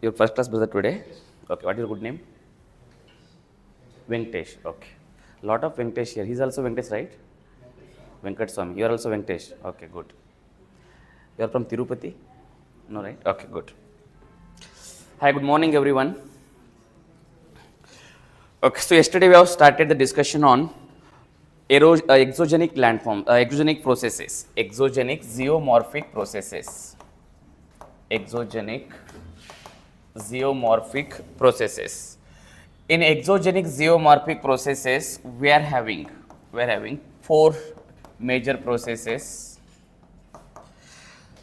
Your first class brother today? Okay, what is your good name? Venkatesh, okay. Lot of Venkatesh here. He's also Venkatesh, right? Venkat Swami. You are also Venkatesh. Okay, good. You are from Tirupati? No, right? Okay, good. Hi, good morning, everyone. Okay, so yesterday we have started the discussion on exogenic landform, exogenic processes, exogenic zeomorphic processes, exogenic zeomorphic processes. In exogenic zeomorphic processes, we are having four major processes.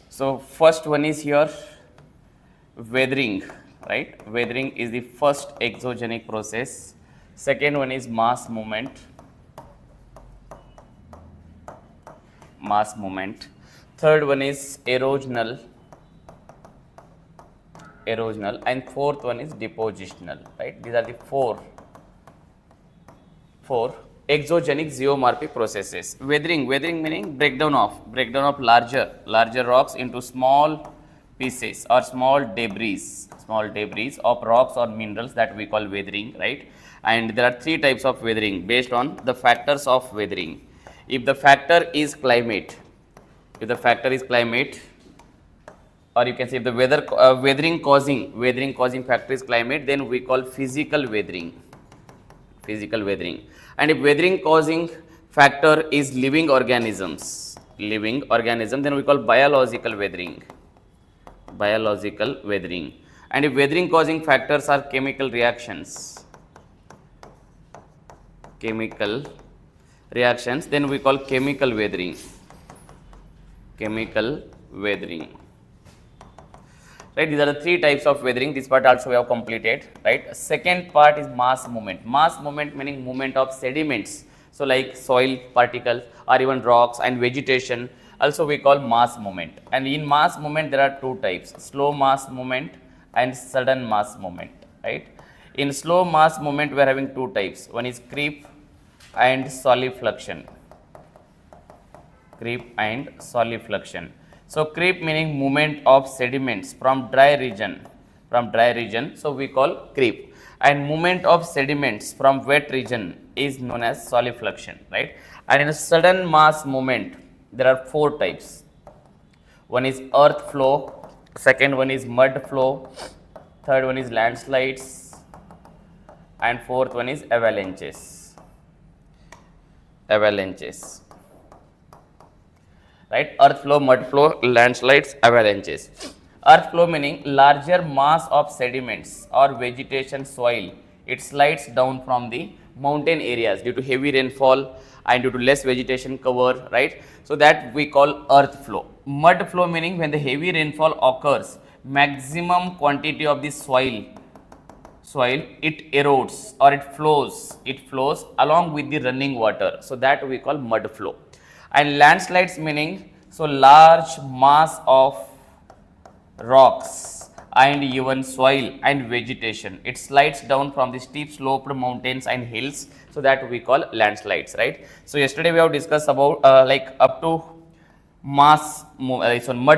So first one is here weathering, right? Weathering is the first exogenic process. Second one is mass movement. Third one is erosional, and fourth one is depositional, right? These are the four exogenic zeomorphic processes. Weathering meaning breakdown of larger rocks into small pieces or small debris of rocks or minerals, that we call weathering, right? And there are three types of weathering based on the factors of weathering. If the factor is climate, or you can say if the weathering causing factor is climate, then we call physical weathering. And if weathering causing factor is living organisms, then we call biological weathering. And if weathering causing factors are chemical reactions, then we call chemical weathering. Right, these are the three types of weathering. This part also we have completed, right? Second part is mass movement meaning movement of sediments, so like soil particles or even rocks and vegetation, also we call mass movement. And in mass movement there are two types, slow mass movement and sudden mass movement, right? In slow mass movement we are having two types, one is creep and solifluction. So creep meaning movement of sediments from dry region, so we call creep, and movement of sediments from wet region is known as solifluction, right? And in a sudden mass movement there are four types, one is earth flow, second one is mud flow, third one is landslides, and fourth one is avalanches. Right? Earth flow, mud flow, landslides, avalanches. Earth flow meaning larger mass of sediments or vegetation soil, it slides down from the mountain areas due to heavy rainfall and due to less vegetation cover, right? So that we call earth flow. Mud flow meaning when the heavy rainfall occurs, maximum quantity of the soil it erodes or it flows along with the running water, so that we call mud flow. And landslides meaning so large mass of rocks and even soil and vegetation, it slides down from the steep sloped mountains and hills, so that we call landslides, right? So yesterday we have discussed about like up to mud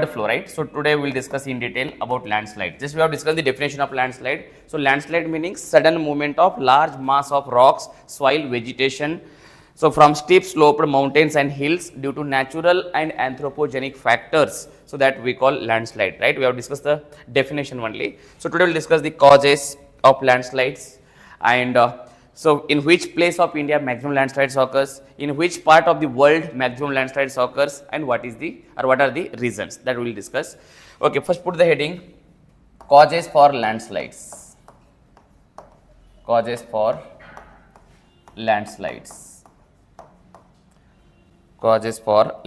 flow, right? So today we will discuss in detail about landslide. Just we have discussed the definition of landslide. So landslide meaning sudden movement of large mass of rocks, soil, vegetation, so from steep sloped mountains and hills due to natural and anthropogenic factors, so that we call landslide, right? We have discussed the definition only. So today we will discuss the causes of landslides, and so in which place of India maximum landslides occurs, in which part of the world maximum landslides occurs, and what are the reasons, that we will discuss. Okay, first put the heading causes for landslides. Causes for landslides. So causes for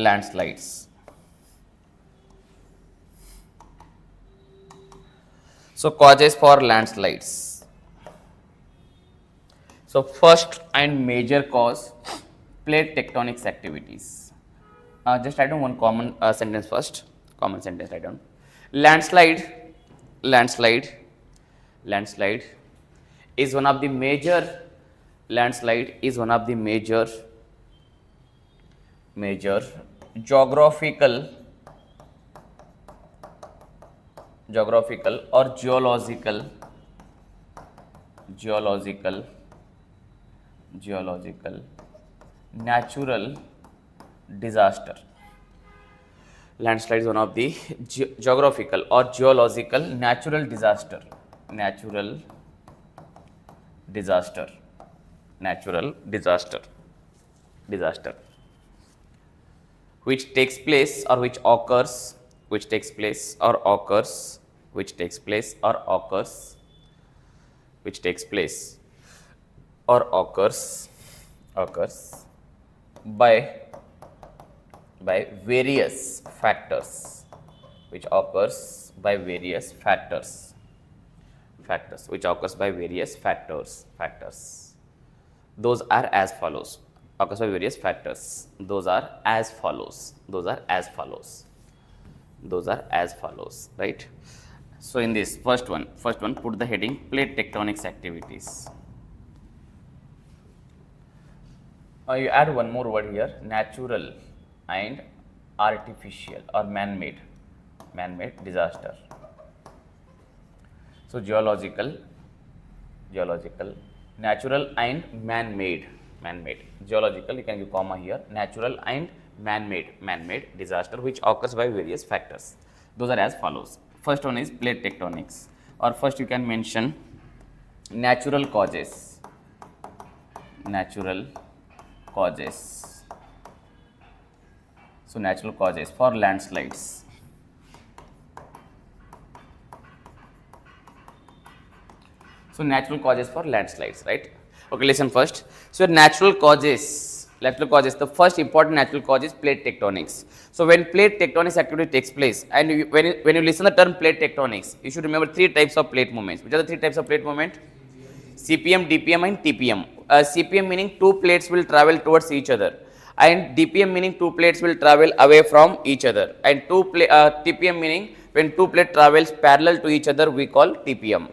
landslides. So first and major cause, plate tectonics activities. Just write down one common sentence first. Common sentence write down. Landslide is one of the major. Landslide is one of the major geographical or geological natural disaster. Landslide is one of the geographical or geological natural disaster which takes place or which occurs by various factors, those are as follows. Occurs by various factors. Those are as follows. Right? So in this first one, put the heading plate tectonics activities. You add one more word here, natural and artificial or man-made disaster. So geological, natural and man-made. Geological, you can give comma here, natural and man-made disaster which occurs by various factors. Those are as follows. First one is plate tectonics, or first you can mention natural causes. So natural causes for landslides. Right? Okay, listen first. So natural causes, the first important natural cause is plate tectonics. So when plate tectonics activity takes place, and when you listen the term plate tectonics, you should remember three types of plate movements. Which are the three types of plate movement? CPM, DPM and TPM. CPM meaning two plates will travel towards each other, and DPM meaning two plates will travel away from each other, and TPM meaning when two plates travels parallel to each other, we call TPM.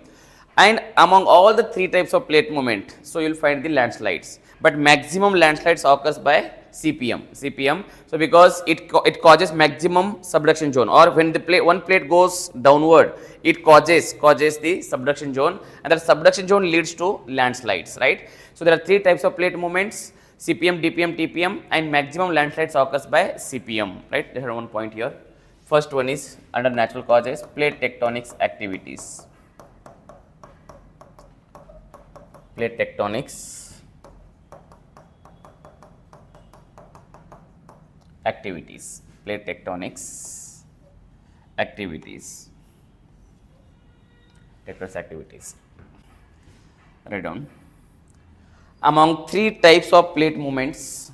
And among all the three types of plate movement, so you will find the landslides, but maximum landslides occurs by CPM. So because it causes maximum subduction zone, or when the one plate goes downward, it causes the subduction zone, and that subduction zone leads to landslides, right? So there are three types of plate movements: CPM, DPM, TPM, and maximum landslides occurs by CPM, right? There is one point here. First one is under natural causes, plate tectonics activities. Plate tectonics activities. Write down. Among three types of plate movements,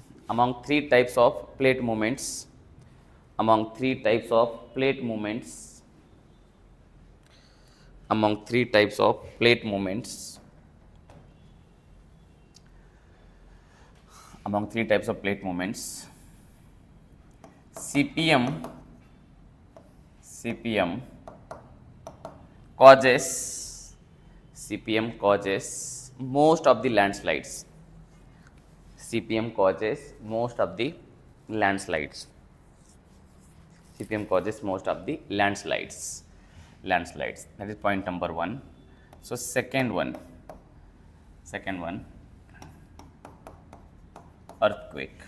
CPM causes most of the landslides. CPM causes most of the landslides. That is point number one. So second one, earthquake.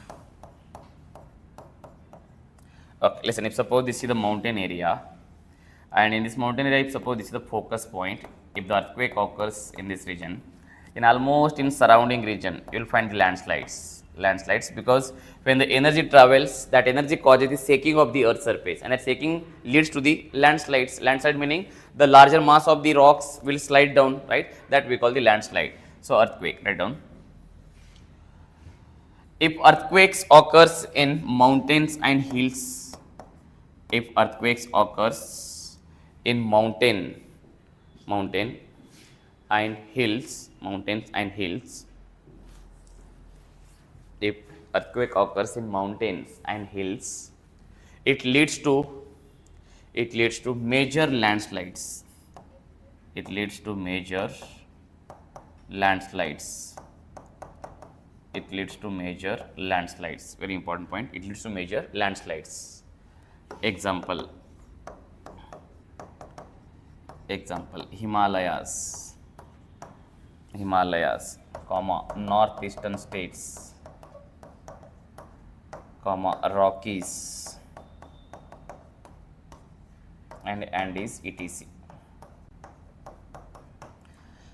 Okay, listen, if suppose this is the mountain area, and in this mountain area, if suppose this is the focus point, if the earthquake occurs in this region, in almost in surrounding region, you will find the landslides, because when the energy travels, that energy causes the shaking of the earth surface, and that shaking leads to the landslides. Landslide meaning the larger mass of the rocks will slide down, right? That we call the landslide. So earthquake, write down. If earthquakes occurs in mountains and hills, if earthquakes occurs in mountains and hills, if earthquake occurs in mountains and hills, it leads to major landslides. it leads to major landslides. Very important point. It leads to major landslides. Example, Himalayas, comma, northeastern states, comma, Rockies, and Andes, etc.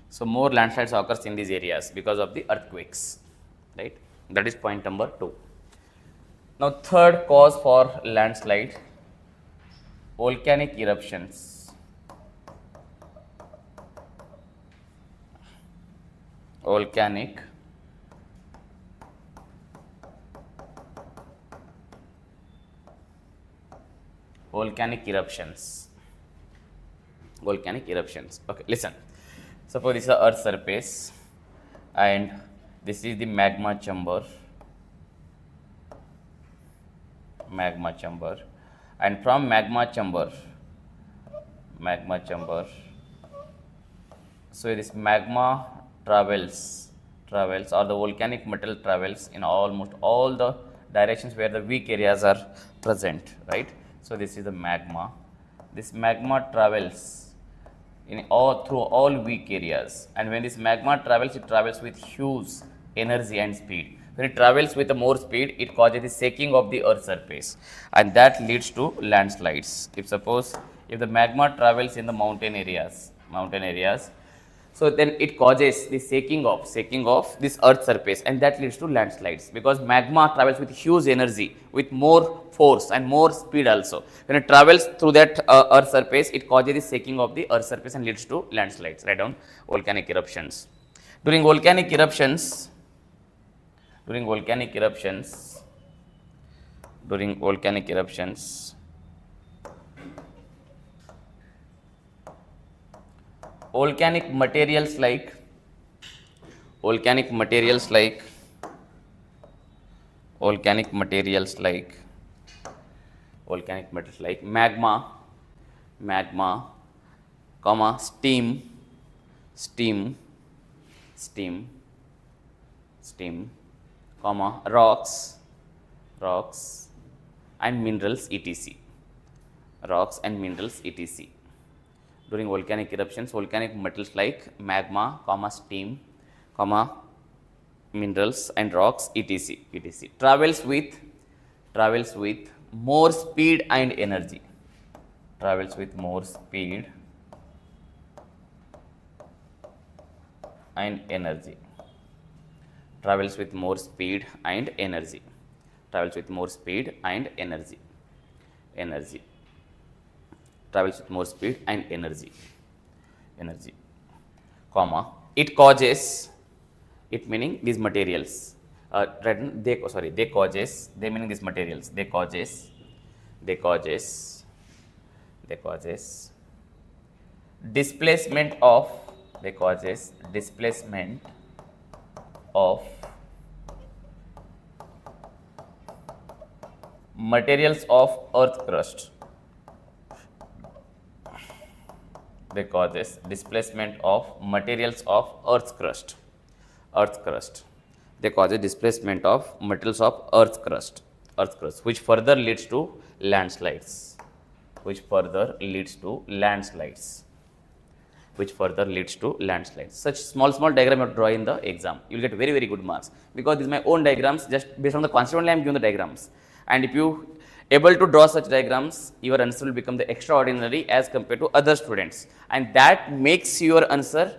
So more landslides occurs in these areas because of the earthquakes, right? That is point number 2. Now third cause for landslide, volcanic eruptions. Volcanic eruptions. Okay, listen. Suppose this is the Earth's surface and this is the magma chamber, and from magma chamber, so this magma travels or the volcanic material travels in almost all the directions where the weak areas are present, right? So this is the magma. This magma travels through all weak areas, and when this magma travels, it travels with huge energy and speed. When it travels with more speed, it causes the shaking of the earth's surface, and that leads to landslides. If the magma travels in the mountain areas, so then it causes the shaking of this earth's surface, and that leads to landslides, because magma travels with huge energy, with more force and more speed also. When it travels through that earth's surface, it causes the shaking of the earth's surface and leads to landslides. Write down volcanic eruptions. During volcanic eruptions, volcanic materials like magma, comma, steam, comma, rocks, and minerals, etc. During volcanic eruptions, volcanic metals like magma, comma, steam, comma, minerals and rocks, etc. travels with more speed and energy. Travels with more speed and energy. Comma, it causes, it meaning these materials, they meaning these materials, they causes displacement of materials of earth crust. They causes displacement of materials of earth crust. They cause a displacement of materials of earth crust, which further leads to landslides. Such small diagram you have to draw in the exam. You will get very, very good marks, because these are my own diagrams, just based on the concept only I am giving the diagrams. And if you able to draw such diagrams, your answer will become the extraordinary as compared to other students, and that makes your answer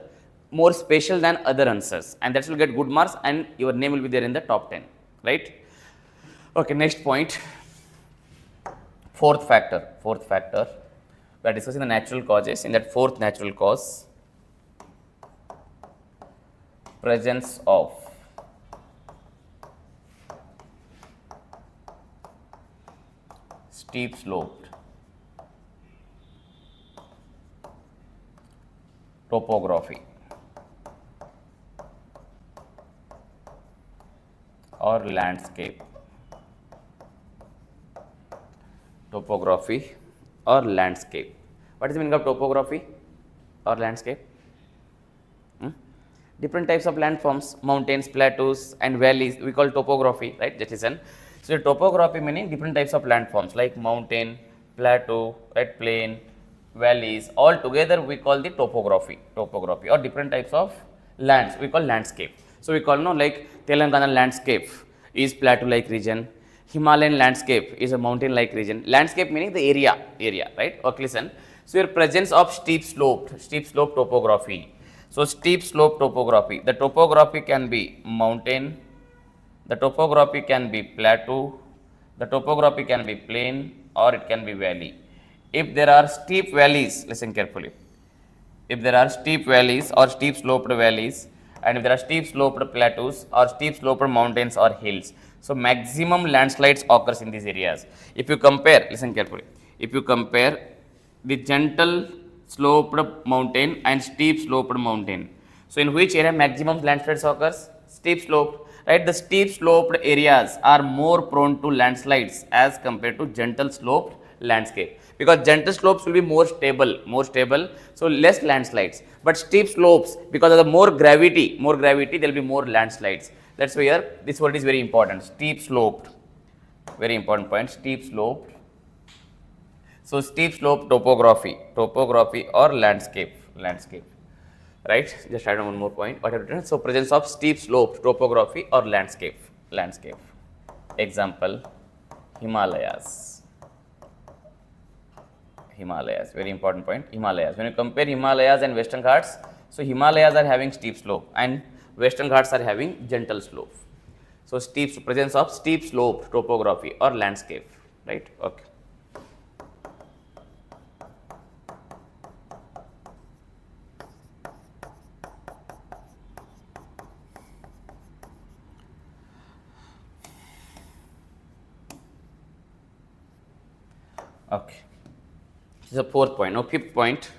more special than other answers, and that will get good marks, and your name will be there in the top 10, right? Okay, next point, fourth factor. We are discussing the natural causes. In that fourth natural cause, presence of steep sloped topography or landscape. What is the meaning of topography or landscape? different types of landforms, mountains, plateaus and valleys, we call topography, right? Just listen. So, topography meaning different types of landforms like mountain, plateau, right, plain, valleys, all together we call the topography or different types of lands we call landscape. So, we call like Telangana landscape is plateau like region, Himalayan landscape is a mountain like region, landscape meaning the area, right? Okay, listen. So, your presence of steep slope topography. So, steep slope topography, the topography can be mountain, the topography can be plateau, the topography can be plain or it can be valley. If there are steep valleys, listen carefully. If there are steep valleys or steep sloped valleys, and if there are steep sloped plateaus or steep sloped mountains or hills, so maximum landslides occurs in these areas. If you compare, listen carefully, if you compare the gentle sloped mountain and steep sloped mountain, so in which area maximum landslides occurs? Steep sloped, right? The steep sloped areas are more prone to landslides as compared to gentle sloped landscape, because gentle slopes will be more stable, so less landslides. But steep slopes, because of the more gravity, there will be more landslides. That's why here this word is very important. Steep sloped, very important point. Steep sloped. So steep slope topography or landscape, right? Just add one more point. What have you written? So presence of steep slope topography or landscape. Example: Himalayas, very important point. Himalayas. When you compare Himalayas and Western Ghats, so Himalayas are having steep slope and Western Ghats are having gentle slope. So presence of steep slope topography or landscape, right? Okay. Okay. This is the fourth point. Now, fifth point.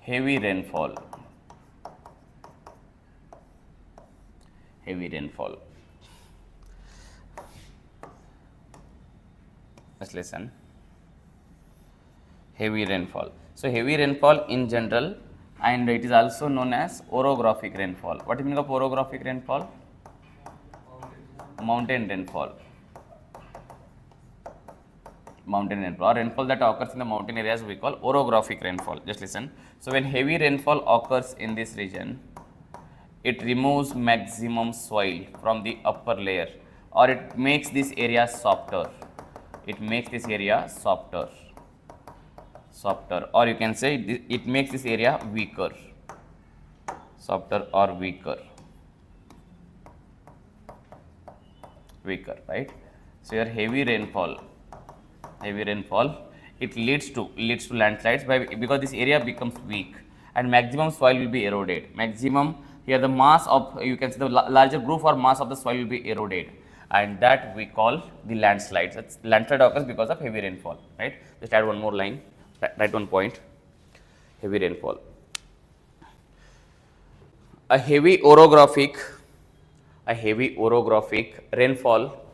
Heavy rainfall. Let's listen. Heavy rainfall. So, heavy rainfall in general, and it is also known as orographic rainfall. What do you mean of orographic rainfall? Mountain rainfall or rainfall that occurs in the mountain areas we call orographic rainfall. Just listen. So when heavy rainfall occurs in this region, it removes maximum soil from the upper layer, or it makes this area softer. Or you can say it makes this area weaker, right? So your heavy rainfall, it leads to landslides because this area becomes weak and maximum soil will be eroded. Maximum here the mass of, you can see the larger group or mass of the soil will be eroded, and that we call the landslides. That's landslide occurs because of heavy rainfall, right? Just add one more line, write one point. Heavy rainfall. A heavy orographic rainfall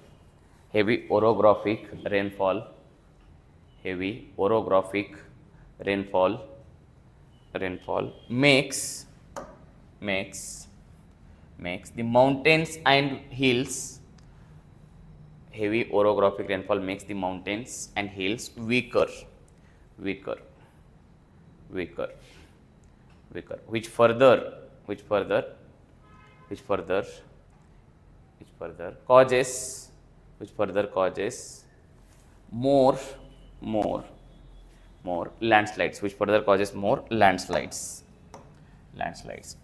makes the mountains and hills. Heavy orographic rainfall makes the mountains and hills weaker, which further causes more landslides,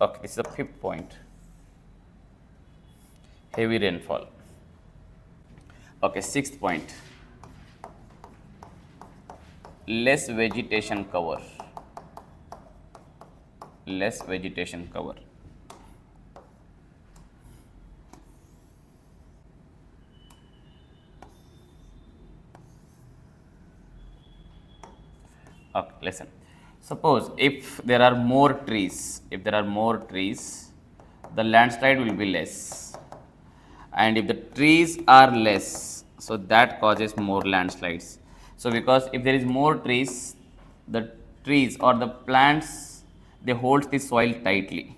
Okay, this is the fifth point. Heavy rainfall. Okay, sixth point. Less vegetation cover. Okay, listen. Suppose if there are more trees, the landslide will be less. And if the trees are less, so that causes more landslides. So because if there is more trees, the trees or the plants, they hold the soil tightly.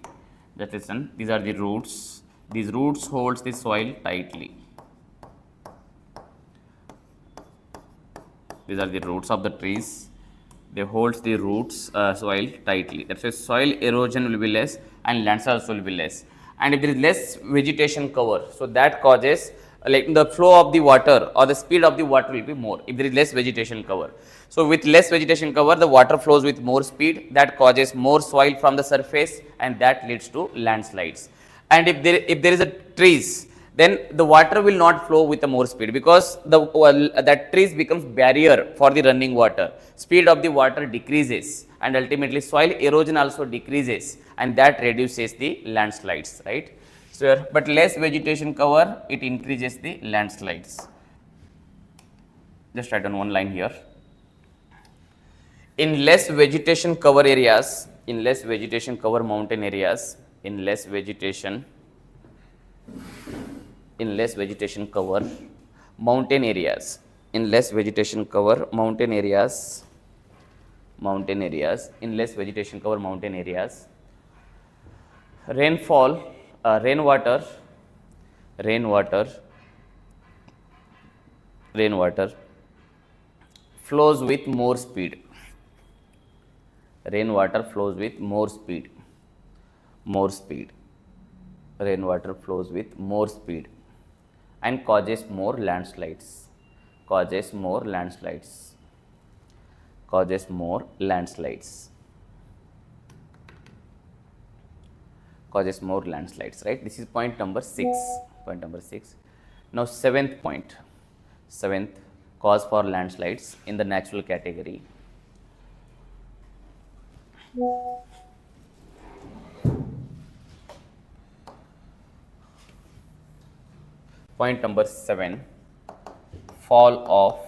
That is, these are the roots. These roots holds the soil tightly. These are the roots of the trees. They hold the roots soil tightly. That's why soil erosion will be less and landslide also will be less. And if there is less vegetation cover, so that causes like the flow of the water or the speed of the water will be more if there is less vegetation cover. So with less vegetation cover, the water flows with more speed, that causes more soil from the surface and that leads to landslides. And if there is a trees, then the water will not flow with a more speed because that trees becomes barrier for the running water. Speed of the water decreases and ultimately soil erosion also decreases and that reduces the landslides, right. So, but less vegetation cover, it increases the landslides. Just write on one line here. In less vegetation cover areas, in less vegetation cover mountain areas, in less vegetation cover mountain areas, in less vegetation cover mountain areas, in less vegetation cover mountain areas, rainfall, rainwater flows with more speed. Rainwater flows with more speed. Rainwater flows with more speed and causes more landslides. Causes more landslides, right. This is point number 6. Now seventh point, cause for landslides in the natural category. Point number 7, fall of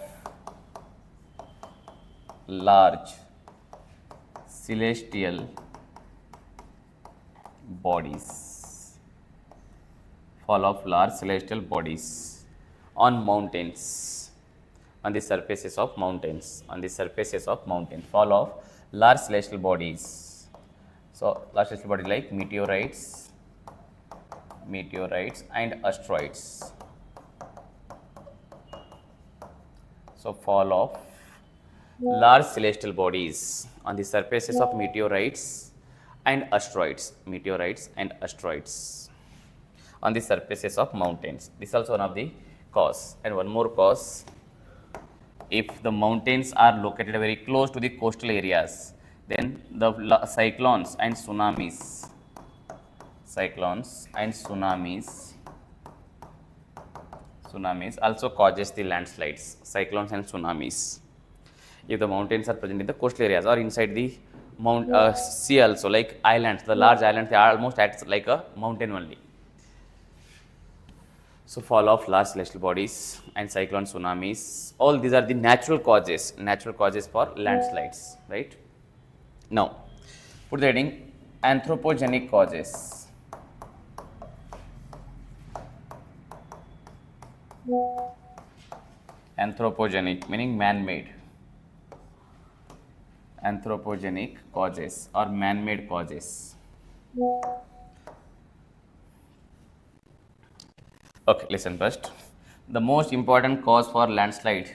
large celestial bodies. Fall of large celestial bodies on mountains, on the surfaces of mountains, fall of large celestial bodies. So, large celestial bodies like meteorites and asteroids. So, fall of large celestial bodies on the surfaces of meteorites and asteroids, on the surfaces of mountains. This is also one of the cause. And one more cause, if the mountains are located very close to the coastal areas, then the cyclones and tsunamis also causes the landslides. Cyclones and tsunamis, if the mountains are present in the coastal areas or inside the sea also, like islands, the large islands, they almost act like a mountain only. So, fall of large celestial bodies and cyclones, tsunamis, all these are the natural causes for landslides, right. Now, put the heading anthropogenic causes. Anthropogenic meaning man-made. Anthropogenic causes or man-made causes. Okay, listen first. The most important cause for landslide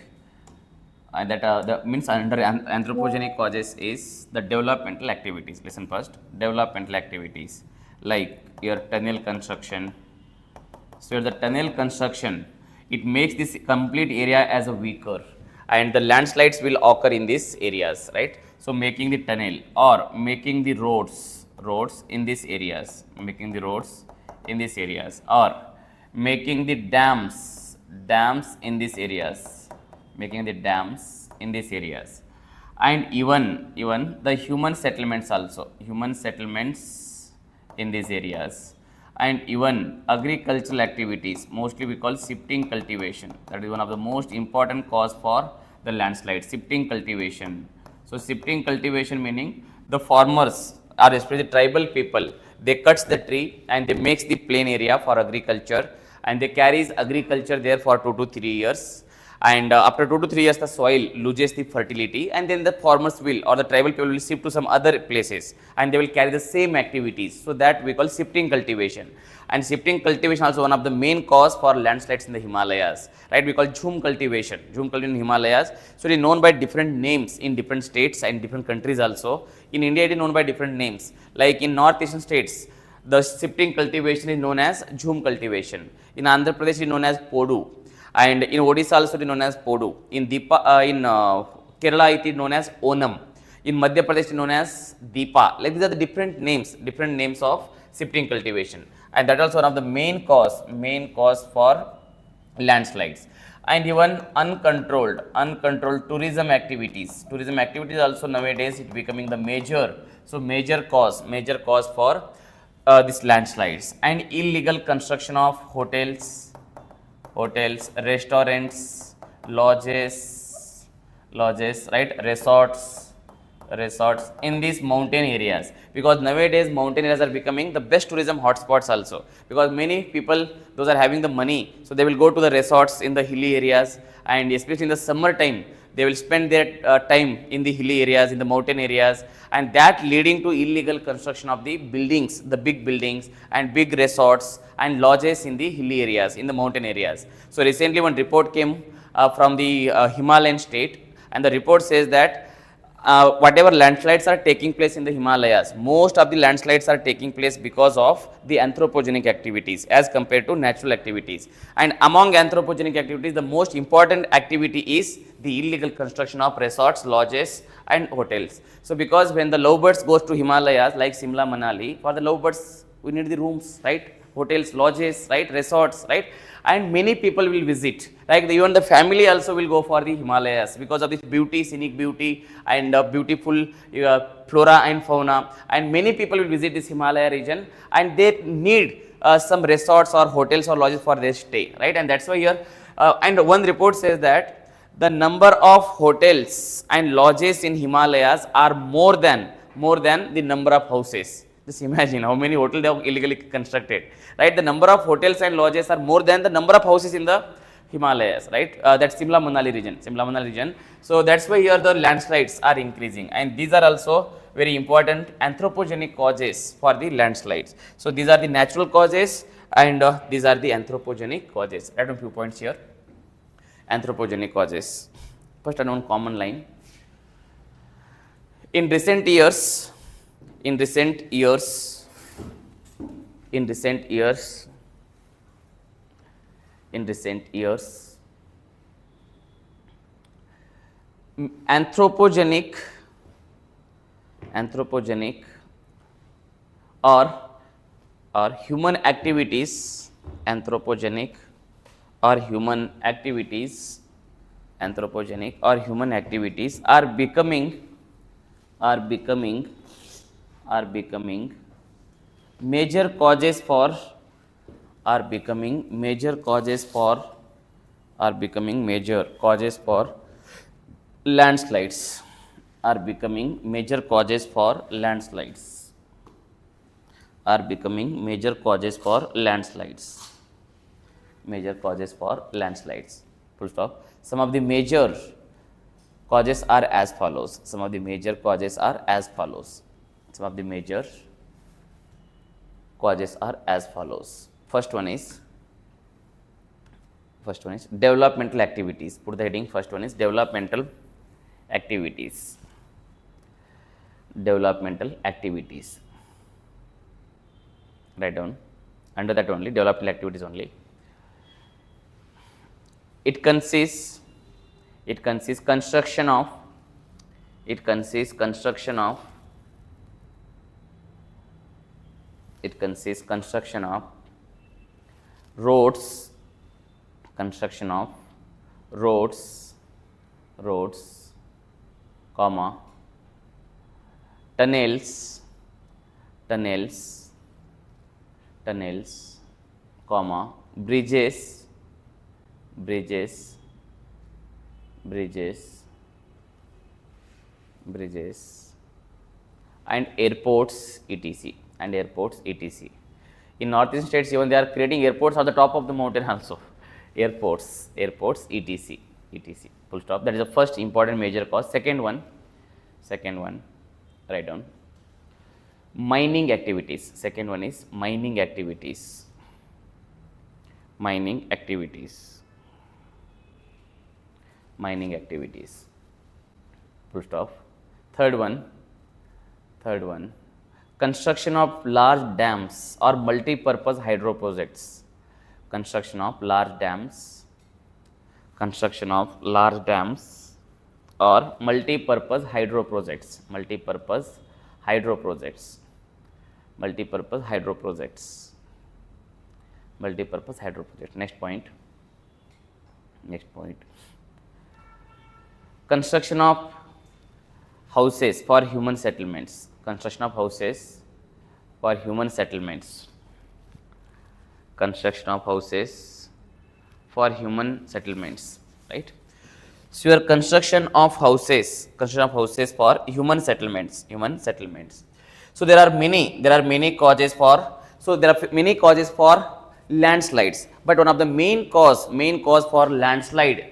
that means under anthropogenic causes is the developmental activities. Listen first, developmental activities like your tunnel construction. So, the tunnel construction, it makes this complete area as a weaker and the landslides will occur in these areas, right. So, making the tunnel or making the roads in these areas, or making the dams in these areas, and even the human settlements also, in these areas, and even agricultural activities, mostly we call shifting cultivation. That is one of the most important cause for the landslide, shifting cultivation. So, shifting cultivation meaning the farmers or especially the tribal people, they cuts the tree and they makes the plain area for agriculture and they carries agriculture there for 2 to 3 years, and after 2 to 3 years the soil loses the fertility, and then the farmers will or the tribal people will shift to some other places and they will carry the same activities. So that we call shifting cultivation, and shifting cultivation also one of the main cause for landslides in the Himalayas, right? We call jhum cultivation in Himalayas. So it is known by different names in different states and different countries also. In India it is known by different names, like in northeastern states the shifting cultivation is known as jhum cultivation. In Andhra Pradesh it is known as podu, and in Odisha also it is known as podu. In Kerala it is known as onam. In Madhya Pradesh it is known as deepa. Like these are the different names of shifting cultivation, and that is also one of the main cause for landslides. And even uncontrolled tourism activities also nowadays it becoming the major cause for this landslides. And illegal construction of hotels, restaurants, lodges, right, resorts in these mountain areas, because nowadays mountain areas are becoming the best tourism hotspots also, because many people, those are having the money, so they will go to the resorts in the hilly areas, and especially in the summer time they will spend their time in the hilly areas, in the mountain areas, and that leading to illegal construction of the buildings, the big buildings and big resorts and lodges in the hilly areas, in the mountain areas. So recently one report came from the Himalayan state, and the report says that whatever landslides are taking place in the Himalayas, most of the landslides are taking place because of the anthropogenic activities as compared to natural activities. And among anthropogenic activities, the most important activity is the illegal construction of resorts, lodges and hotels. So because when the lovebirds goes to Himalayas like Simla, Manali, for the lovebirds we need the rooms, right? Hotels, lodges, right, resorts, right, and many people will visit, like even the family also will go for the Himalayas because of this beauty, scenic beauty and beautiful flora and fauna, and many people will visit this Himalaya region and they need some resorts or hotels or lodges for their stay, right? And that's why here and one report says that the number of hotels and lodges in Himalayas are more than the number of houses. Just imagine how many hotels they have illegally constructed, right? The number of hotels and lodges are more than the number of houses in the Himalayas, right? That's Simla Manali region. So that's why here the landslides are increasing, and these are also very important anthropogenic causes for the landslides. So these are the natural causes, and these are the anthropogenic causes. Add a few points here. Anthropogenic causes. First and one common line. In recent years, anthropogenic or human activities, anthropogenic or human activities are becoming major causes for landslides, are becoming major causes for landslides, full stop. Some of the major causes are as follows. First one is developmental activities. Put the heading. First one is developmental activities. Write down under that only, developmental activities only. It consists construction of roads, comma, tunnels, comma, bridges, and airports, etc. In northeastern states, even they are creating airports on the top of the mountain also. Airports, etc. etc. Full stop. That is the first important major cause. Second one, write down mining activities. Second one is mining activities. Mining activities. Mining activities. Full stop. Third one, construction of large dams or multi-purpose hydro projects. Construction of large dams or multi-purpose hydro projects. Multi-purpose hydro projects. Next point. Construction of houses for human settlements. Construction of houses for human settlements. Right. So your construction of houses for human settlements. So there are many causes for landslides, but one of the main cause for landslide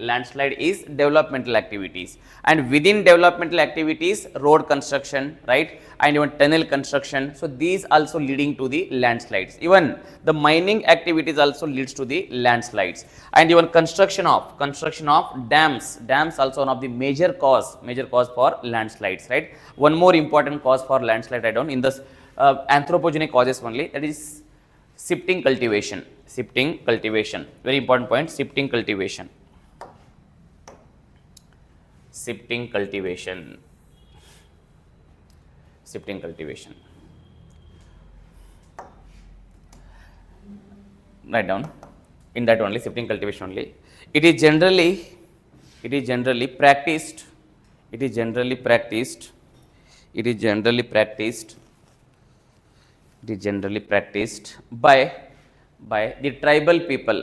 is developmental activities, and within developmental activities, road construction, right, and even tunnel construction. So these also leading to the landslides. Even the mining activities also leads to the landslides, and even construction of dams also one of the major cause for landslides, right. One more important cause for landslide, write down in this anthropogenic causes only, that is shifting cultivation. Very important point. Shifting cultivation. Write down in that only, shifting cultivation only. It is generally practiced by the tribal people.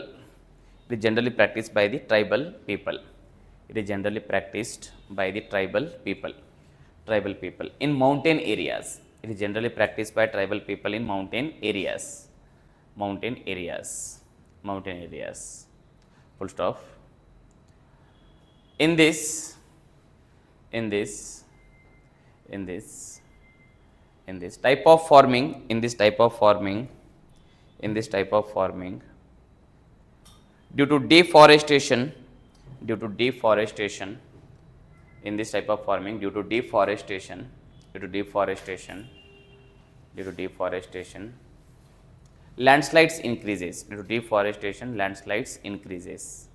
It is generally practiced by the tribal people. In mountain areas. It is generally practiced by tribal people in mountain areas. Full stop. In this type of farming, due to deforestation, landslides increases. Due to deforestation, landslides increases.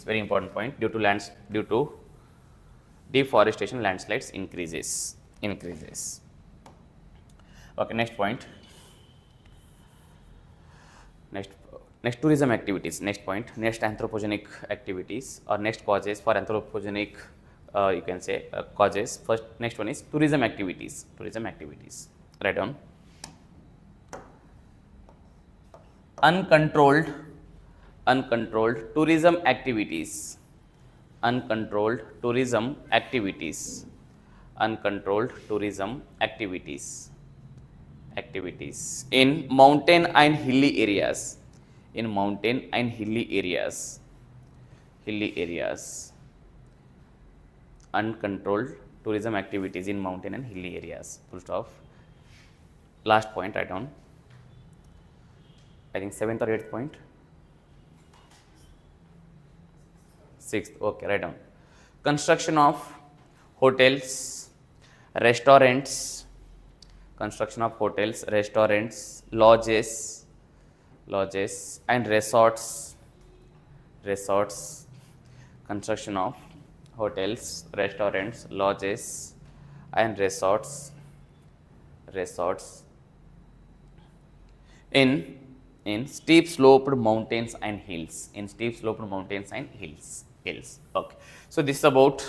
Very important point. Due to deforestation, landslides increases. Okay, next point. Next tourism activities. Next point. Next anthropogenic activities or next causes for anthropogenic you can say causes. Next one is tourism activities. Write down uncontrolled tourism activities. In mountain and hilly areas. Uncontrolled tourism activities in mountain and hilly areas. Full stop. Last point, write down. I think 7th or 8th point. 6th. Okay, write down. Construction of hotels, restaurants, lodges and resorts. Construction of hotels, restaurants, lodges and resorts in steep sloped mountains and hills. Okay. So this is about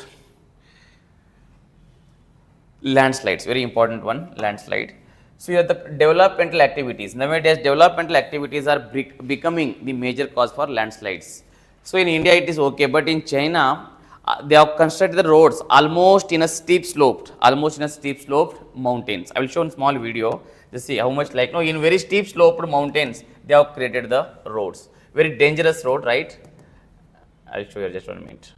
landslides. Very important one, landslide. So here the developmental activities. Nowadays developmental activities are becoming the major cause for landslides. So in India it is okay, but in China They have constructed the roads almost in a steep sloped mountains. I will show in small video. Just see how much like no in very steep sloped mountains they have created the roads. Very dangerous road, right? I will show you just 1 minute.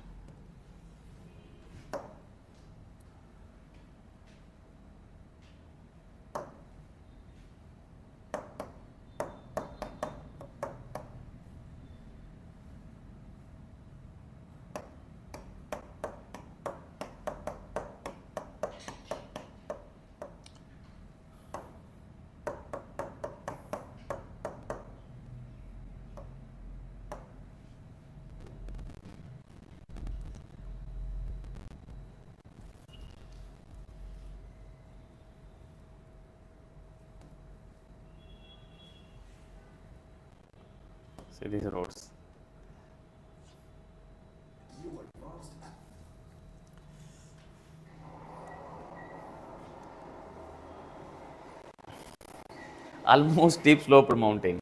See these roads. Almost steep sloped mountain.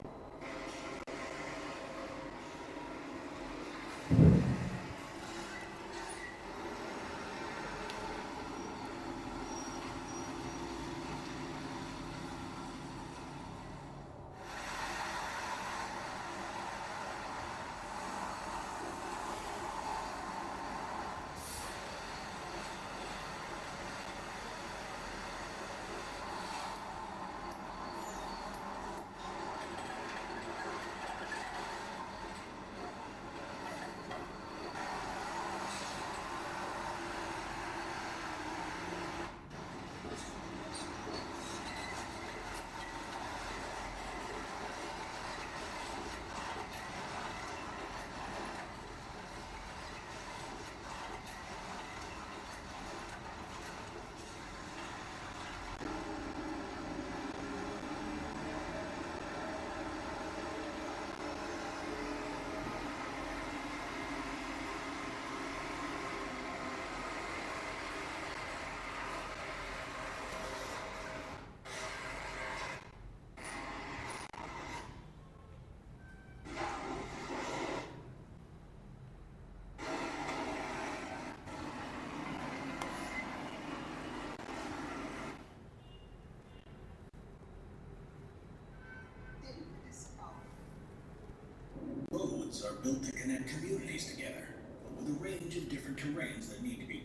Roads are built to connect communities together, but with a range of different terrains that need to be.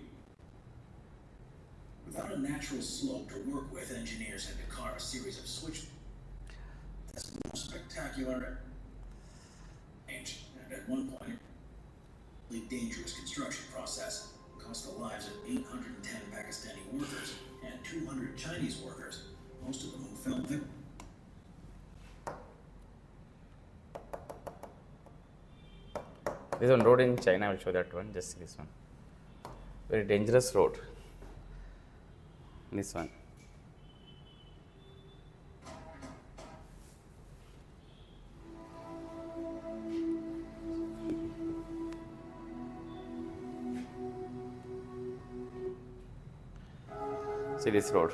Without a natural slope to work with, engineers had to carve a series of switch. That's the most spectacular and at one point, a dangerous construction process cost the lives of 810 Pakistani workers and 200 Chinese workers, most of them who fell victim. This one road in China, I will show that one, just this one. Very dangerous road. This one. See this road.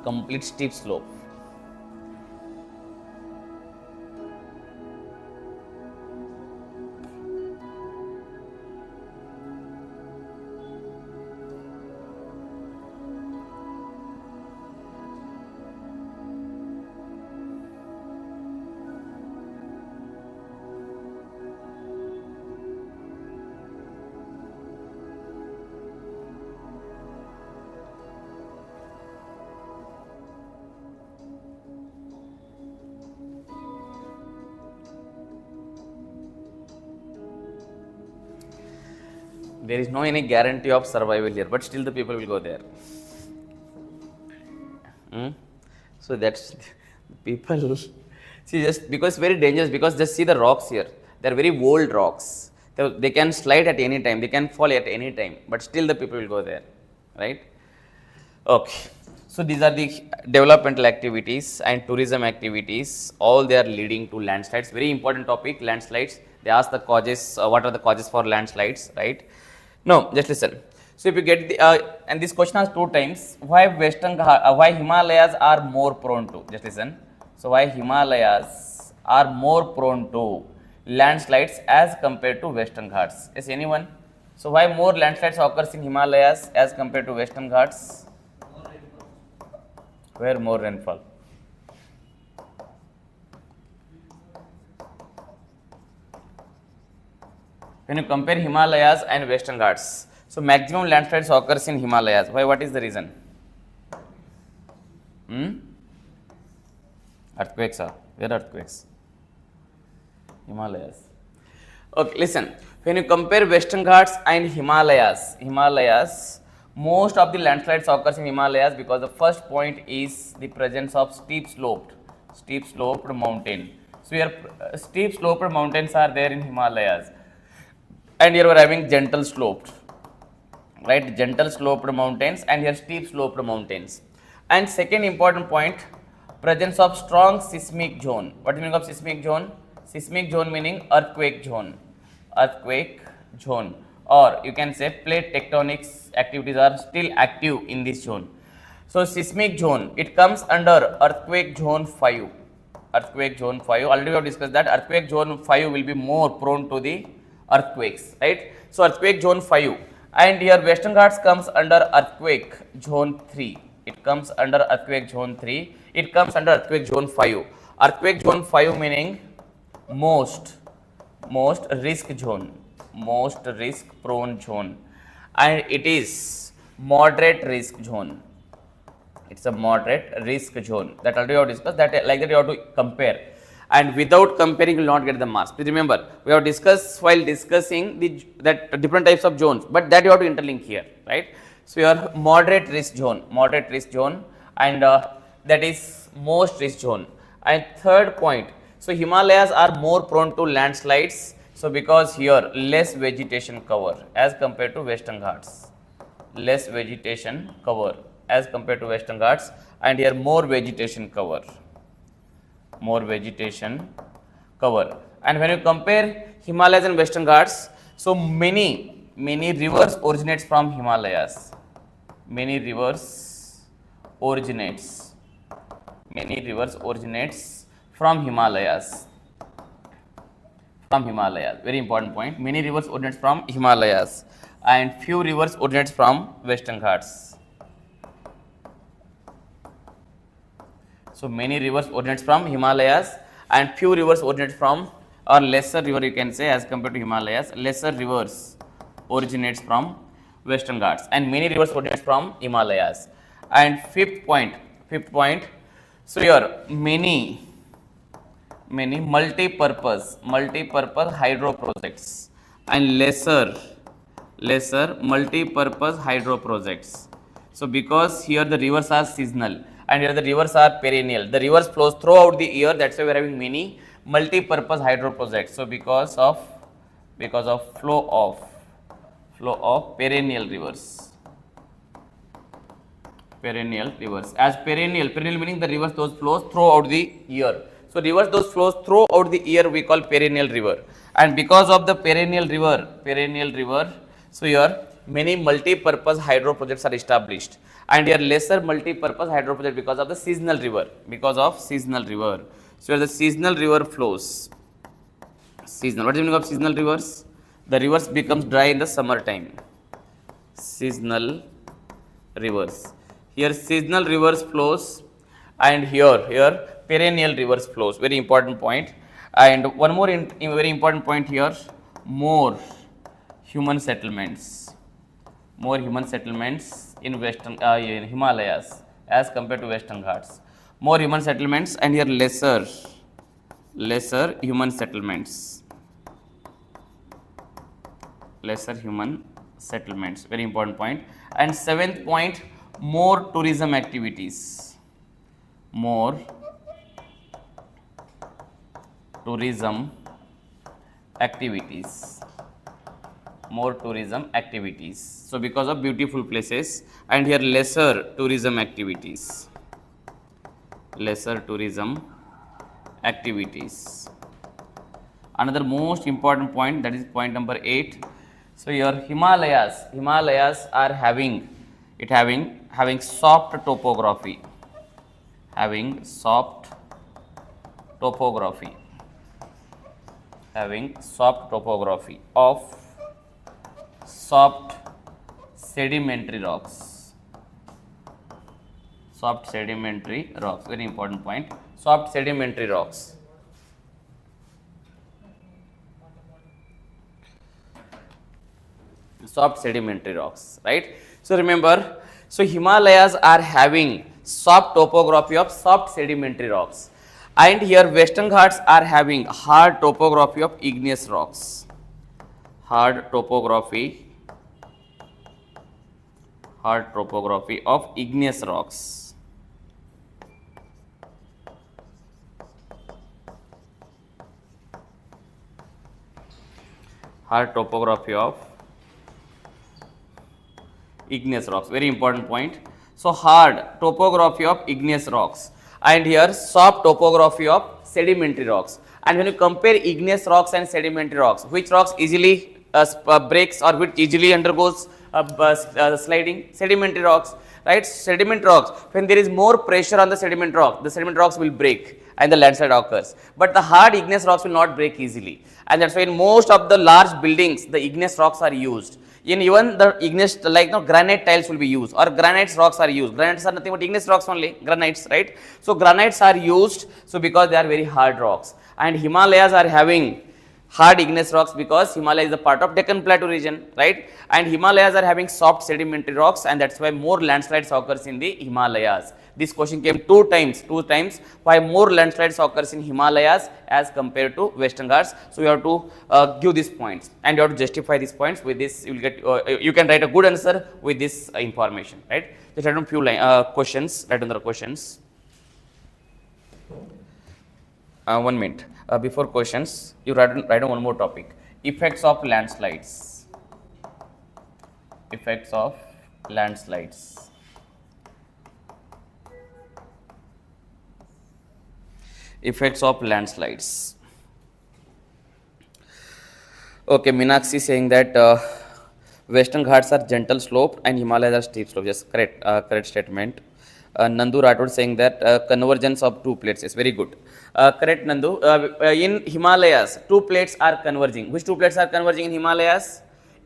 Complete steep slope. There is no any guarantee of survival here, but still the people will go there. So that's people see, just because very dangerous, because just see the rocks here, they are very old rocks, they can slide at any time, they can fall at any time, but still the people will go there, right? Okay, so these are the developmental activities and tourism activities, all they are leading to landslides. Very important topic, landslides. They ask the causes, what are the causes for landslides, right? No, just listen. So if you get the, and this question has 2 times, why why Himalayas are more prone to, just listen. So why Himalayas are more prone to landslides as compared to Western Ghats? Is anyone? So why more landslides occurs in Himalayas as compared to Western Ghats? Where more rainfall? When you compare Himalayas and Western Ghats, so maximum landslides occurs in Himalayas. Why? What is the reason? Earthquakes are. Where earthquakes? Himalayas. Okay, listen. When you compare Western Ghats and Himalayas, most of the landslides occurs in Himalayas because the first point is the presence of steep sloped mountain. So here steep sloped mountains are there in Himalayas, and here we are having gentle sloped, right? Gentle sloped mountains, and here steep sloped mountains. And second important point, presence of strong seismic zone. What is the meaning of seismic zone? Seismic zone meaning earthquake zone, or you can say plate tectonics activities are still active in this zone. So seismic zone, it comes under earthquake zone 5. Already we have discussed that earthquake zone 5 will be more prone to the earthquakes, right? So earthquake zone 5, and here Western Ghats comes under earthquake zone 3. It comes under earthquake zone 3. It comes under earthquake zone 5. Earthquake zone 5 meaning most risk zone, most risk prone zone, and it is moderate risk zone. It's a moderate risk zone. That already we have discussed. That like that you have to compare. And without comparing, you will not get the marks. Please remember, we have discussed while discussing that different types of zones, but that you have to interlink here, right? So your moderate risk zone, and that is most risk zone. And third point, so Himalayas are more prone to landslides. So because here less vegetation cover as compared to Western Ghats, less vegetation cover as compared to Western Ghats, and here more vegetation cover. And when you compare Himalayas and Western Ghats, so many rivers originates from Himalayas. Many rivers originates from Himalayas. Very important point. Many rivers originates from Himalayas, and few rivers originates from Western Ghats. So many rivers originates from Himalayas, and few rivers originates from, or lesser river you can say as compared to Himalayas, lesser rivers originates from Western Ghats, and many rivers originates from Himalayas. And fifth point, so here many multi-purpose hydro projects and lesser multi-purpose hydro projects. So because here the rivers are seasonal and here the rivers are perennial, the rivers flows throughout the year, that's why we are having many multi-purpose hydro projects. So because of flow of perennial rivers. As perennial meaning the rivers those flows throughout the year. So rivers those flows throughout the year we call perennial river, and because of the perennial river, so here many multi-purpose hydro projects are established, and here lesser multi-purpose hydro project because of the seasonal river. So here the seasonal river flows. Seasonal. What is the meaning of seasonal rivers? The rivers becomes dry in the summer time. Seasonal rivers. Here seasonal rivers flows, and here perennial rivers flows. Very important point. And one more very important point here, more human settlements in Western in Himalayas as compared to Western Ghats. More human settlements, and here lesser human settlements. Very important point. And seventh point, more tourism activities. More tourism activities. So because of beautiful places, and here lesser tourism activities. another most important point, that is point number 8. So your Himalayas are having soft topography, having soft topography of soft sedimentary rocks. Soft sedimentary rocks, very important point. Soft sedimentary rocks. Soft sedimentary rocks, right? So remember, so Himalayas are having soft topography of soft sedimentary rocks, and here Western Ghats are having hard topography of igneous rocks. Hard topography of igneous rocks. Hard topography of igneous rocks, very important point. So hard topography of igneous rocks, and here soft topography of sedimentary rocks. And when you compare igneous rocks and sedimentary rocks, which rocks easily breaks or which easily undergoes sliding? Sedimentary rocks, right? Sediment rocks, when there is more pressure on the sediment rocks will break and the landslide occurs. But the hard igneous rocks will not break easily, and that's why in most of the large buildings the igneous rocks are used. In even the igneous, like granite tiles will be used, or granites rocks are used. Granites are nothing but igneous rocks only, granites, right? So granites are used, so because they are very hard rocks. And Himalayas are having hard igneous rocks because Himalaya is a part of Deccan Plateau region, right? And Himalayas are having soft sedimentary rocks, and that's why more landslides occurs in the Himalayas. This question came two times, why more landslides occurs in Himalayas as compared to Western Ghats. So you have to give these points, and you have to justify these points. With this you will get, you can write a good answer with this information, right? Just write down few questions, write down the questions. 1 minute. Before questions, you write down one more topic. Effects of landslides. Effects of landslides. Effects of landslides. Okay, Meenakshi saying that Western Ghats are gentle sloped and Himalayas are steep sloped. Yes, correct statement. Nandu Rathod saying that convergence of two plates is very good. Correct, Nandu. In Himalayas, two plates are converging. Which two plates are converging in Himalayas?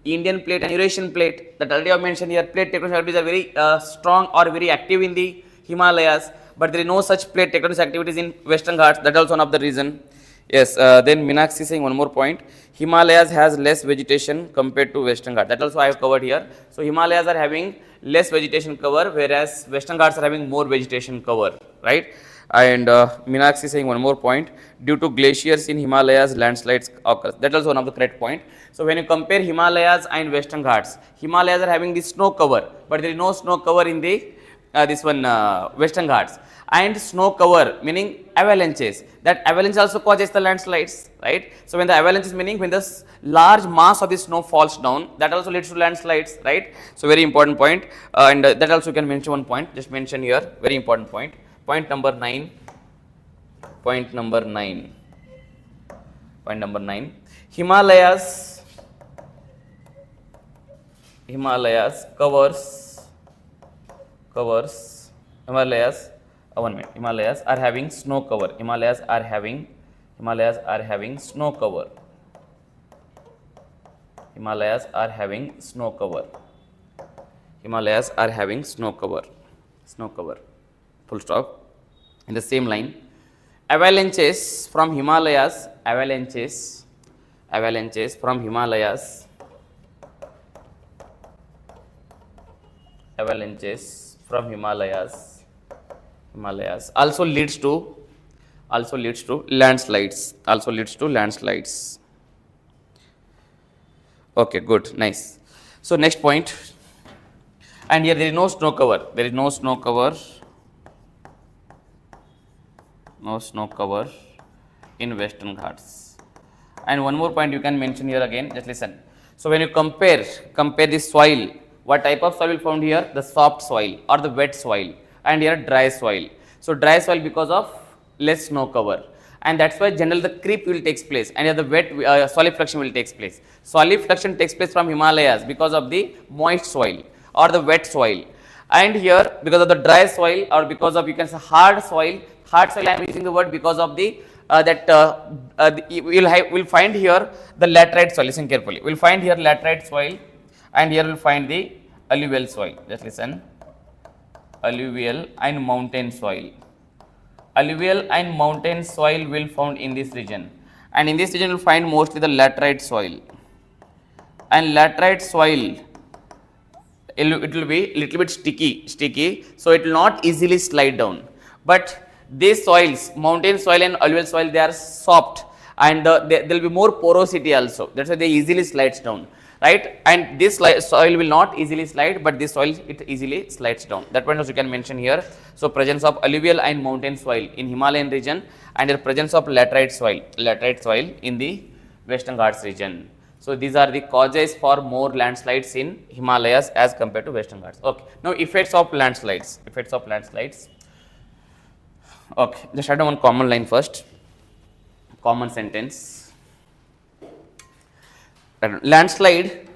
Indian plate and Eurasian plate. That already I mentioned here. Plate tectonic activities are very strong or very active in the Himalayas, but there is no such plate tectonic activities in Western Ghats. That is also one of the reason. Yes. Then Meenakshi saying one more point. Himalayas has less vegetation compared to Western Ghats. That also I have covered here. So Himalayas are having less vegetation cover, whereas Western Ghats are having more vegetation cover, right? And Meenakshi saying one more point. Due to glaciers in Himalayas, landslides occur. That is also one of the correct point. So when you compare Himalayas and Western Ghats, Himalayas are having the snow cover, but there is no snow cover in the Western Ghats. And snow cover meaning avalanches. That avalanche also causes the landslides, right? So when the avalanche is meaning when the large mass of the snow falls down, that also leads to landslides, right? So very important point, and that also you can mention one point. Just mention here, very important point. Point number 9. Point number 9. Himalayas covers. Himalayas are having snow cover. Himalayas are having snow cover. Himalayas are having snow cover. Full stop. In the same line, avalanches from Himalayas also leads to landslides. Okay, good, nice. So next point, and here there is no snow cover. No snow cover in Western Ghats. And one more point you can mention here again. Just listen. So when you compare this soil, what type of soil will found here? The soft soil or the wet soil, and here dry soil. So dry soil because of less snow cover, and that's why generally the creep will takes place, and the wet solidification will takes place. Solidification takes place from Himalayas because of the moist soil or the wet soil, and here because of the dry soil or because of, you can say, hard soil. Hard soil I am using the word because of the we'll find here the laterite soil. Listen carefully. We'll find here laterite soil, and here we'll find the alluvial soil. Just listen. Alluvial and mountain soil. Alluvial and mountain soil will found in this region, and in this region you will find mostly the laterite soil, and laterite soil it will be little bit sticky, so it will not easily slide down. But these soils, mountain soil and alluvial soil, they are soft, and there will be more porosity also. That's why they easily slides down, right? And this soil will not easily slide, but this soil it easily slides down. That one also you can mention here. So presence of alluvial and mountain soil in Himalayan region, and the presence of laterite soil in the Western Ghats region. So these are the causes for more landslides in Himalayas as compared to Western Ghats. Okay. Now effects of landslides. Okay, just write down one common line first. Common sentence. Landslide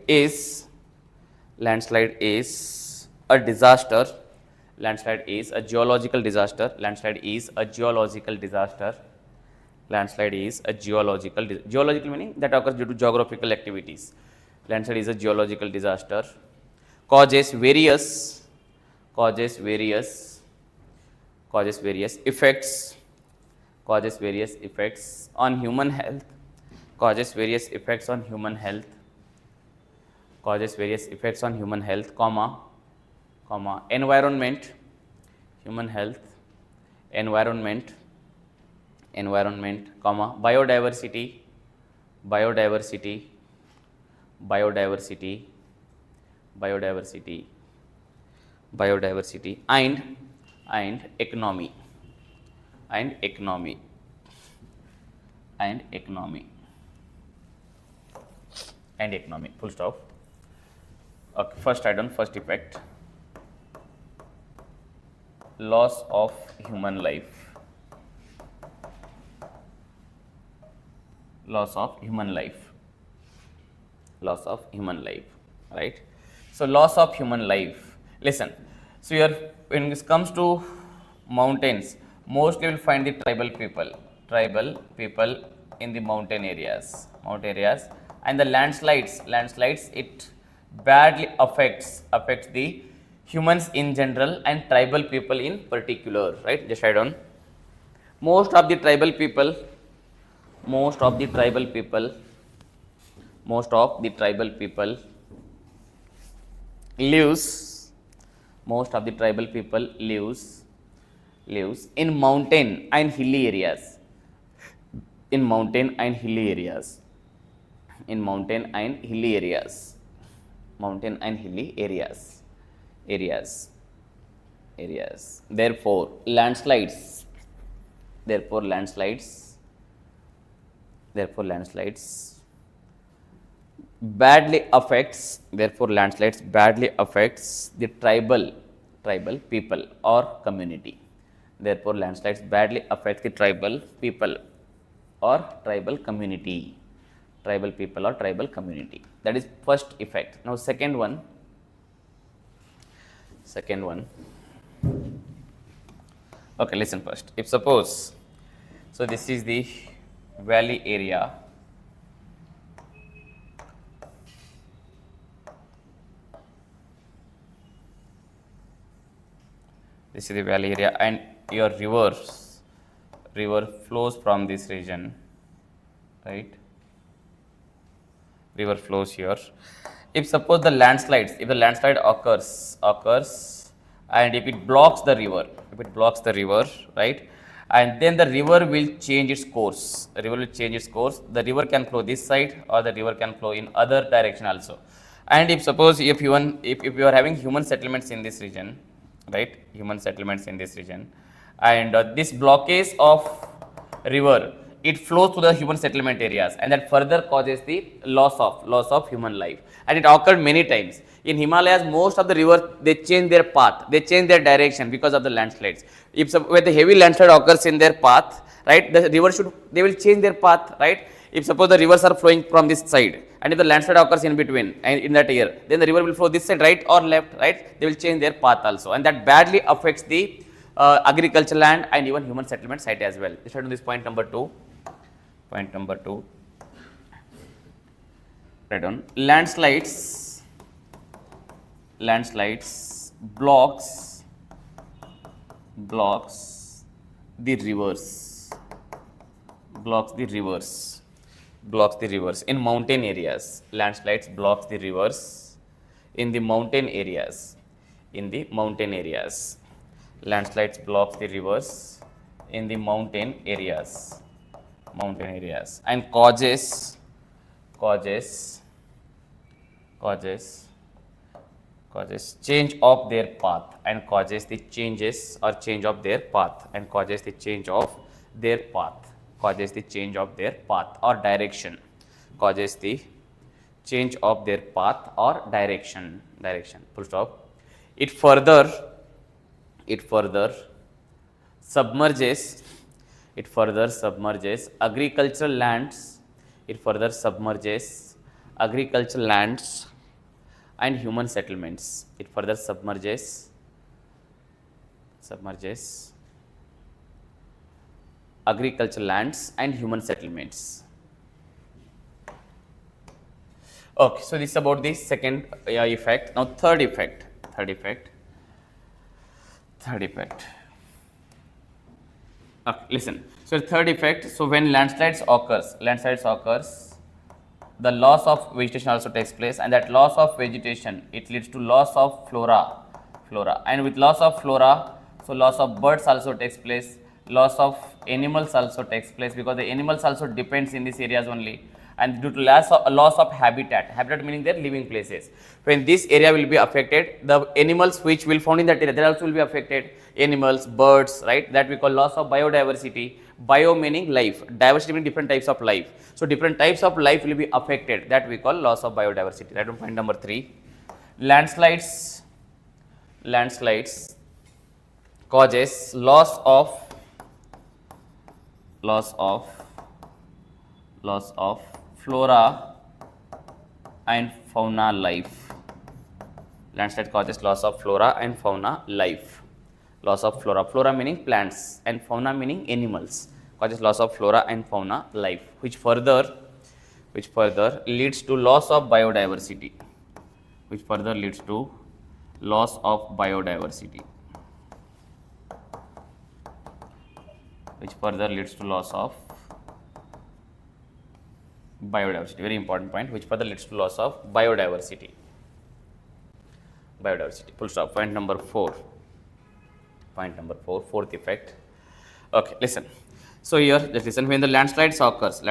is a disaster. Landslide is a geological disaster. Geological meaning that occurs due to geographical activities. Landslide is a geological disaster. Causes various effects on human health. Comma, environment, comma, biodiversity, and economy. Full stop. Okay, first item, first effect. Loss of human life. Right? So loss of human life. Listen. So here, when it comes to mountains, mostly you will find the tribal people in the mountain areas, and the landslides it badly affects the humans in general and tribal people in particular, right? Just write down. Most of the tribal people lives in mountain and hilly areas. Therefore, landslides badly affects the tribal people or community. Therefore, landslides badly affect the tribal people or tribal community. That is first effect. Now, second one. Okay, listen first. If suppose, so this is the valley area. This is the valley area, and your river flows from this region, right? River flows here. If suppose the landslide occurs, and if it blocks the river, right, and then the river will change its course. The river can flow this side, or the river can flow in other direction also. And if suppose if you are having human settlements in this region, right, and this blockage of river it flows to the human settlement areas, and that further causes the loss of human life. And it occurred many times. In Himalayas, most of the rivers, they change their path, they change their direction because of the landslides. If when the heavy landslide occurs in their path, right, the river they will change their path, right. If suppose the rivers are flowing from this side, and if the landslide occurs in between and in that year, then the river will flow this side, right or left, right, they will change their path also, and that badly affects the agricultural land and even human settlement site as well. Let's start on this point number 2. Point number 2. Write down. Landslides blocks the rivers. Blocks the rivers in mountain areas. Landslides blocks the rivers in the mountain areas. Landslides blocks the rivers in the mountain areas, and causes change of their path, and causes the change of their path or direction, full stop. It further submerges agricultural lands and human settlements. It further submerges agricultural lands and human settlements. Okay, so this is about the second effect. Now third effect. Okay, listen. So third effect. So when landslides occurs, the loss of vegetation also takes place, and that loss of vegetation, it leads to loss of flora, and with loss of flora, so loss of birds also takes place, loss of animals also takes place, because the animals also depends in these areas only, and due to loss of habitat meaning their living places. When this area will be affected, the animals which will found in that area, they also will be affected, animals, birds, right, that we call loss of biodiversity. Bio meaning life, diversity meaning different types of life. So different types of life will be affected, that we call loss of biodiversity. That is point number 3. Landslides causes loss of flora and fauna life. Landslide causes loss of flora and fauna life. Loss of flora meaning plants, and fauna meaning animals, causes loss of flora and fauna life, which further leads to loss of biodiversity. Very important point, which further leads to loss of biodiversity. Full stop. Point number 4. Fourth effect. Okay, listen. So here, just listen. When the landslide occurs,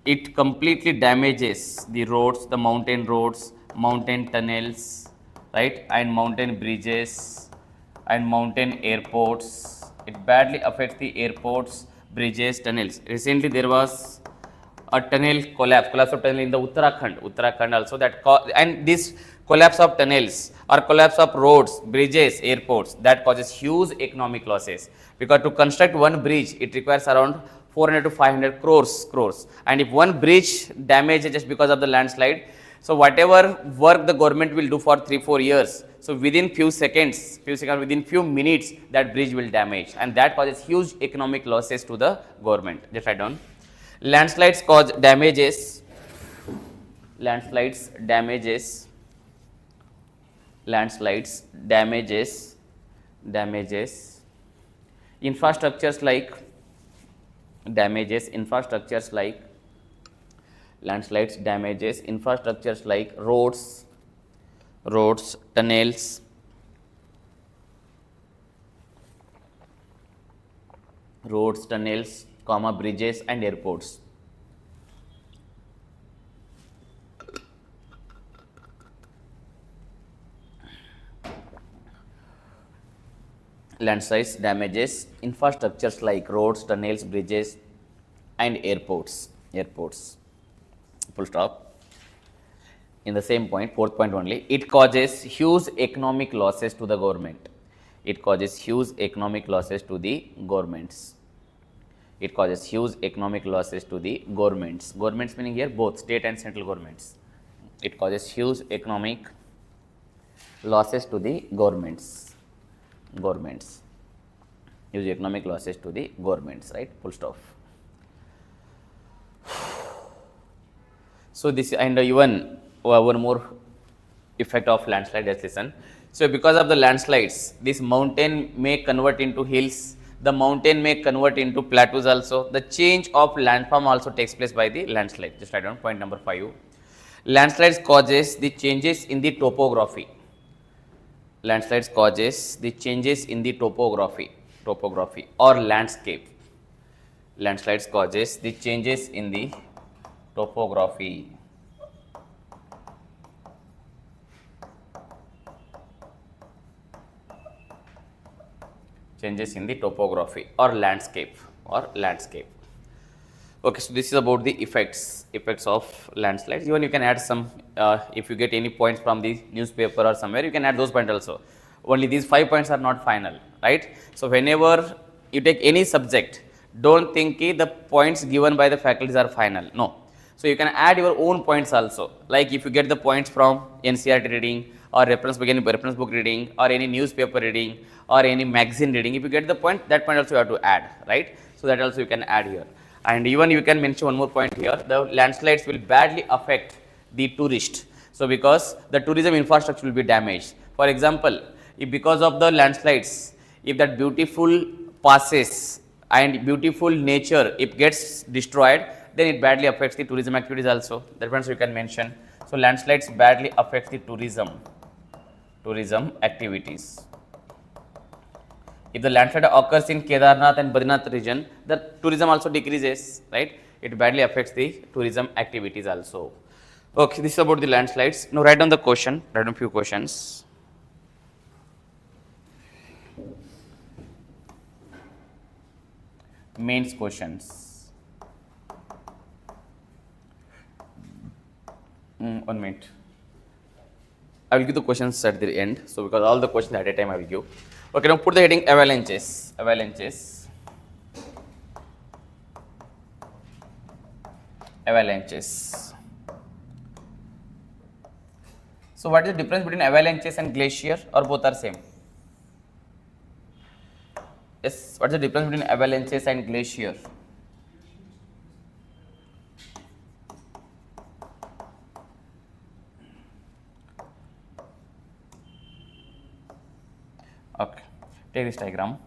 it completely damages the roads, the mountain roads, mountain tunnels, right, and mountain bridges and mountain airports. It badly affects the airports, bridges, tunnels. Recently, there was a tunnel collapse of tunnel in the Uttarakhand also, and this collapse of tunnels or collapse of roads, bridges, airports, that causes huge economic losses, because to construct one bridge, it requires around 400 to 500 crores, and if one bridge damages just because of the landslide, so whatever work the government will do for 3-4 years, so within few seconds, within few minutes, that bridge will damage, and that causes huge economic losses to the government. Just write down. Landslides cause damages infrastructures like roads, tunnels, bridges and airports. Landslides damages infrastructures like roads, tunnels, bridges and airports. Full stop. In the same point, fourth point only, it causes huge economic losses to the government. It causes huge economic losses to the governments. It causes huge economic losses to the governments. Governments meaning here both state and central governments. It causes huge economic losses to the governments. Huge economic losses to the governments, right? Full stop. So this and even one more effect of landslide, just listen. So because of the landslides, this mountain may convert into hills, the mountain may convert into plateaus also. The change of landform also takes place by the landslide. Just write down point number 5. Landslides causes the changes in the topography. Landslides causes the changes in the topography or landscape. Landslides causes the changes in the topography. Changes in the topography or landscape. Okay, so this is about the effects of landslides. Even you can add some, if you get any points from the newspaper or somewhere, you can add those points also. Only these 5 points are not final, right? So whenever you take any subject, don't think the points given by the faculties are final. No. So you can add your own points also. Like if you get the points from NCERT reading or reference book reading or any newspaper reading or any magazine reading, if you get the point, that point also you have to add, right? So that also you can add here. And even you can mention one more point here, the landslides will badly affect the tourist. So because the tourism infrastructure will be damaged. For example, if because of the landslides, if that beautiful passes and beautiful nature, if gets destroyed, then it badly affects the tourism activities also. That means you can mention. So landslides badly affects the tourism activities. If the landslide occurs in Kedarnath and Badrinath region, the tourism also decreases, right? It badly affects the tourism activities also. Okay, this is about the landslides. Now write down the question, write down few questions. Mains questions. 1 minute. I will give the questions at the end. So because all the questions at a time I will give. Okay, now put the heading avalanches. So what is the difference between avalanches and glacier, or both are same? Yes, what is the difference between avalanches and glacier? Okay, take this diagram.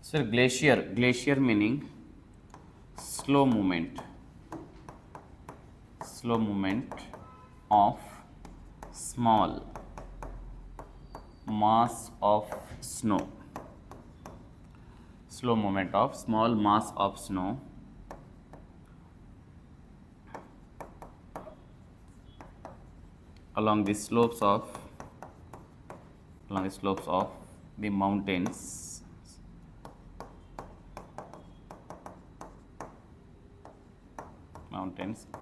So glacier meaning slow movement of small mass of snow, slow movement of small mass of snow along the slopes of the mountains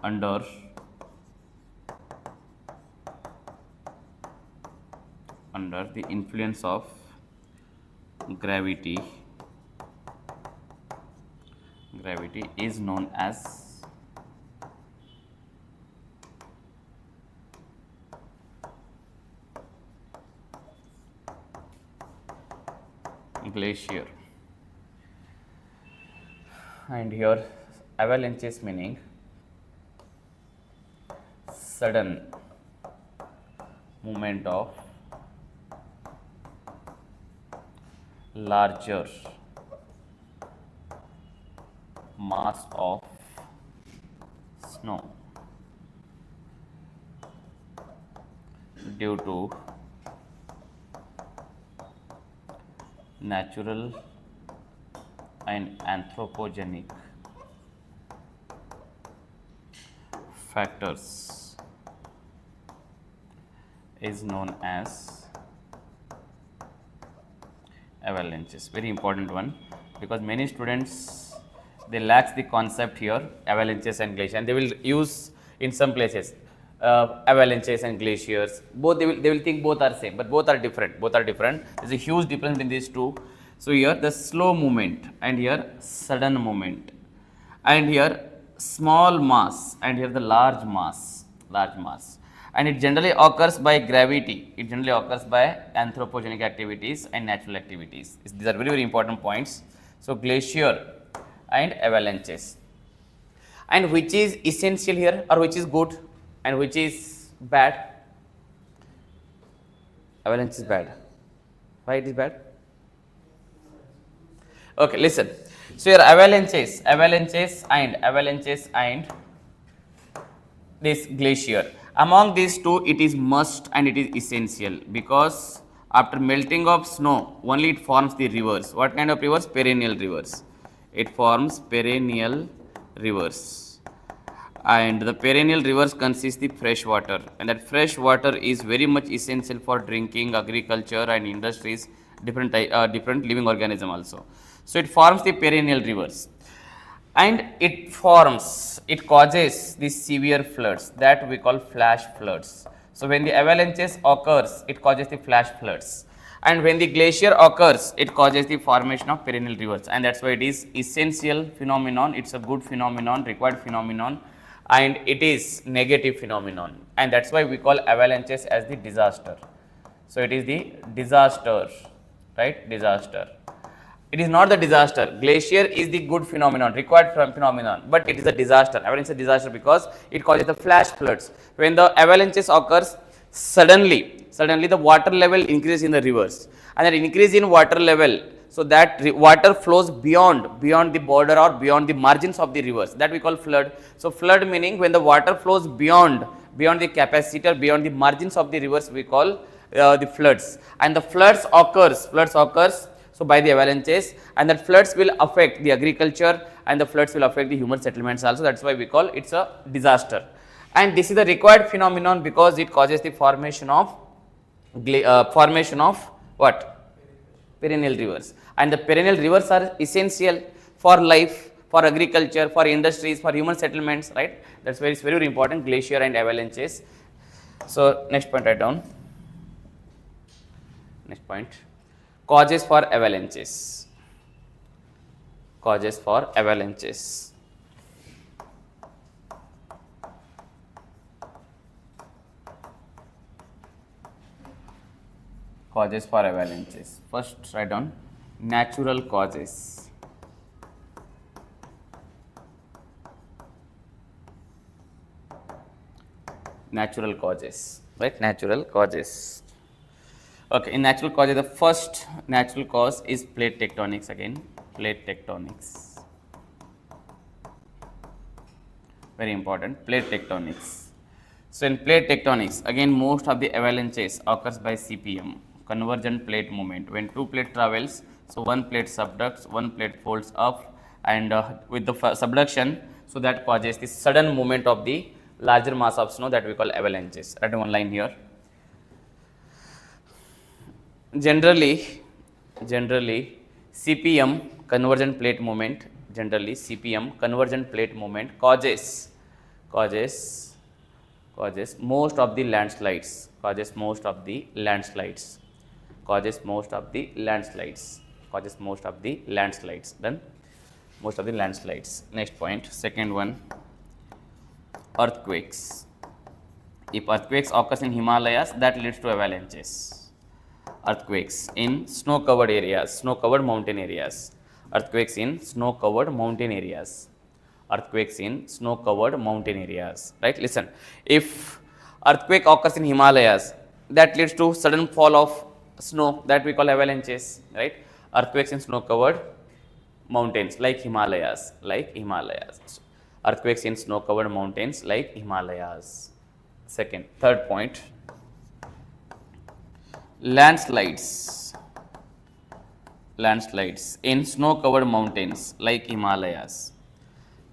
under the influence of gravity is known as glacier. And here avalanches meaning sudden movement of larger mass of snow due to natural and anthropogenic factors is known as avalanches. Very important one, because many students they lack the concept here, avalanches and glaciers, and they will use in some places avalanches and glaciers. Both they will think both are same, but both are different. There is a huge difference in these two. So here the slow movement, and here sudden movement, and here small mass, and here the large mass. And it generally occurs by gravity, it generally occurs by anthropogenic activities and natural activities. These are very, very important points. So glacier and avalanches. And which is essential here, or which is good and which is bad? Avalanche is bad. Why it is bad? Okay, listen. So here avalanches and this glacier. Among these two, it is must and it is essential, because after melting of snow, only it forms the rivers. What kind of rivers? Perennial rivers. It forms perennial rivers, and the perennial rivers consist the fresh water, and that fresh water is very much essential for drinking, agriculture, and industries, different living organism also. So it forms the perennial rivers, and it causes these severe floods that we call flash floods. So when the avalanches occurs, it causes the flash floods, and when the glacier occurs, it causes the formation of perennial rivers, and that's why it is essential phenomenon. It's a good phenomenon, required phenomenon, and it is negative phenomenon, and that's why we call avalanches as the disaster. So it is the disaster, right? Disaster. It is not the disaster. Glacier is the good phenomenon, required phenomenon, but it is a disaster. Avalanche is a disaster because it causes the flash floods. When the avalanches occurs, suddenly the water level increases in the rivers, and that increase in water level, so that water flows beyond the border or beyond the margins of the rivers, that we call flood. So flood meaning when the water flows beyond the capacity or beyond the margins of the rivers, we call the floods. And the floods occurs so by the avalanches, and that floods will affect the agriculture, and the floods will affect the human settlements also. That's why we call it's a disaster. And this is the required phenomenon because it causes the formation of what? Perennial rivers. And the perennial rivers are essential for life, for agriculture, for industries, for human settlements, right? That's why it's very, very important, glacier and avalanches. So next point, write down. Next point. Causes for avalanches. Causes for avalanches. Causes for avalanches. First, write down natural causes. Natural causes, right? Natural causes. Okay, in natural causes, the first natural cause is plate tectonics again. Plate tectonics. Very important, plate tectonics. So in plate tectonics, again most of the avalanches occurs by CPM, convergent plate movement. When two plate travels, so one plate subducts, one plate folds up, and with the subduction, so that causes the sudden movement of the larger mass of snow that we call avalanches. Write one line here. Generally CPM convergent plate movement, generally CPM convergent plate movement causes most of the landslides, causes most of the landslides. Then most of the landslides. Next point, second one, earthquakes. If earthquakes occurs in Himalayas, that leads to avalanches. Earthquakes in snow-covered areas, snow-covered mountain areas. Earthquakes in snow-covered mountain areas. Earthquakes in snow-covered mountain areas. Right? Listen, if earthquake occurs in Himalayas, that leads to sudden fall of snow, that we call avalanches. Right? Earthquakes in snow-covered mountains like Himalayas. Earthquakes in snow-covered mountains like Himalayas. Third point, landslides in snow-covered mountains like Himalayas.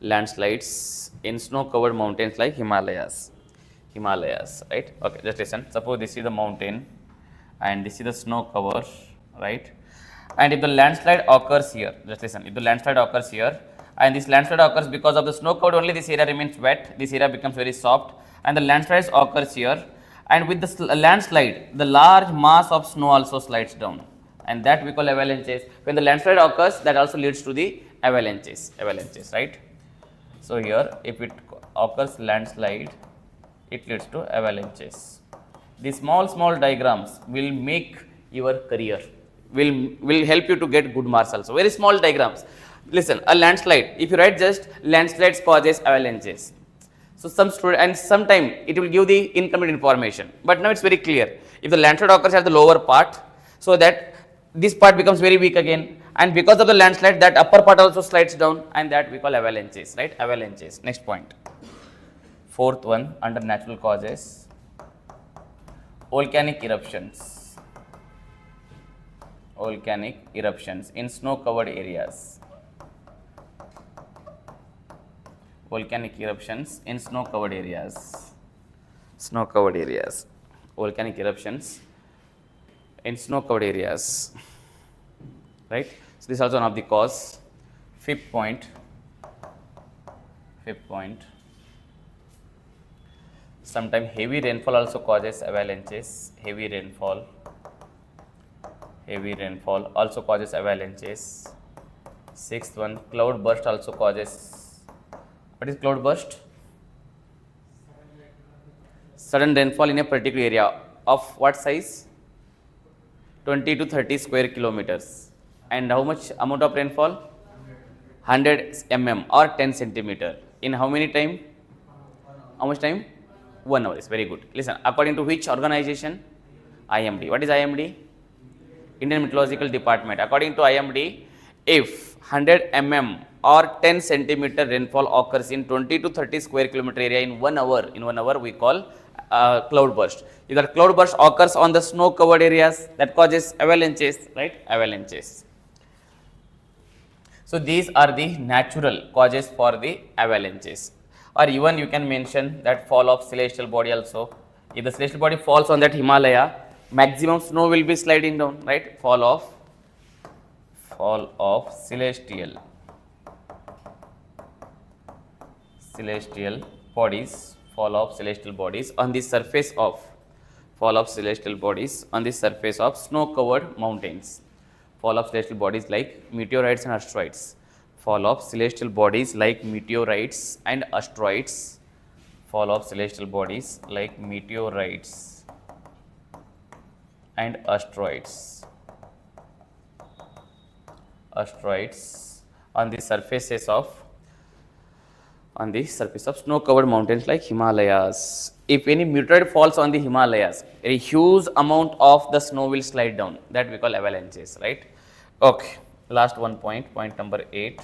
Landslides in snow-covered mountains like Himalayas, right? Okay, just listen. Suppose this is the mountain and this is the snow cover, right? And if the landslide occurs here, just listen, if the landslide occurs here, and this landslide occurs because of the snow cover only, this area remains wet, this area becomes very soft, and the landslide occurs here, and with the landslide, the large mass of snow also slides down, and that we call avalanches. When the landslide occurs, that also leads to the avalanches, right? So here, if it occurs landslide, it leads to avalanches. These small diagrams will make your career, will help you to get good marks also. Very small diagrams. Listen, a landslide, if you write just landslides causes avalanches. So some student, and sometime it will give the incomplete information, but now it's very clear. If the landslide occurs at the lower part, so that this part becomes very weak again, and because of the landslide, that upper part also slides down, and that we call avalanches, right? Avalanches. Next point. Fourth one, under natural causes, volcanic eruptions. Volcanic eruptions in snow-covered areas. Volcanic eruptions in snow-covered areas. Volcanic eruptions in snow-covered areas. Right? So this is also one of the cause. Fifth point. Sometimes heavy rainfall also causes avalanches. Heavy rainfall also causes avalanches. Sixth one, cloud burst also causes. What is cloud burst? Sudden rainfall in a particular area of what size? 20 to 30 square kilometers. And how much amount of rainfall? 100 mm or 10 centimeter. In how many time? How much time? 1 hour. Is very good. Listen, according to which organization? IMD. What is IMD? Indian Meteorological Department. According to IMD, if 100 mm or 10 centimeter rainfall occurs in 20 to 30 square kilometer area in 1 hour, we call cloud burst. If that cloud burst occurs on the snow covered areas, that causes avalanches, right? Avalanches. So these are the natural causes for the avalanches. Or even you can mention that fall of celestial body also. If the celestial body falls on that Himalaya, maximum snow will be sliding down, right? Fall of celestial bodies, on the surface of snow covered mountains. Fall of celestial bodies like meteorites and asteroids. Fall of celestial bodies like meteorites and asteroids. Fall of celestial bodies like meteorites and asteroids on the surfaces of snow covered mountains like Himalayas. If any meteorite falls on the Himalayas, a huge amount of the snow will slide down, that we call avalanches, right? Okay, last one point number 8.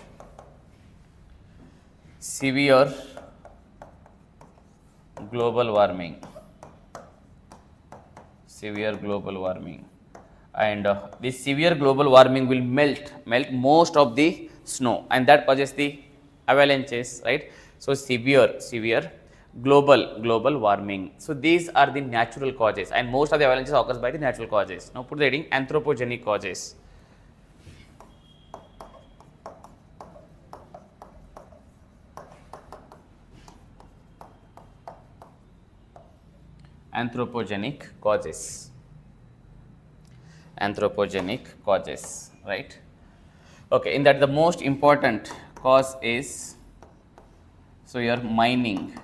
Severe global warming, severe global warming, and this severe global warming will melt most of the snow, and that causes the avalanches, right? So severe global warming. So these are the natural causes, and most of the avalanches occurs by the natural causes. Now put the heading anthropogenic causes. Anthropogenic causes. Anthropogenic causes, right? Okay, in that the most important cause is, so your mining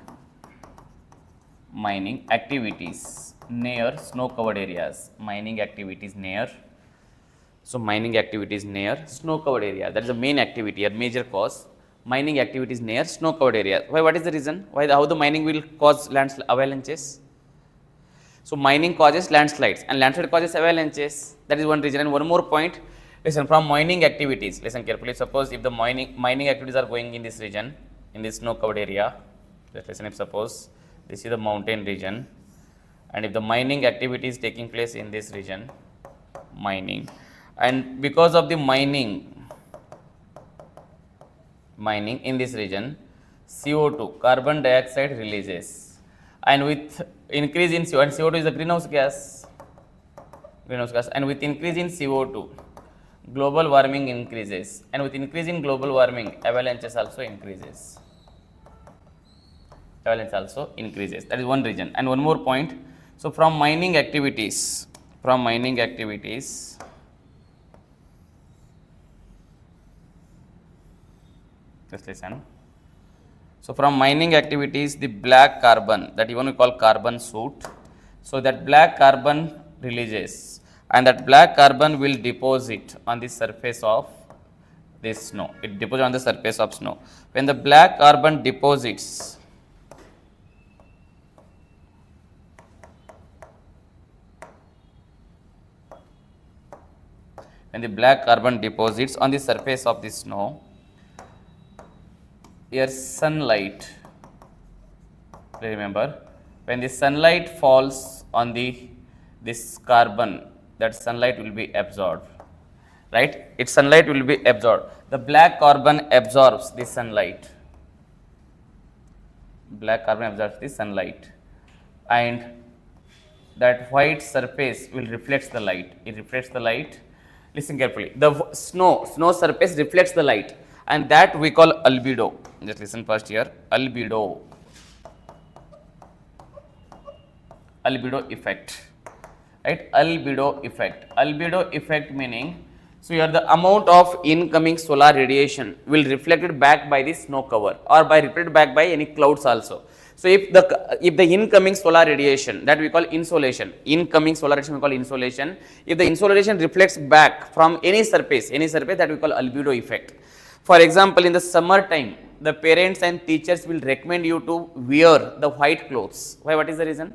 activities near snow covered areas, mining activities near, so mining activities near snow covered area, that is the main activity or major cause, mining activities near snow covered area. Why, what is the reason? Why, how the mining will cause avalanches? So mining causes landslides and landslide causes avalanches. That is one reason. And one more point, listen, from mining activities, listen carefully. Suppose if the mining activities are going in this region, in this snow covered area, just listen, if suppose this is the mountain region, and if the mining activity is taking place in this region, mining, and because of the mining in this region, CO2, carbon dioxide releases. And with increase in CO2, and CO2 is the greenhouse gas, and with increase in CO2, global warming increases, and with increase in global warming, avalanches also increases. That is one reason. And one more point, so from mining activities, just listen. So from mining activities, the black carbon, that even we call carbon soot, so that black carbon releases, and that black carbon will deposit on the surface of this snow. It deposits on the surface of snow. When the black carbon deposits, on the surface of the snow, your sunlight, remember, when the sunlight falls on this carbon, that sunlight will be absorbed, right? Its sunlight will be absorbed. The black carbon absorbs the sunlight. And that white surface will reflect the light. Listen carefully. The snow surface reflects the light, and that we call albedo. Just listen first here. Albedo effect, right? Albedo effect meaning, so here the amount of incoming solar radiation will reflected back by the snow cover or by reflected back by any clouds also. So if the incoming solar radiation, that we call insolation, if the insolation reflects back from any surface, that we call albedo effect. For example, in the summer time, the parents and teachers will recommend you to wear the white clothes. Why? What is the reason?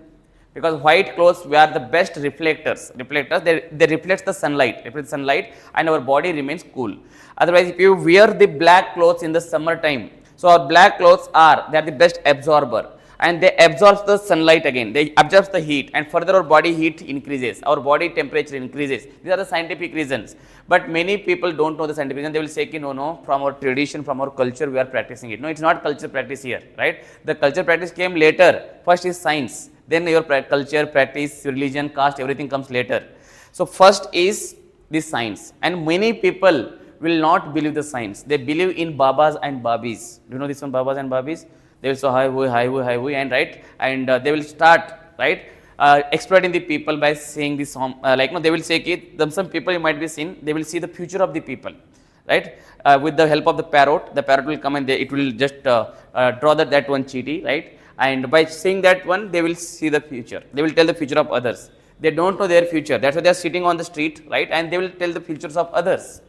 Because white clothes we are the best reflectors. They reflect the sunlight, and our body remains cool. Otherwise, if you wear the black clothes in the summer time, so our black clothes they are the best absorber, and they absorb the sunlight again. They absorb the heat, and further our body heat increases, our body temperature increases. These are the scientific reasons. But many people don't know the scientific reason. They will say, no, from our tradition, from our culture, we are practicing it. No, it's not culture practice here, right? The culture practice came later. First is science, then your culture, practice, religion, caste, everything comes later. So first is the science, and many people will not believe the science. They believe in babas and babis. Do you know this one, babas and babis? They will say hi, and right, and they will start, right, exploiting the people by saying this song, they will say, some people you might be seen, they will see the future of the people, right, with the help of the parrot will come and it will just draw that one cheaty, right, and by seeing that one, they will see the future, they will tell the future of others. They don't know their future, that's why they are sitting on the street, right, and they will tell the futures of others.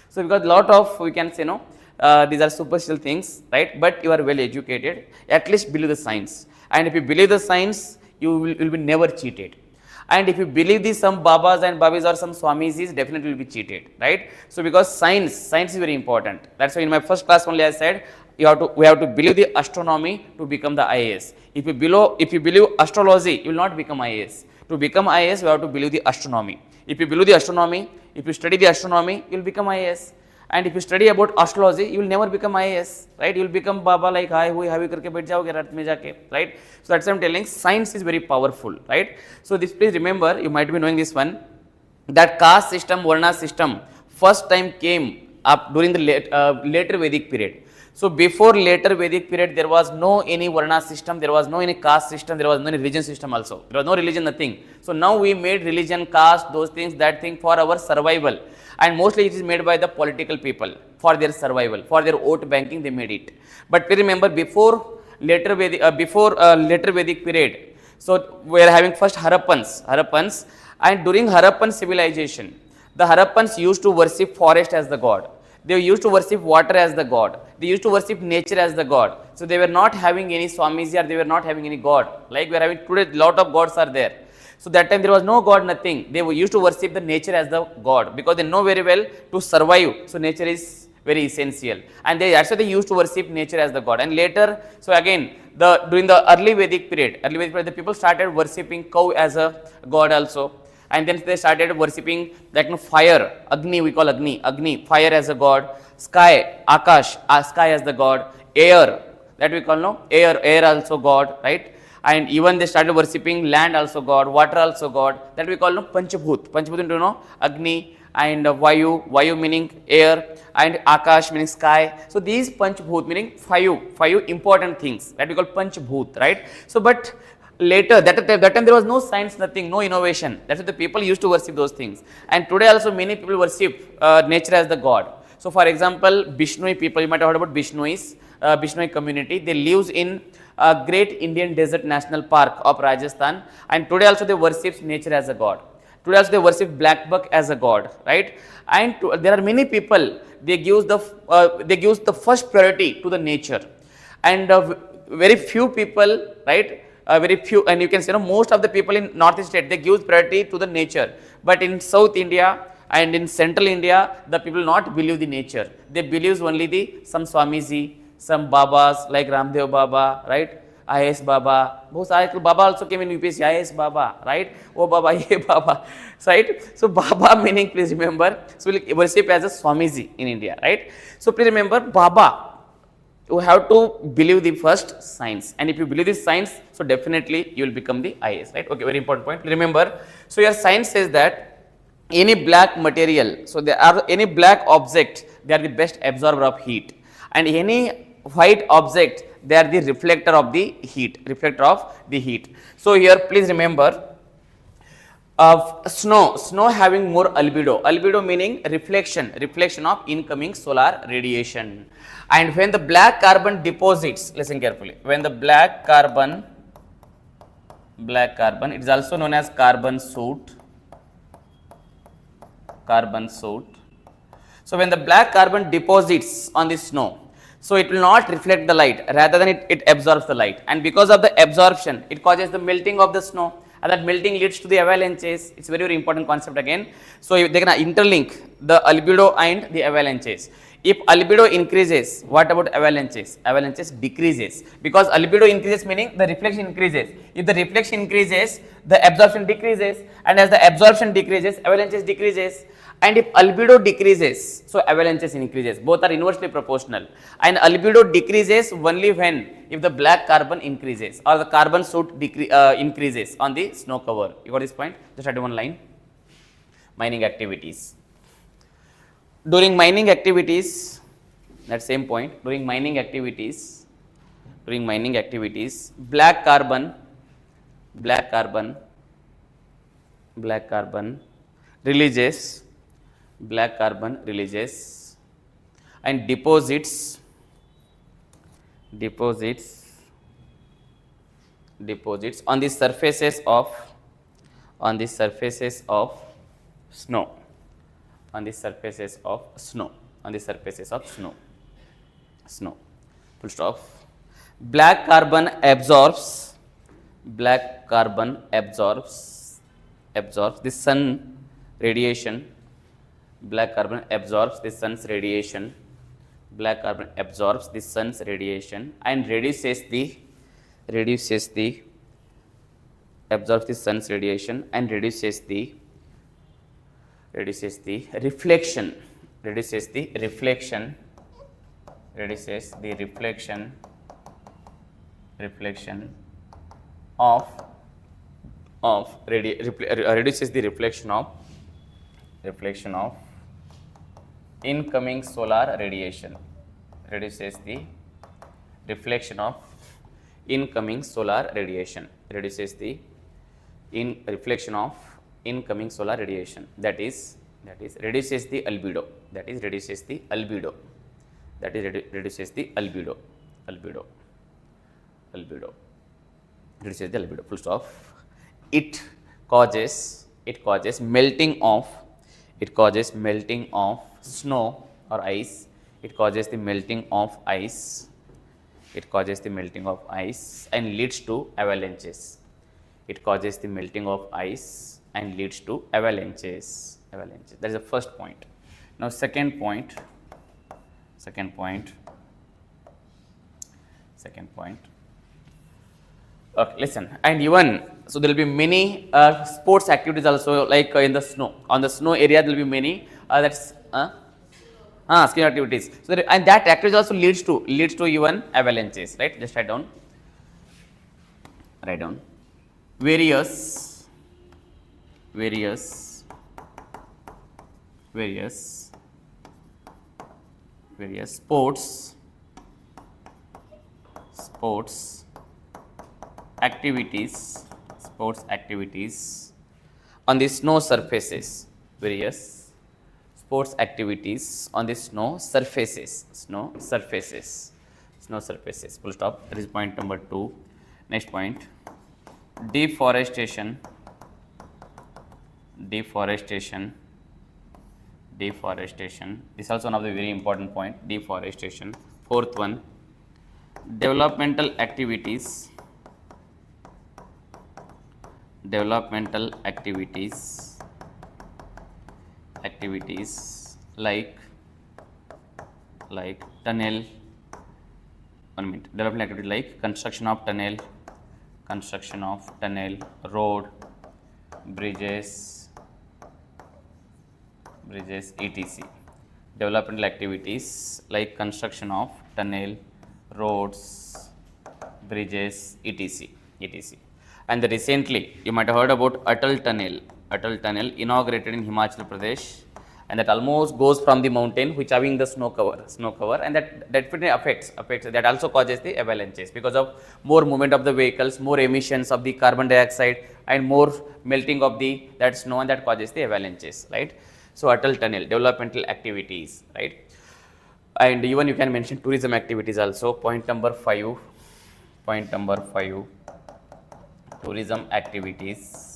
So because lot of, we can say, these are superficial things, right, but you are well educated, at least believe the science, and if you believe the science, you will be never cheated. And if you believe these some babas and babis or some swamis, definitely will be cheated, right? So because science is very important. That's why in my first class only I said, we have to believe the astronomy to become the IAS. If you believe astrology, you will not become IAS. To become IAS, you have to believe the astronomy. If you believe the astronomy, if you study the astronomy, you will become IAS. And if you study about astrology, you will never become IAS, right? You will become Baba, like hi hui havi karke baith jaoge raat mein jaake, right? So that's why I'm telling, science is very powerful, right? So this, please remember, you might be knowing this one, that caste system, Varna system first time came up during the later Vedic period. So before later Vedic period, there was no any Varna system, there was no any caste system, there was no any religion system also. There was no religion, nothing. So now we made religion, caste, those things, that thing for our survival. And mostly it is made by the political people for their survival, for their vote banking, they made it. But please remember, before later Vedic period, so we are having first Harappans, and during Harappan civilization, the Harappans used to worship forest as the god. They used to worship water as the god. They used to worship nature as the god. So they were not having any Swamiji, or they were not having any god. Like we are having today, lot of gods are there. So that time there was no god, nothing. They used to worship the nature as the god, because they know very well to survive. So nature is very essential, and that's why they used to worship nature as the god. And later, so again, during the early Vedic period, the people started worshipping cow as a god also. And then they started worshipping like fire, Agni, we call Agni, fire as a god, sky, Akash, sky as the god, air, that we call air also god, right? And even they started worshipping land also god, water also god, that we call Panchabhut. Panchabhut, you know, Agni and Vayu meaning air, and Akash meaning sky. So these Panchabhut meaning five important things that we call Panchabhut, right? So but later, that time there was no science, nothing, no innovation. That's why the people used to worship those things. And today also many people worship nature as the god. So for example, Bishnoi people, you might have heard about Bishnois, Bishnoi community. They live in Great Indian Desert National Park of Rajasthan. And today also they worship nature as a god. Today also they worship black buck as a god, right? And there are many people, they give the first priority to the nature. And very few people, right? Very few, and you can say most of the people in northeast state, they give priority to the nature. But in South India and in Central India, the people not believe the nature. They believe only some Swamiji, some Babas like Ramdev Baba, right? IAS Baba. Baba also came in UPSC, IAS Baba, right? Oh Baba, ye Baba, right? So Baba meaning, please remember, so we worship as a Swamiji in India, right? So please remember, Baba, you have to believe the first science, and if you believe this science, so definitely you will become the IAS, right? Okay, very important point. Remember, so your science says that any black material, so there are any black object, they are the best absorber of heat, and any white object, they are the reflector of the heat, So here, please remember, snow having more albedo meaning reflection of incoming solar radiation. And when the black carbon deposits, listen carefully, when the black carbon, it is also known as carbon soot. So when the black carbon deposits on the snow, so it will not reflect the light, rather than it absorbs the light, and because of the absorption, it causes the melting of the snow, and that melting leads to the avalanches. It's very, very important concept again. So they can interlink the albedo and the avalanches. If albedo increases, what about avalanches? Avalanches decreases, because albedo increases meaning the reflection increases. If the reflection increases, the absorption decreases, and as the absorption decreases, avalanches decreases. And if albedo decreases, so avalanches increases. Both are inversely proportional. And albedo decreases only when, if the black carbon increases or the carbon soot increases on the snow cover. You got this point? Just add one line. Mining activities. During mining activities, that same point, during mining activities, black carbon releases and deposits on the surfaces of snow. Full stop. Black carbon absorbs the sun radiation. Black carbon absorbs the sun's radiation black carbon absorbs the sun's radiation and absorbs the sun's radiation and reduces the reflection of reduces the reflection of incoming solar radiation, reduces the reflection of incoming solar radiation, reduces the reflection of incoming solar radiation, that is reduces the albedo, reduces the albedo, reduces the albedo, full stop. It causes melting of snow or ice. It causes the melting of ice. And leads to avalanches. It causes the melting of ice and leads to avalanches. That is the first point. Now second point. Okay, listen, and even so there will be many sports activities also, like in the snow. On the snow area there will be many skiing activities. So and that activity also leads to even avalanches, right? Just write down various sports activities on the snow surfaces. Various sports activities on the snow surfaces. Full stop. That is point number 2. Next point, deforestation. This is also one of the very important point. Deforestation. Fourth one, developmental activities like tunnel. 1 minute. Development activity like construction of tunnel, road, bridges, etc. Developmental activities like construction of tunnel, roads, bridges, etc. And recently you might have heard about Atal Tunnel inaugurated in Himachal Pradesh, and that almost goes from the mountain which having the snow cover, and that definitely affects that also causes the avalanches because of more movement of the vehicles, more emissions of the carbon dioxide, and more melting of that snow, and that causes the avalanches, right? So Atal Tunnel, developmental activities, right? And even you can mention tourism activities also. Point number 5, tourism activities.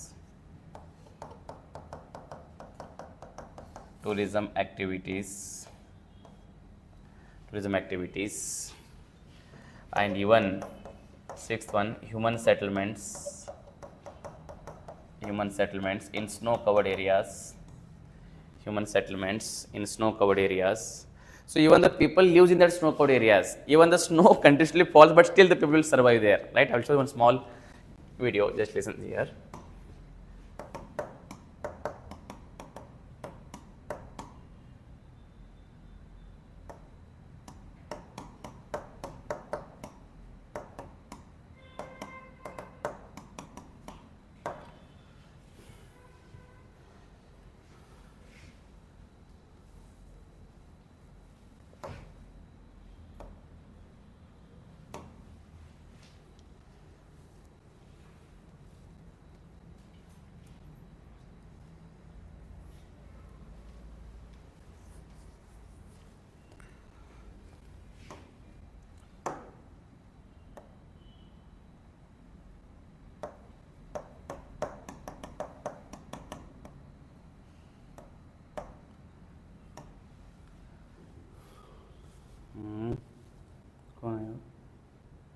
And even sixth one, human settlements in snow covered areas. So even the people lives in that snow covered areas. Even the snow continuously falls, but still the people will survive there, right? I will show you one small video. Just listen here.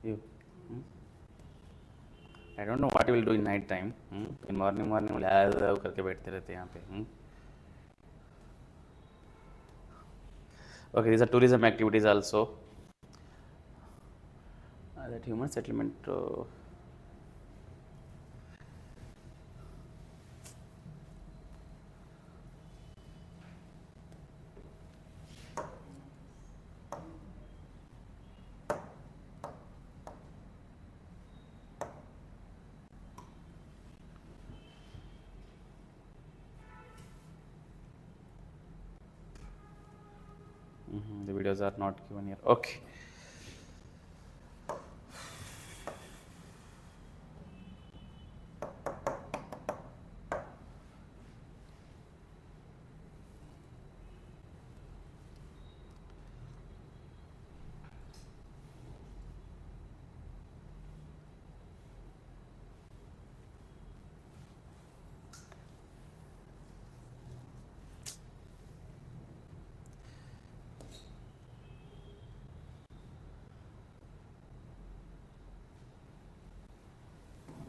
You. I don't know what you will do in night time. In morning करके बैठते रहते हैं यहाँ पे. Okay, these are tourism activities also. That human settlement. The videos are not given here. Okay.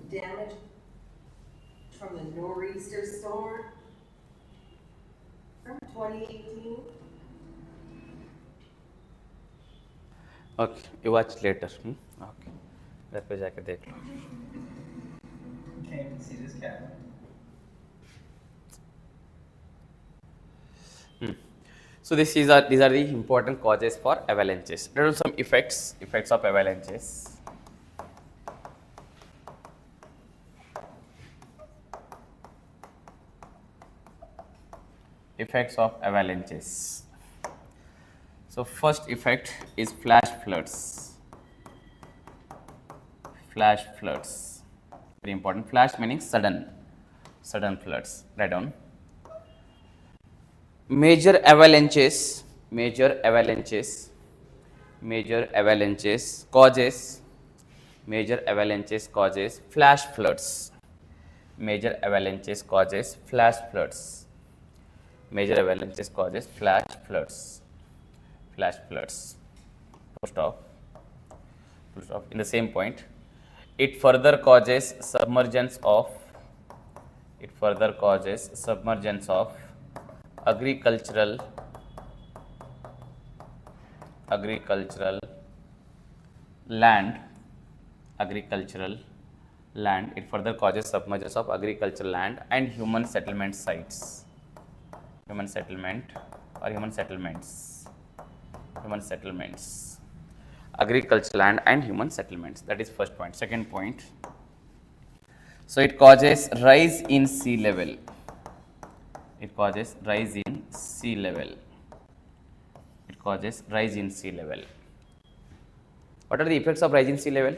Damage from the nor'easter storm from 2018. Okay, you watch later. Okay. घर पे जाके देख लो. Can't even see this camera. So these are the important causes for avalanches. There are some effects of avalanches. Effects of avalanches. So first effect is flash floods. Flash floods, very important. Flash meaning sudden floods. Write down. Major avalanches causes flash floods. Major avalanches causes flash floods. Major avalanches causes flash floods. Full stop. In the same point, it further causes submergence of agricultural land. It further causes submergence of agricultural land and human settlement sites. Human settlements. Agricultural land and human settlements. That is first point. Second point. So it causes rise in sea level. What are the effects of rise in sea level?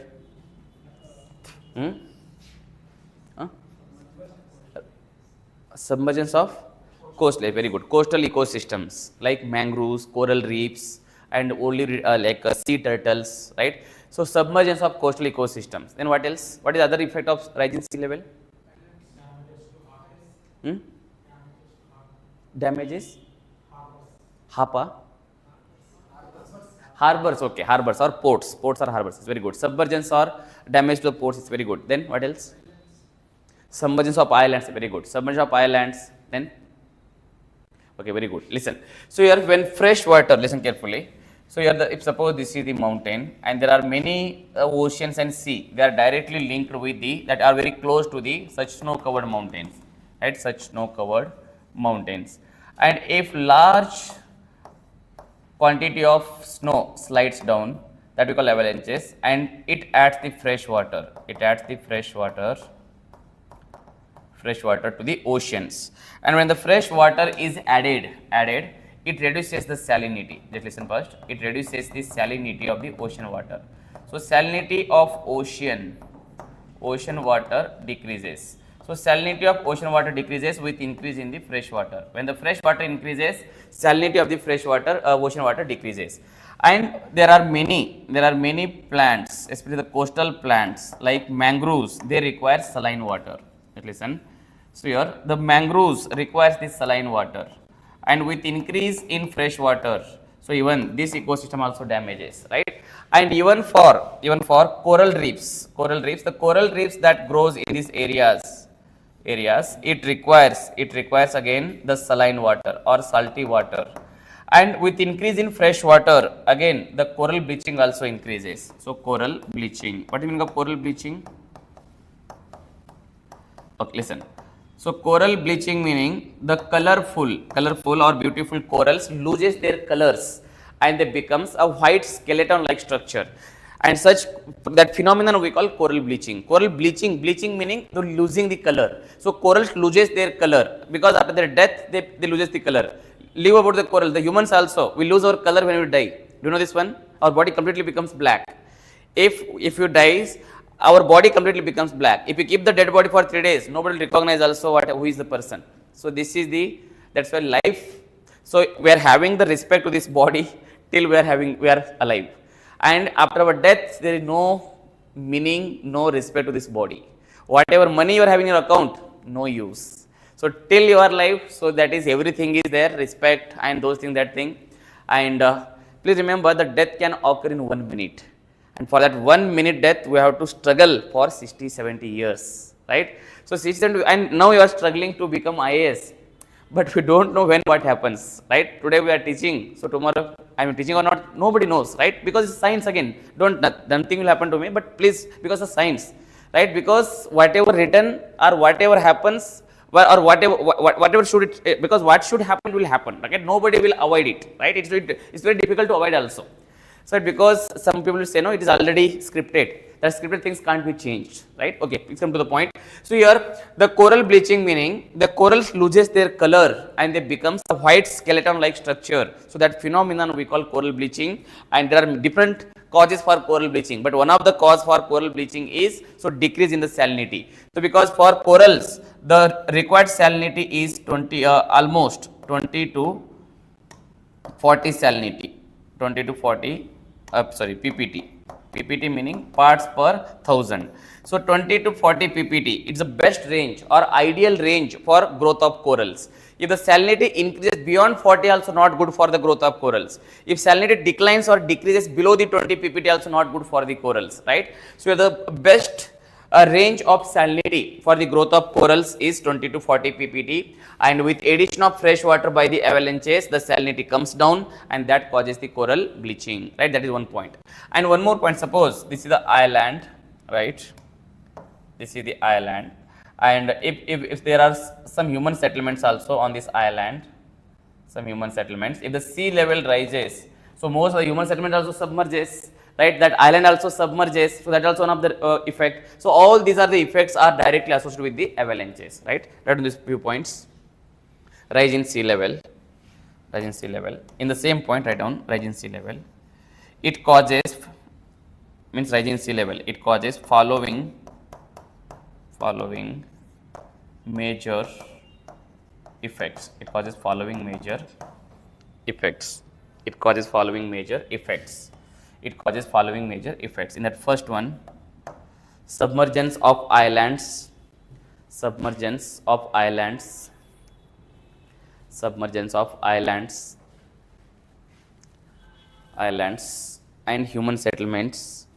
Submergence of coastal, very good. Coastal ecosystems like mangroves, coral reefs, and only sea turtles, right? So submergence of coastal ecosystems. Then what else? What is the other effect of rising sea level? Damages? Harbors, okay, harbors or ports. Ports or harbors, it's very good. Submergence or damage to the ports, it's very good. Then what else? Submergence of islands, very good. Submergence of islands, then? Okay, very good. Listen. So here when fresh water, listen carefully. So here if suppose this is the mountain and there are many oceans and sea, they are directly linked with that are very close to such snow covered mountains, right? And if large quantity of snow slides down, that we call avalanches, and it adds the fresh water. To the oceans, and when the fresh water is added, it reduces the salinity. Just listen first. It reduces the salinity of the ocean water. So salinity of ocean water decreases. So salinity of ocean water decreases with increase in the fresh water. When the fresh water increases, salinity of the fresh water, ocean water decreases. And there are many plants, especially the coastal plants like mangroves. They require saline water. Listen. So here the mangroves requires this saline water, and with increase in fresh water, so even this ecosystem also damages, right? And even for coral reefs, the coral reefs that grows in these areas, it requires again the saline water or salty water, And with increase in fresh water, again the coral bleaching also increases. So coral bleaching. What do you mean of coral bleaching? Okay, listen. So coral bleaching meaning the colorful or beautiful corals loses their colors and they becomes a white skeleton like structure, and such that phenomenon we call coral bleaching. Coral bleaching meaning the losing the color. So corals loses their color because after their death they loses the color. Leave about the coral, the humans also we lose our color when we die. Do you know this one? Our body completely becomes black. If you dies, our body completely becomes black. If you keep the dead body for 3 days, nobody will recognize also who is the person. So this is that's why life. So we are having the respect to this body till we are alive, and after our death there is no meaning, no respect to this body. Whatever money you are having in your account, no use. So till you are alive, so that is everything is there, respect and those things, that thing. And please remember that death can occur in 1 minute. And for that 1 minute death, we have to struggle for 60, 70 years, right? So 60, 70, and now you are struggling to become IAS, but we don't know when what happens, right? Today we are teaching, so tomorrow I am teaching or not, nobody knows, right? Because it's science again. Nothing will happen to me, but please, because of science, right? Because whatever written or whatever happens, or whatever should it, because what should happen will happen. Okay, nobody will avoid it, right? It's very difficult to avoid also. So because some people will say no, it is already scripted. That scripted things can't be changed, right? Okay, please come to the point. So here the coral bleaching meaning the corals loses their color and they becomes a white skeleton like structure. So that phenomenon we call coral bleaching, and there are different causes for coral bleaching, but one of the cause for coral bleaching is so decrease in the salinity. So because for corals the required salinity is almost 20 to 40 salinity, 20 to 40 ppt. PPT meaning parts per thousand. So 20 to 40 PPT, it's the best range or ideal range for growth of corals. If the salinity increases beyond 40, also not good for the growth of corals. If salinity declines or decreases below the 20 PPT, also not good for the corals, right? So the best range of salinity for the growth of corals is 20 to 40 PPT, and with addition of fresh water by the avalanches, the salinity comes down and that causes the coral bleaching, right? That is one point. And one more point, suppose this is the island, right? This is the island, and if there are some human settlements also on this island, some human settlements, if the sea level rises, so most of the human settlement also submerges, right? That island also submerges, so that also one of the effect. So all these are the effects are directly associated with the avalanches, right? Right on these few points. Rise in sea level, rise in sea level. In the same point, write down rise in sea level. It causes, means rise in sea level, it causes following major effects. It causes following major effects. It causes following major effects. It causes following major effects. In that first one, submergence of islands, submergence of islands, submergence of islands, islands and human settlements,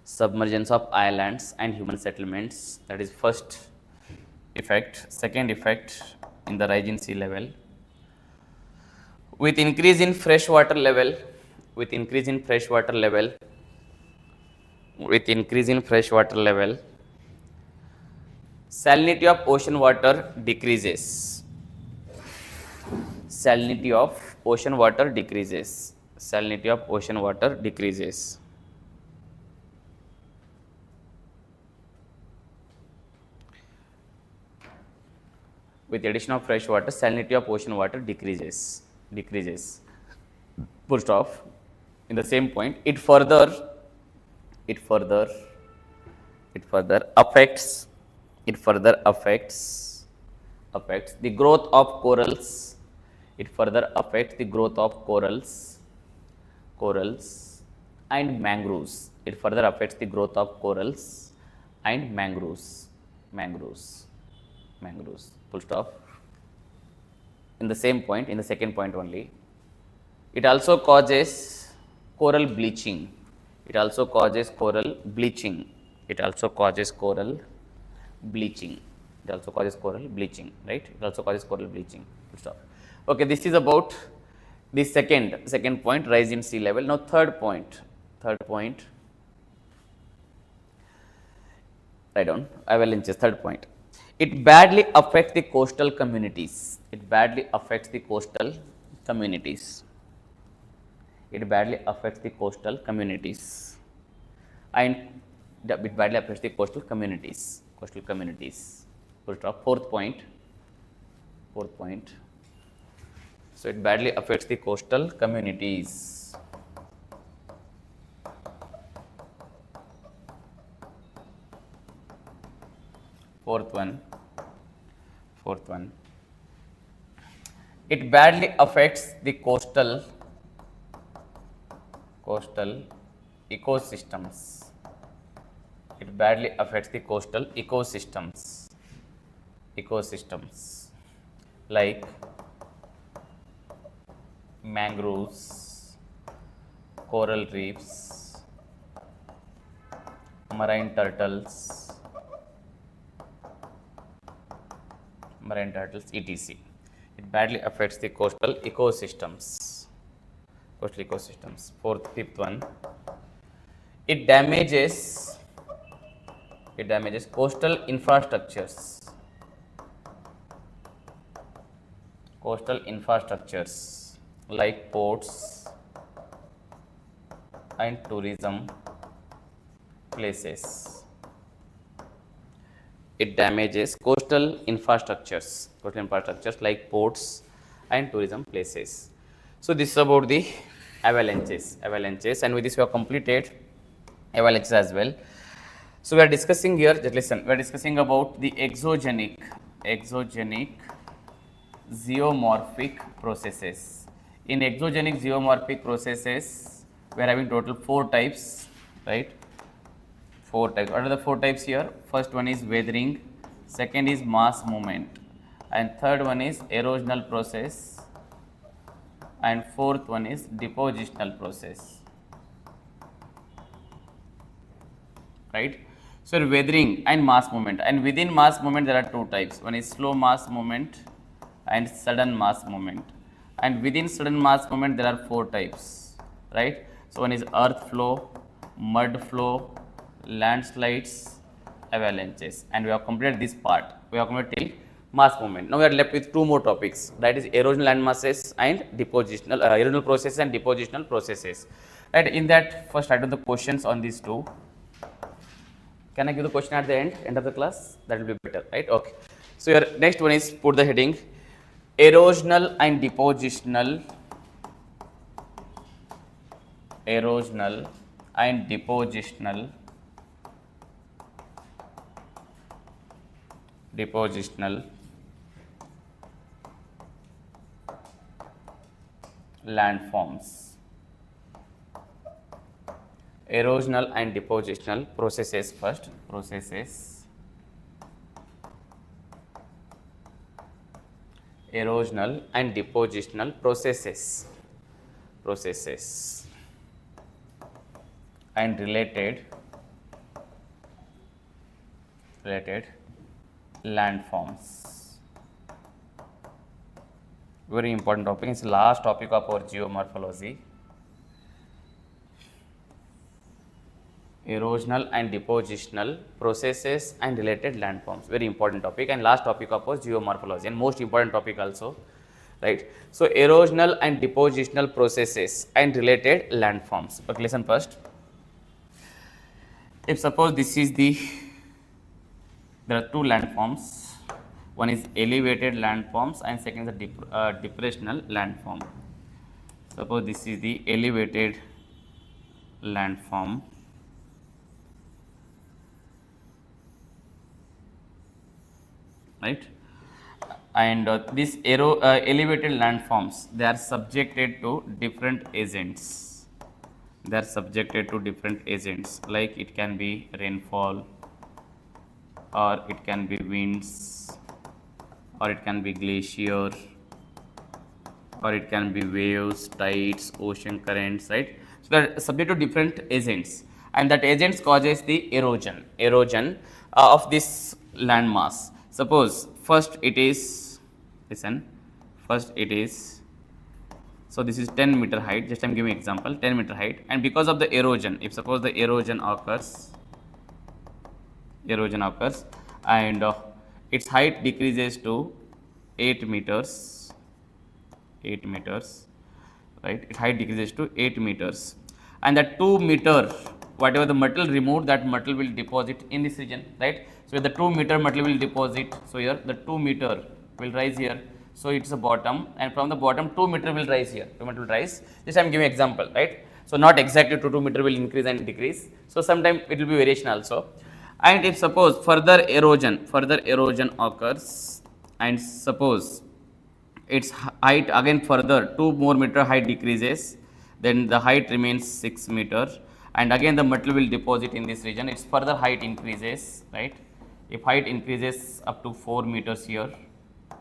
submergence of islands and human settlements. That is first effect. Second effect, in the rise in sea level, with increase in fresh water level, with increase in fresh water level, with increase in fresh water level, salinity of ocean water decreases. Salinity of ocean water decreases. Salinity of ocean water decreases. With addition of fresh water, salinity of ocean water decreases. Full stop. In the same point, it further affects the growth of corals. It further affects the growth of corals and mangroves. It further affects the growth of corals and mangroves. Full stop. In the same point, in the second point only, it also causes coral bleaching. It also causes coral bleaching. It also causes coral bleaching. It also causes coral bleaching, right? It also causes coral bleaching. Full stop. Okay, this is about The second point, rise in sea level. Now third point, write down avalanches. Third point, it badly affects the coastal communities. It badly affects the coastal communities. It badly affects the coastal communities, and it badly affects the coastal communities. Coastal communities. Fourth point. So it badly affects the coastal communities. Fourth one. It badly affects the coastal ecosystems. It badly affects the coastal ecosystems like mangroves, coral reefs, marine turtles, etc. It badly affects the coastal ecosystems. Fifth one, it damages coastal infrastructures. Like ports and tourism places. It damages coastal infrastructures like ports and tourism places. So this is about the avalanches, and with this we have completed avalanches as well. So we are discussing here, just listen, we are discussing about the exogenic geomorphic processes. In exogenic geomorphic processes, we are having total 4 types, right? 4 types. What are the 4 types here? First one is weathering, second is mass movement, and third one is erosional process, and fourth one is depositional process, right? So weathering and mass movement, and within mass movement there are 2 types. One is slow mass movement and sudden mass movement, and within sudden mass movement there are 4 types, right? So one is earth flow, mud flow, landslides, avalanches, and we have completed this part. We have completed till mass movement. Now we are left with 2 more topics, that is erosional land masses and depositional erosional processes and depositional processes. Right, in that first I do the questions on these 2. Can I give the question at the end of the class? That will be better, right? Okay. So your next one is, put the heading, erosional and depositional landforms. Erosional and depositional processes first. Erosional and depositional processes and related landforms. Very important topic. It's the last topic of our geomorphology. Erosional and depositional processes and related landforms. Very important topic, and last topic of our geomorphology, and most important topic also, right? So erosional and depositional processes and related landforms. But listen first. If suppose this is there are 2 landforms. One is elevated landforms and second is the depressional landform. Suppose this is the elevated landform, right? And these elevated landforms, they are subjected to different agents. Like it can be rainfall, or it can be winds, or it can be glacier, or it can be waves, tides, ocean currents, right? So they are subject to different agents, and that agents causes the erosion of this landmass. Suppose first it is So this is 10 meter height, just I am giving example, 10 meter height, and because of the erosion, if suppose the erosion occurs and its height decreases to 8 meters, right, its height decreases to 8 meters, and that 2 meter, whatever the metal removed, that metal will deposit in this region, right. So the 2 meter metal will deposit, so here the 2 meter will rise here, so it's the bottom, and from the bottom 2 meter will rise here, 2 meter will rise, just I am giving example, right. So not exactly 2 meter will increase and decrease, so sometime it will be variation also. And if suppose further erosion occurs, and suppose its height again further 2 more meter height decreases, then the height remains 6 meter, and again the metal will deposit in this region, its further height increases, right. If height increases up to 4 meters here,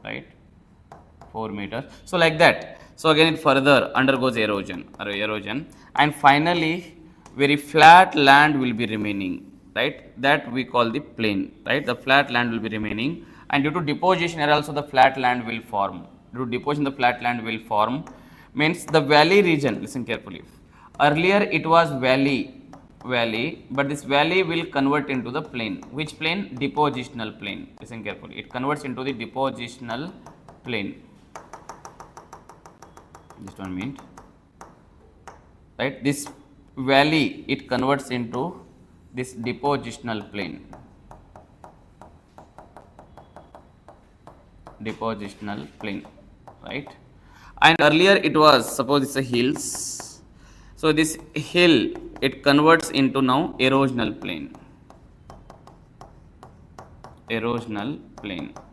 right, 4 meters, so like that. So again it further undergoes erosion, and finally very flat land will be remaining, right, that we call the plain, right. The flat land will be remaining, and due to deposition here also the flat land will form. Due to deposition the flat land will form, means the valley region, listen carefully, earlier it was valley, but this valley will convert into the plain. Which plain? Depositional plain. Listen carefully, it converts into the depositional plain. Just 1 minute, right, this valley it converts into this depositional plain, right. And earlier it was, suppose it's a hills, so this hill it converts into now erosional plain,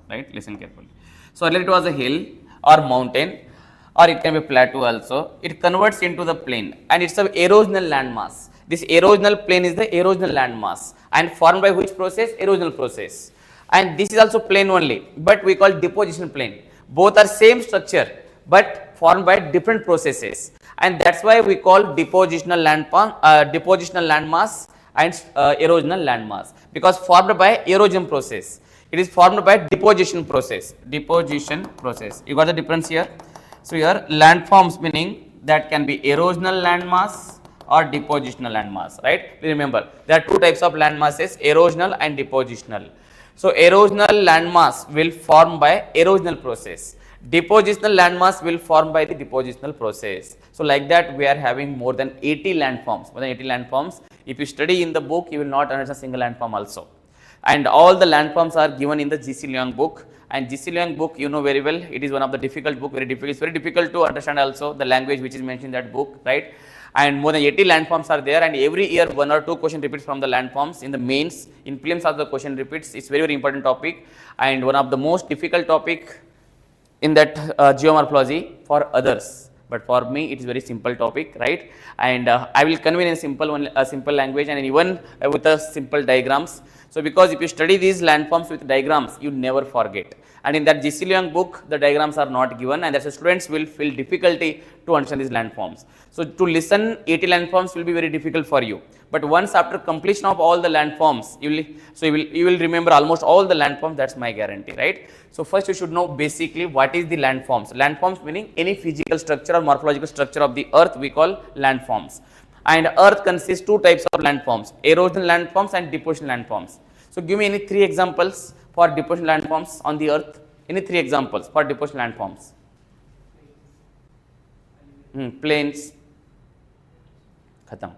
right. Listen carefully. So earlier it was a hill or mountain, or it can be plateau also, it converts into the plain, and it's a erosional landmass. This erosional plain is the erosional landmass, and formed by which process? Erosional process. And this is also plain only, but we call deposition plain. Both are same structure, but formed by different processes, and that's why we call depositional landmass and erosional landmass, because formed by erosion process. It is formed by deposition process. You got the difference here? So here landforms meaning that can be erosional landmass or depositional landmass, right? Remember, there are two types of landmasses, erosional and depositional. So erosional landmass will form by erosional process. Depositional landmass will form by the depositional process. So like that we are having more than 80 landforms. If you study in the book, you will not understand a single landform also. And all the landforms are given in the G.C. Leong book. And G.C. Leong book, you know very well, it is one of the difficult book, it's very difficult to understand also the language which is mentioned in that book, right. And more than 80 landforms are there, and every year 1 or 2 question repeats from the landforms in the mains. In prelims also the question repeats. It's very important topic, and one of the most difficult topic in that geomorphology for others. But for me, it is very simple topic, right? And I will convey in simple language, and even with a simple diagrams. So because if you study these landforms with diagrams, you never forget. And in that G.C. Leong book, the diagrams are not given, and that's why students will feel difficulty to understand these landforms. So to listen 80 landforms will be very difficult for you. But once after completion of all the landforms, you will remember almost all the landforms. That's my guarantee, right? So first you should know basically what is the landforms. Landforms meaning any physical structure or morphological structure of the earth we call landforms. And earth consists 2 types of landforms, erosional landforms and depositional landforms. So give me any 3 examples for depositional landforms on the earth. Any 3 examples for depositional landforms? Plains. Khatam.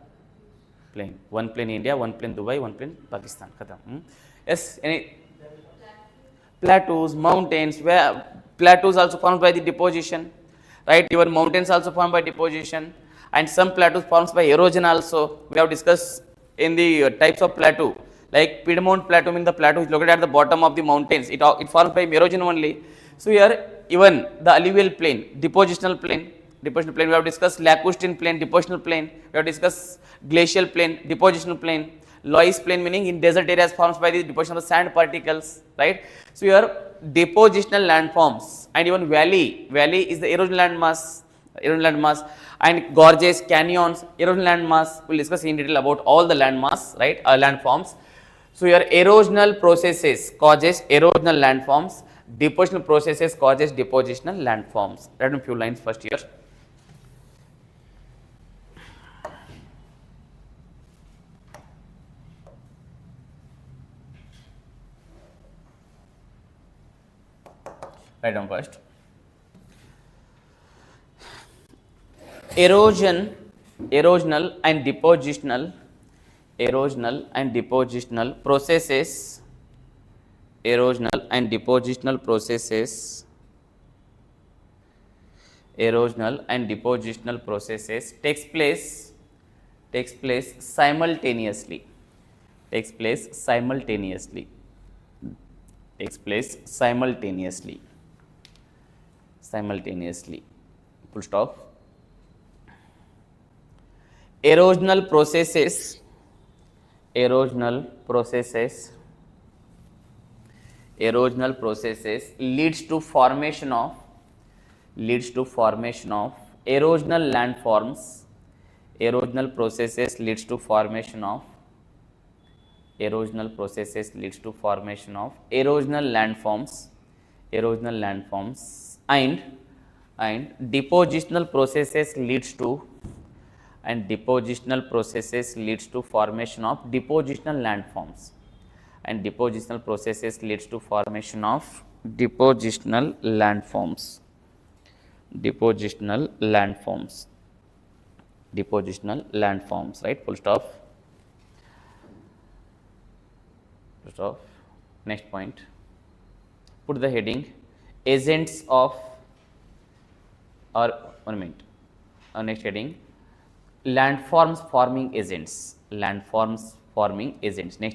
Plain. One plain India, one plain Dubai, one plain Pakistan. Khatam. Yes. Any plateaus, mountains. Where plateaus also formed by the deposition, right? Even mountains also formed by deposition, and some plateaus formed by erosion also. We have discussed in the types of plateau. Like Piedmont Plateau means the plateau is located at the bottom of the mountains. It forms by erosion only. So here even the alluvial plain, depositional plain, we have discussed lacustrine plain, depositional plain. We have discussed glacial plain, depositional plain. Loess plain meaning in desert areas forms by the deposition of the sand particles, right? So here depositional landforms, and even valley is the erosional landmass, and gorges, canyons, erosional landmass. We'll discuss in detail about all the landmass, right? Landforms. So your erosional processes causes erosional landforms, depositional processes causes depositional landforms. Write a few lines first here. Write down first. Erosional and depositional processes. Erosional and depositional processes takes place simultaneously. Full stop. Erosional processes leads to formation of erosional landforms. Erosional processes leads to formation of erosional landforms, and depositional processes leads to formation of depositional landforms, and depositional processes leads to formation of depositional landforms. Right? Full stop. Next point, put the heading agents of, or 1 minute, next heading landforms forming agents. Next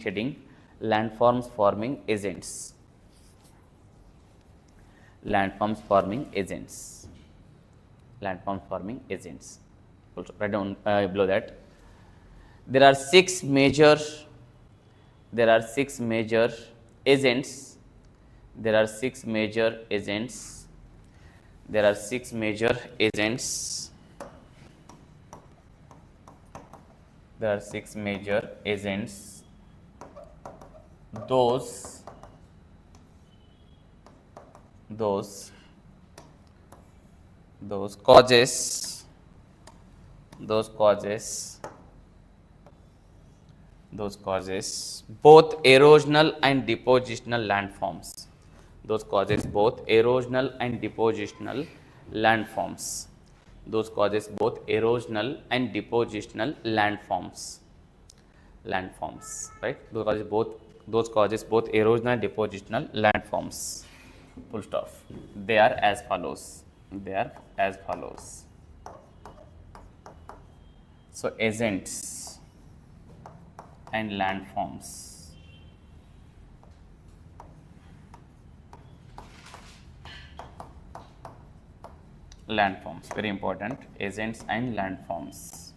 heading landforms forming agents. Write down below that. There are six major agents. There are six major agents. Those causes both erosional and depositional landforms. Right? Those causes both erosional and depositional landforms. Full stop. They are as follows. So agents and landforms. Very important. Agents and landforms.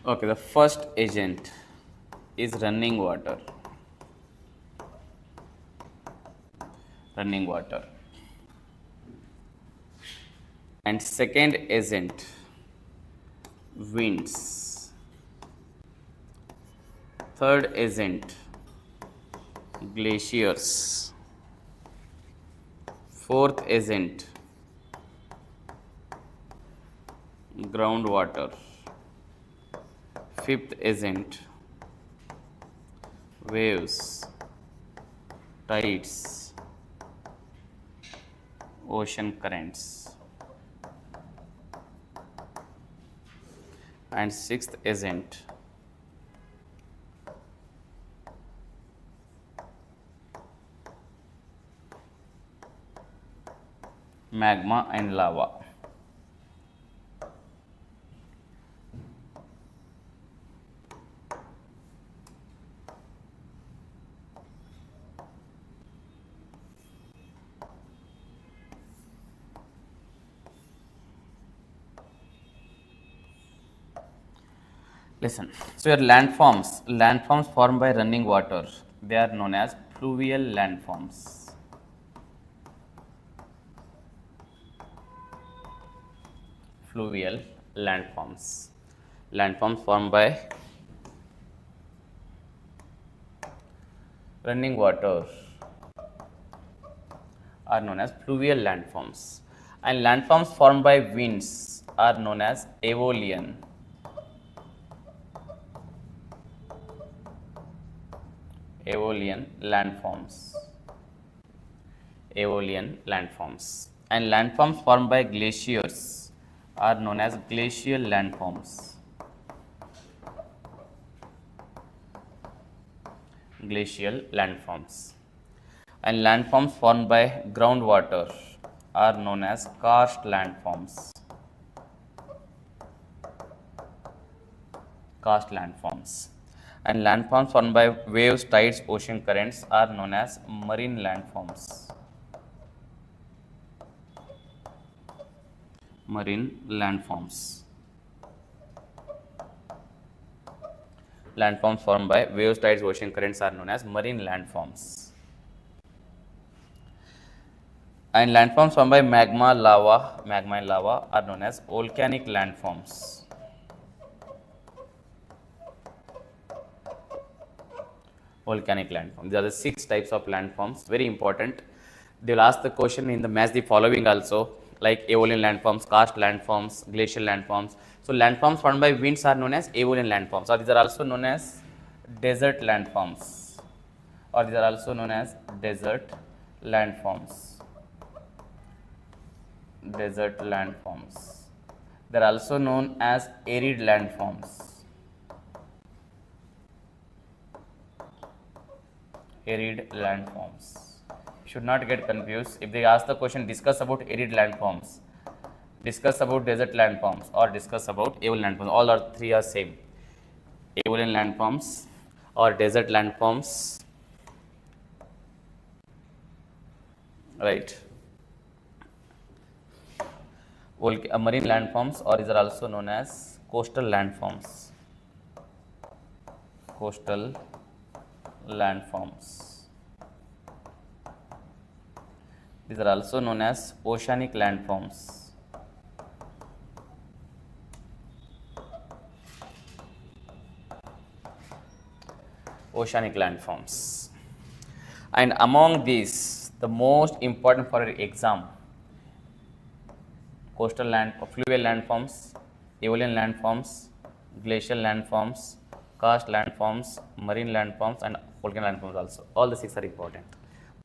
Okay, the first agent is running water. And second agent, winds. Third agent, glaciers. Fourth agent, groundwater. Fifth agent, waves, tides, ocean currents. And sixth agent, magma and lava. Listen, so your landforms formed by running water, they are known as fluvial landforms. Landforms formed by running water are known as fluvial landforms, and landforms formed by winds are known as eolian. Aeolian landforms. Aeolian landforms. And landforms formed by glaciers are known as glacial landforms. Glacial landforms. And landforms formed by groundwater are known as karst landforms. Karst landforms. And landforms formed by waves, tides, ocean currents are known as marine landforms. Marine landforms. Landforms formed by waves, tides, ocean currents are known as marine landforms. And landforms formed by magma, and lava are known as volcanic landforms. Volcanic landforms. These are the 6 types of landforms. Very important. They will ask the question in the match the following also, like Aeolian landforms, karst landforms, glacial landforms. So landforms formed by winds are known as Aeolian landforms, or these are also known as desert landforms, or these are also known as desert landforms. Desert landforms. They are also known as arid landforms. Arid landforms. Should not get confused. If they ask the question, discuss about arid landforms, discuss about desert landforms, or discuss about Aeolian landforms. All are 3 are same. Aeolian landforms or desert landforms, right? Marine landforms, or these are also known as coastal landforms. Coastal landforms. These are also known as oceanic landforms. Oceanic landforms. And among these, the most important for your exam: fluvial landforms, Aeolian landforms, glacial landforms, karst landforms, marine landforms, and volcanic landforms also. All the 6 are important.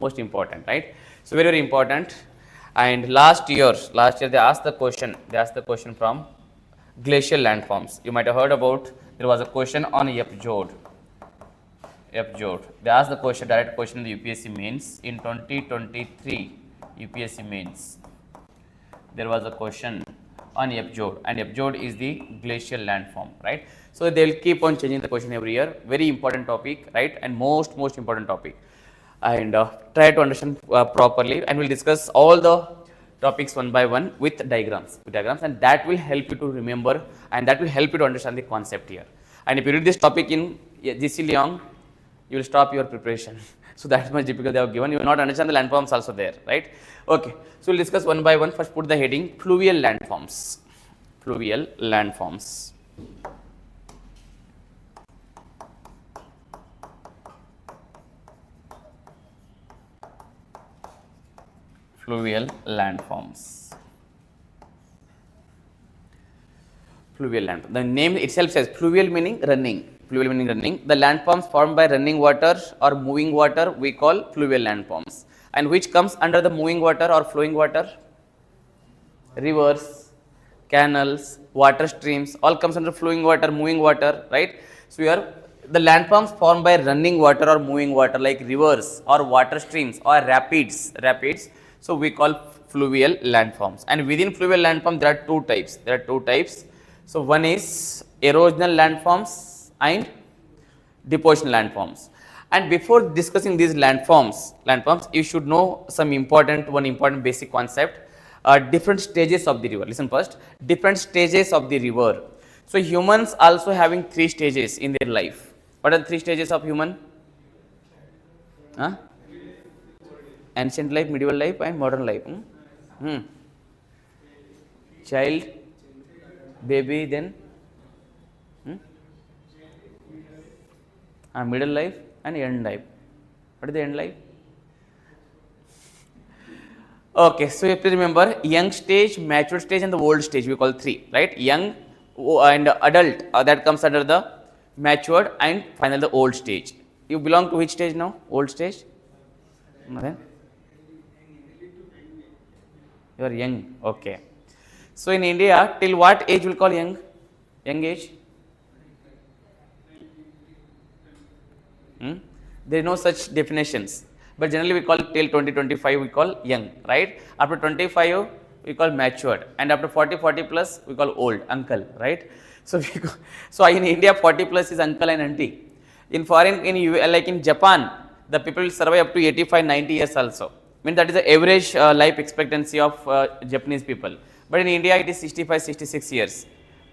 Most important, right? So very, very important. And last year they asked the question from glacial landforms. You might have heard about, there was a question on Epjord. They asked the question, direct question in the UPSC mains in 2023 UPSC mains. There was a question on Epjord, and Epjord is the glacial landform, right? So they will keep on changing the question every year. Very important topic, right? And most important topic. And try to understand properly, and we'll discuss all the topics one by one with diagrams, and that will help you to remember, and that will help you to understand the concept here. And if you read this topic in GC Leong, you will stop your preparation. So that's much difficult they have given. You will not understand the landforms also there, right? Okay. So we'll discuss one by one. First, put the heading fluvial landforms. Fluvial landforms. Fluvial landforms. Fluvial landform. The name itself says fluvial meaning running. Fluvial meaning running. The landforms formed by running water or moving water we call fluvial landforms. And which comes under the moving water or flowing water? Rivers, canals, water streams, all comes under flowing water, moving water, right? So here the landforms formed by running water or moving water like rivers or water streams or rapids. So we call fluvial landforms. And within fluvial landform there are 2 types. So one is erosional landforms and depositional landforms. And before discussing these landforms, you should know one important basic concept. Different stages of the river. Listen first. Different stages of the river. So humans also having 3 stages in their life. What are the 3 stages of human? Ancient life, medieval life, and modern life. Child, baby, then middle life and end life. What is the end life? Okay, so you have to remember young stage, mature stage, and the old stage. We call 3, right? Young and adult, that comes under the matured, and finally the old stage. You belong to which stage now? Old stage? No, then? You are young. Okay. So in India, till what age will call young? Young age? There is no such definitions. But generally we call till 20-25 we call young, right? After 25 we call matured, and after 40 plus we call old, uncle, right? So so in India 40 plus is uncle and auntie. In foreign, like in Japan, the people will survive up to 85-90 years also. I mean that is the average life expectancy of Japanese people. But in India it is 65-66 years,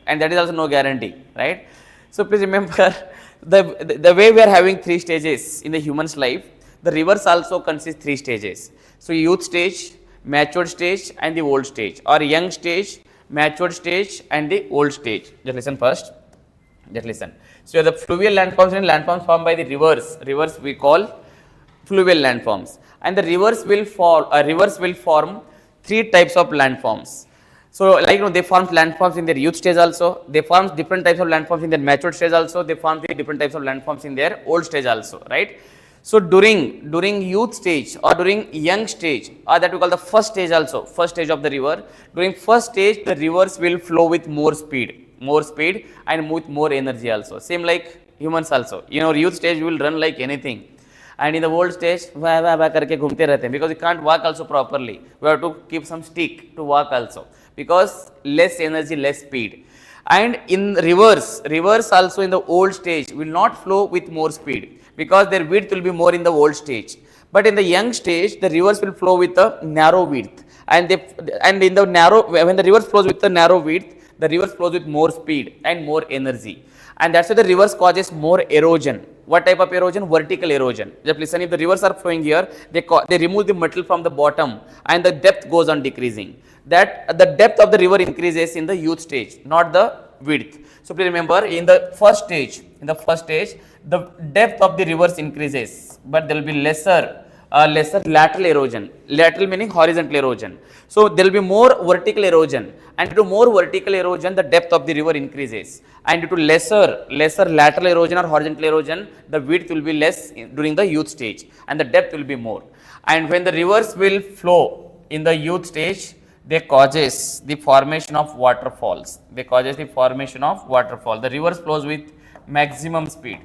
and that is also no guarantee, right? So please remember the way we are having 3 stages in the human's life, the reverse also consists 3 stages. So youth stage, matured stage and the old stage, or young stage, matured stage and the old stage. Just listen first. Just listen. So the fluvial landforms and landforms formed by the rivers we call fluvial landforms, and the rivers will form 3 types of landforms. So like they form landforms in their youth stage also, they form different types of landforms in their matured stage also, they form the different types of landforms in their old stage also, right? So during youth stage or during young stage, or that we call the first stage also, first stage of the river, during first stage the rivers will flow with more speed and with more energy also. Same like humans also, youth stage we will run like anything, and in the old stage wah karke ghumte rehte hain, because we can't walk also properly. We have to keep some stick to walk also, because less energy, less speed. And in rivers also in the old stage will not flow with more speed, because their width will be more in the old stage. But in the young stage, the rivers will flow with a narrow width, and in the narrow, when the river flows with a narrow width, the river flows with more speed and more energy, and that's why the rivers causes more erosion. What type of erosion? Vertical erosion. Just listen, if the rivers are flowing here, they remove the metal from the bottom, and the depth goes on decreasing. That the depth of the river increases in the youth stage, not the width. So please remember, in the first stage, the depth of the rivers increases, but there will be lesser lateral erosion. Lateral meaning horizontal erosion. So there will be more vertical erosion, and due to more vertical erosion, the depth of the river increases, and due to lesser lateral erosion or horizontal erosion, the width will be less during the youth stage, and the depth will be more. And when the rivers will flow in the youth stage, they causes the formation of waterfalls. The rivers flows with maximum speed,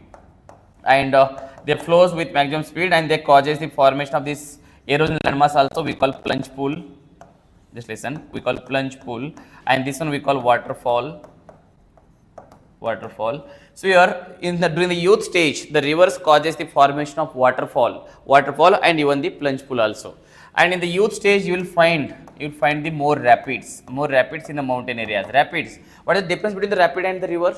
and they flows with maximum speed, and they causes the formation of this erosion landmass also we call plunge pool. Just listen, we call plunge pool, and this one we call waterfall. So here during the youth stage, the rivers causes the formation of waterfall and even the plunge pool also. And in the youth stage, you will find the more rapids in the mountain areas. Rapids. What is the difference between the rapid and the river?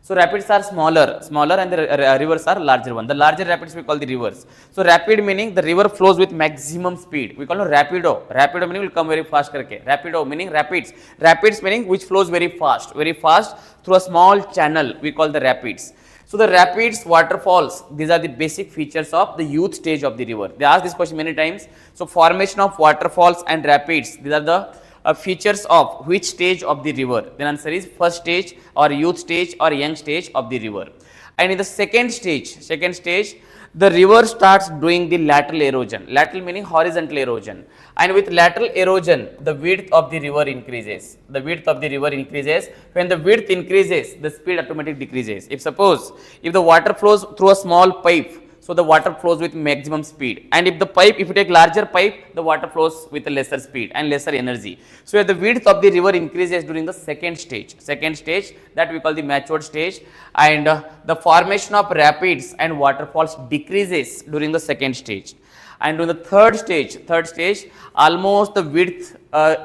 So rapids are smaller, and the rivers are larger one. The larger rapids we call the rivers. So rapid meaning the river flows with maximum speed. We call it rapido. Rapido meaning will come very fast karke. Rapido meaning rapids. Rapids meaning which flows very fast through a small channel. We call the rapids. So the rapids, waterfalls, these are the basic features of the youth stage of the river. They ask this question many times. So formation of waterfalls and rapids, these are the features of which stage of the river? Then answer is first stage or youth stage or young stage of the river. And in the second stage, the river starts doing the lateral erosion. Lateral meaning horizontal erosion. And with lateral erosion, the width of the river increases. When the width increases, the speed automatically decreases. If the water flows through a small pipe, so the water flows with maximum speed. And if you take larger pipe, the water flows with a lesser speed and lesser energy. So the width of the river increases during the second stage that we call the matured stage, and the formation of rapids and waterfalls decreases during the second stage. And during the third stage, almost the width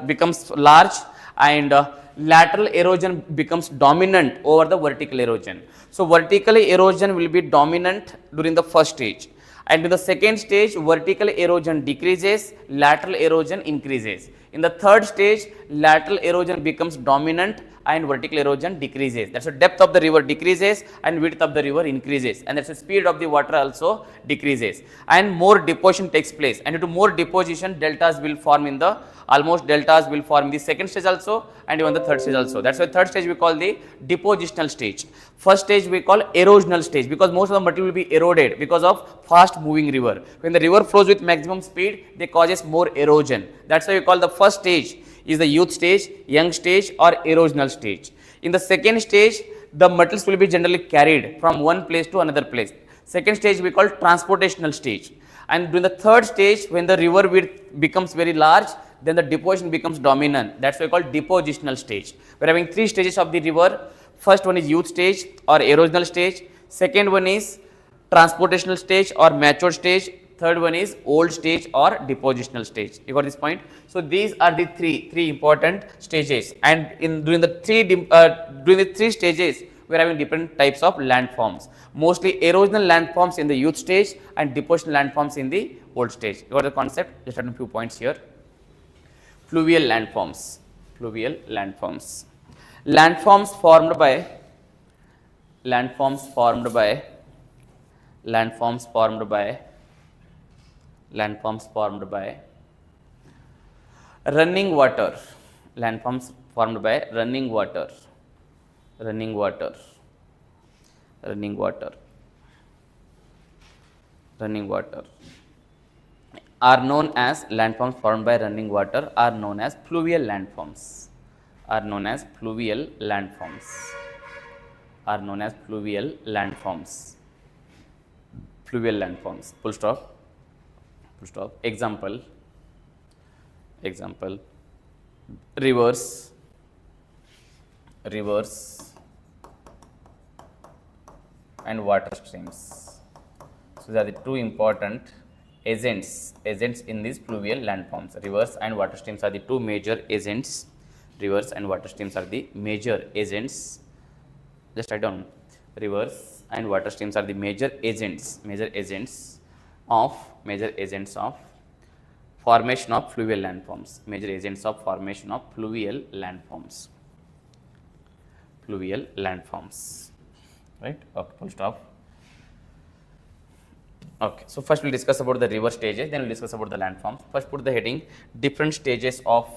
becomes large, and lateral erosion becomes dominant over the vertical erosion. So vertical erosion will be dominant during the first stage, and in the second stage vertical erosion decreases, lateral erosion increases. In the third stage, lateral erosion becomes dominant and vertical erosion decreases. That's the depth of the river decreases and width of the river increases, and that's the speed of the water also decreases, and more deposition takes place, and due to more deposition deltas will form in the deltas will form in the second stage also and even the third stage also. That's why third stage we call the depositional stage. First stage we call erosional stage, because most of the material will be eroded because of fast moving river. When the river flows with maximum speed, they causes more erosion. That's why we call the first stage is the youth stage, young stage or erosional stage. In the second stage, the metals will be generally carried from one place to another place. Second stage we call transportational stage. And during the third stage, when the river width becomes very large, then the deposition becomes dominant. That's why we call depositional stage. We are having three stages of the river. First one is youth stage or erosional stage. Second one is transportational stage or mature stage. Third one is old stage or depositional stage. You got this point? So these are the three important stages, and during the three stages we are having different types of landforms. Mostly erosional landforms in the youth stage and depositional landforms in the old stage. You got the concept? Just add a few points here. Fluvial landforms. Fluvial landforms. Landforms formed by running water. Landforms formed by running water are known as landforms formed by running water are known as fluvial landforms. Fluvial landforms. Full stop. Example. Rivers and water streams. So, they are the two important agents in these fluvial landforms. Rivers and water streams are the two major agents. Just write down. Rivers and water streams are the major agents of formation of fluvial landforms. Right? Okay, full stop. Okay, so first we'll discuss about the river stages, then we'll discuss about the landforms. First put the heading different stages of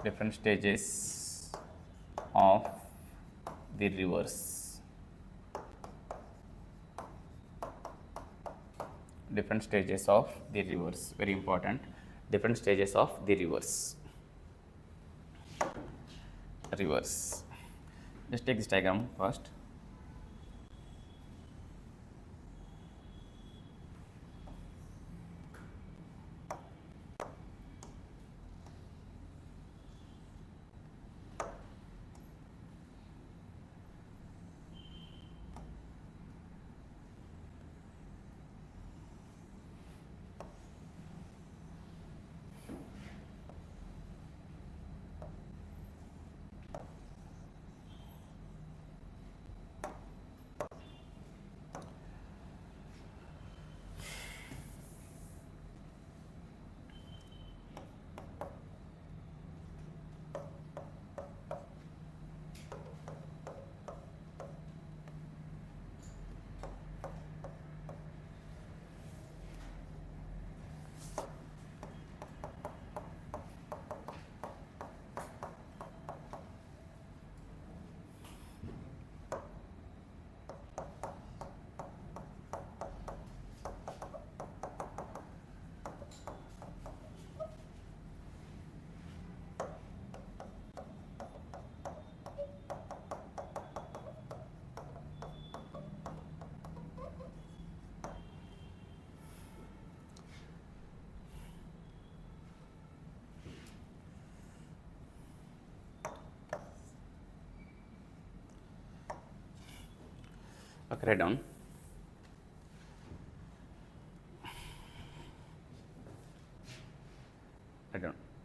the rivers. Very important. Different stages of the rivers. Just take this diagram first. Okay, write down.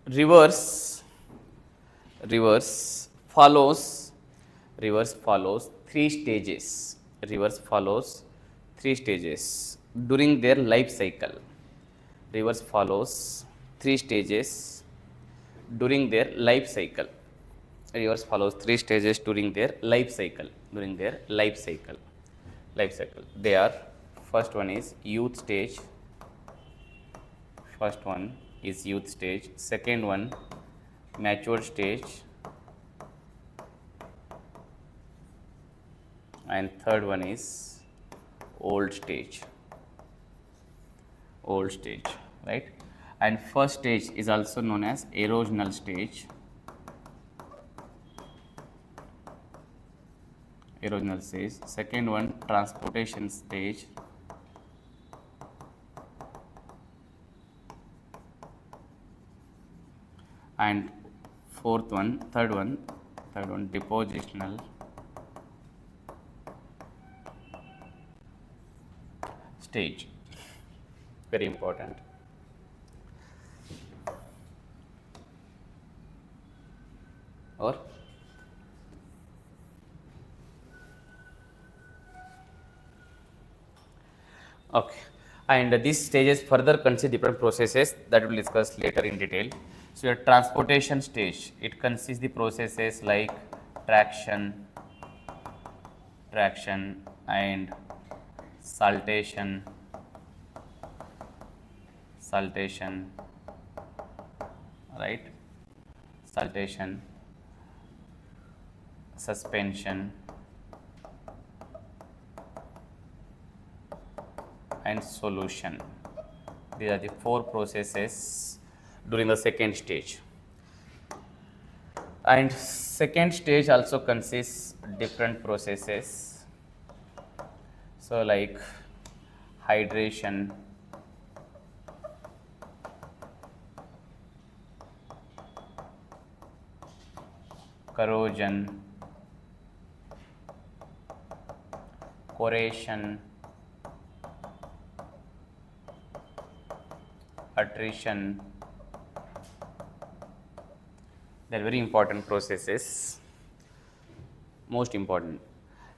Rivers follows three stages. during their life cycle. Rivers follows 3 stages during their life cycle. Rivers follows 3 stages during their life cycle. During their life cycle. Life cycle. They are, first one is youth stage. First one is youth stage. Second one, mature stage. And third one is old stage. Old stage, right? And first stage is also known as erosional stage. Erosional stage. Second one, transportation stage. And third one, depositional stage. Very important. Or okay, and these stages further consists different processes that we will discuss later in detail. So your transportation stage, it consists the processes like traction and saltation, right? Saltation, suspension, and solution. These are the 4 processes during the second stage. And second stage also consists different processes. So like hydration, corrosion, corrosion, attrition. They are very important processes, most important.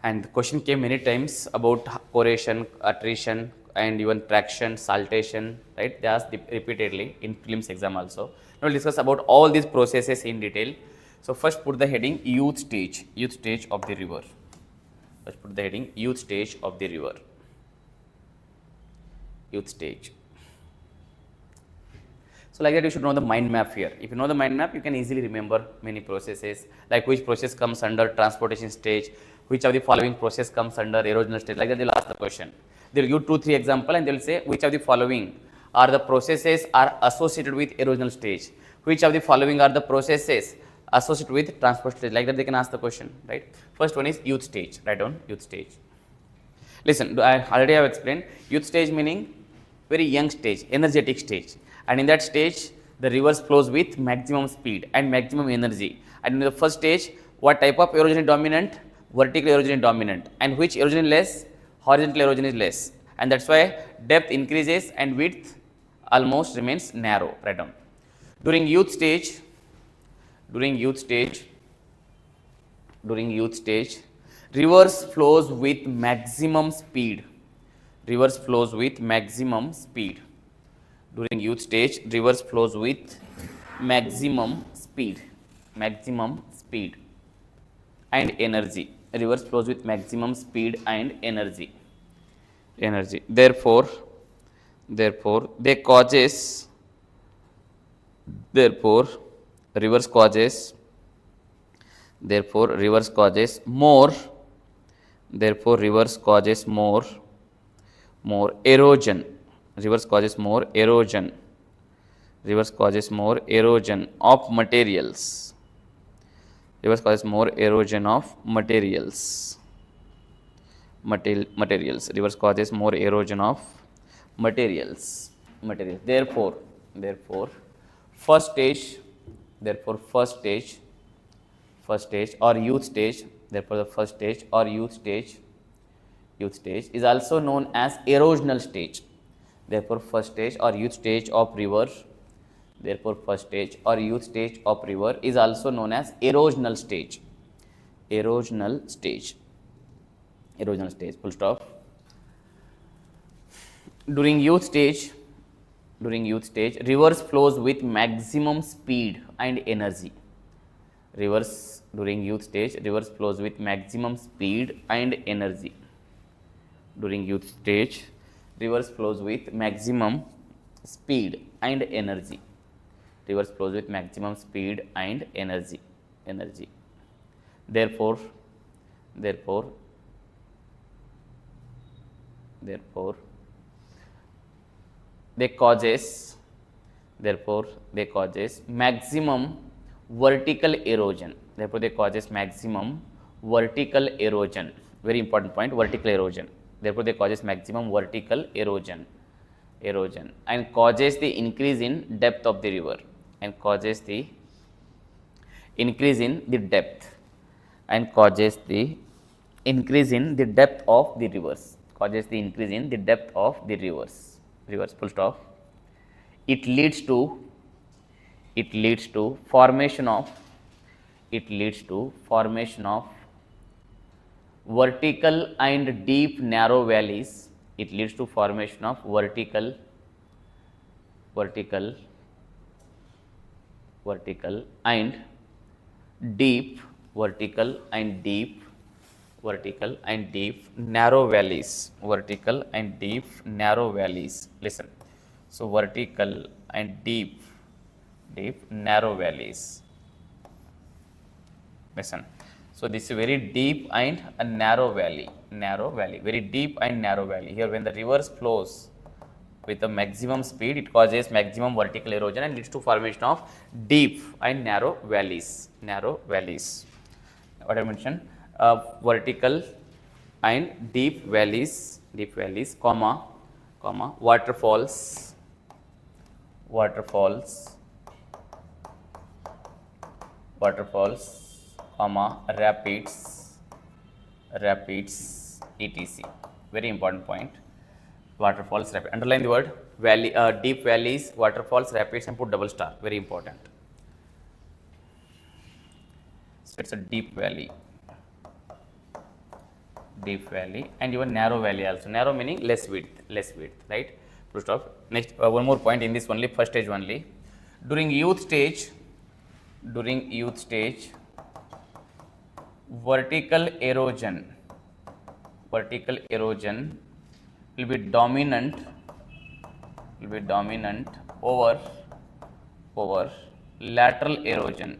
And the question came many times about corrosion, attrition, and even traction, saltation, right? They asked repeatedly in prelims exam also. Now we'll discuss about all these processes in detail. So first put the heading youth stage of the river. First put the heading youth stage of the river. Youth stage. So like that you should know the mind map here. If you know the mind map, you can easily remember many processes, like which process comes under transportation stage, which of the following process comes under erosional stage. Like that they will ask the question. They will give 2-3 examples and they will say which of the following are the processes are associated with erosional stage. Which of the following are the processes associated with transport stage. Like that they can ask the question, right? First one is youth stage. Write down youth stage. Listen, I already have explained youth stage meaning very young stage, energetic stage. And in that stage, the rivers flows with maximum speed and maximum energy. And in the first stage, what type of erosion is dominant? Vertical erosion is dominant. And which erosion is less? Horizontal erosion is less. And that's why depth increases and width almost remains narrow. Write down. During youth stage, rivers flows with maximum speed. Rivers flows with maximum speed. During youth stage, rivers flows with maximum speed and energy. Rivers flows with maximum speed and energy. Therefore rivers causes more erosion. Rivers causes more erosion of materials. Rivers causes more erosion of materials. Rivers causes more erosion of materials. Therefore, first stage or youth stage. Therefore, the first stage or youth stage is also known as erosional stage. Therefore, first stage or youth stage of river. Is also known as erosional stage. Full stop. during youth stage, rivers flows with maximum speed and energy. Rivers flows with maximum speed and energy. During youth stage, rivers flows with maximum speed and energy. Rivers flows with maximum speed and energy. Therefore, they causes maximum vertical erosion. Very important point, vertical erosion. Therefore, they causes maximum vertical erosion and causes the increase in depth of the river and causes the increase in the depth of the rivers. Full stop. It leads to formation of vertical and deep narrow valleys. It leads to formation of vertical and deep narrow valleys. Listen. So vertical and deep narrow valleys. Listen. So this is very deep and a narrow valley. Very deep and narrow valley. Here when the rivers flows with the maximum speed, it causes maximum vertical erosion and leads to formation of deep and narrow valleys. What I mentioned, vertical and deep valleys, comma, waterfalls, comma, rapids, etc. Very important point. Waterfalls, rapids. Underline the word valley, deep valleys, waterfalls, rapids, and put double star. Very important. So it's a deep valley, and even narrow valley also. Narrow meaning less width, right? Full stop. Next, one more point in this only, first stage only. During youth stage, vertical erosion will be dominant over lateral erosion.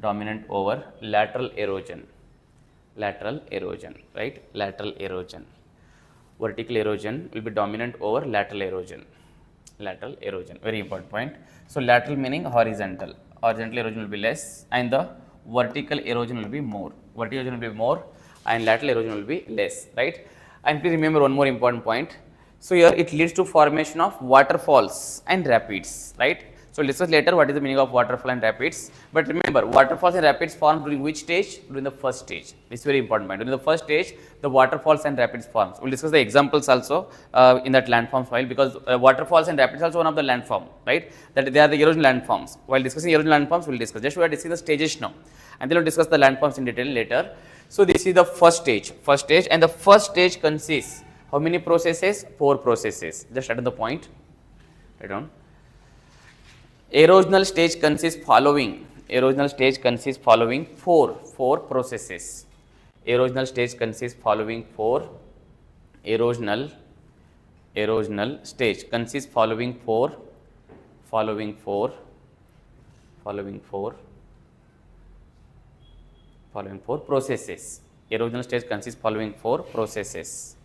Dominant over lateral erosion, right? Lateral erosion. Vertical erosion will be dominant over lateral erosion. Very important point. So lateral meaning horizontal erosion will be less and the vertical erosion will be more. And lateral erosion will be less, right? And please remember one more important point. So here it leads to formation of waterfalls and rapids, right? So we'll discuss later what is the meaning of waterfall and rapids. But remember, waterfalls and rapids form during which stage? During the first stage. This is very important point. During the first stage, the waterfalls and rapids forms. We'll discuss the examples also in that landforms file, because waterfalls and rapids are also one of the landform, right? That they are the erosion landforms. While discussing erosion landforms, we'll discuss. Just we are discussing the stages now, and then we'll discuss the landforms in detail later. So this is the first stage, and the first stage consists how many processes? 4 processes. Just add the point. Write down. Erosional stage consists following 4 processes. Erosional stage consists following 4 erosional stage consists following 4 processes. Erosional stage consists following 4 processes.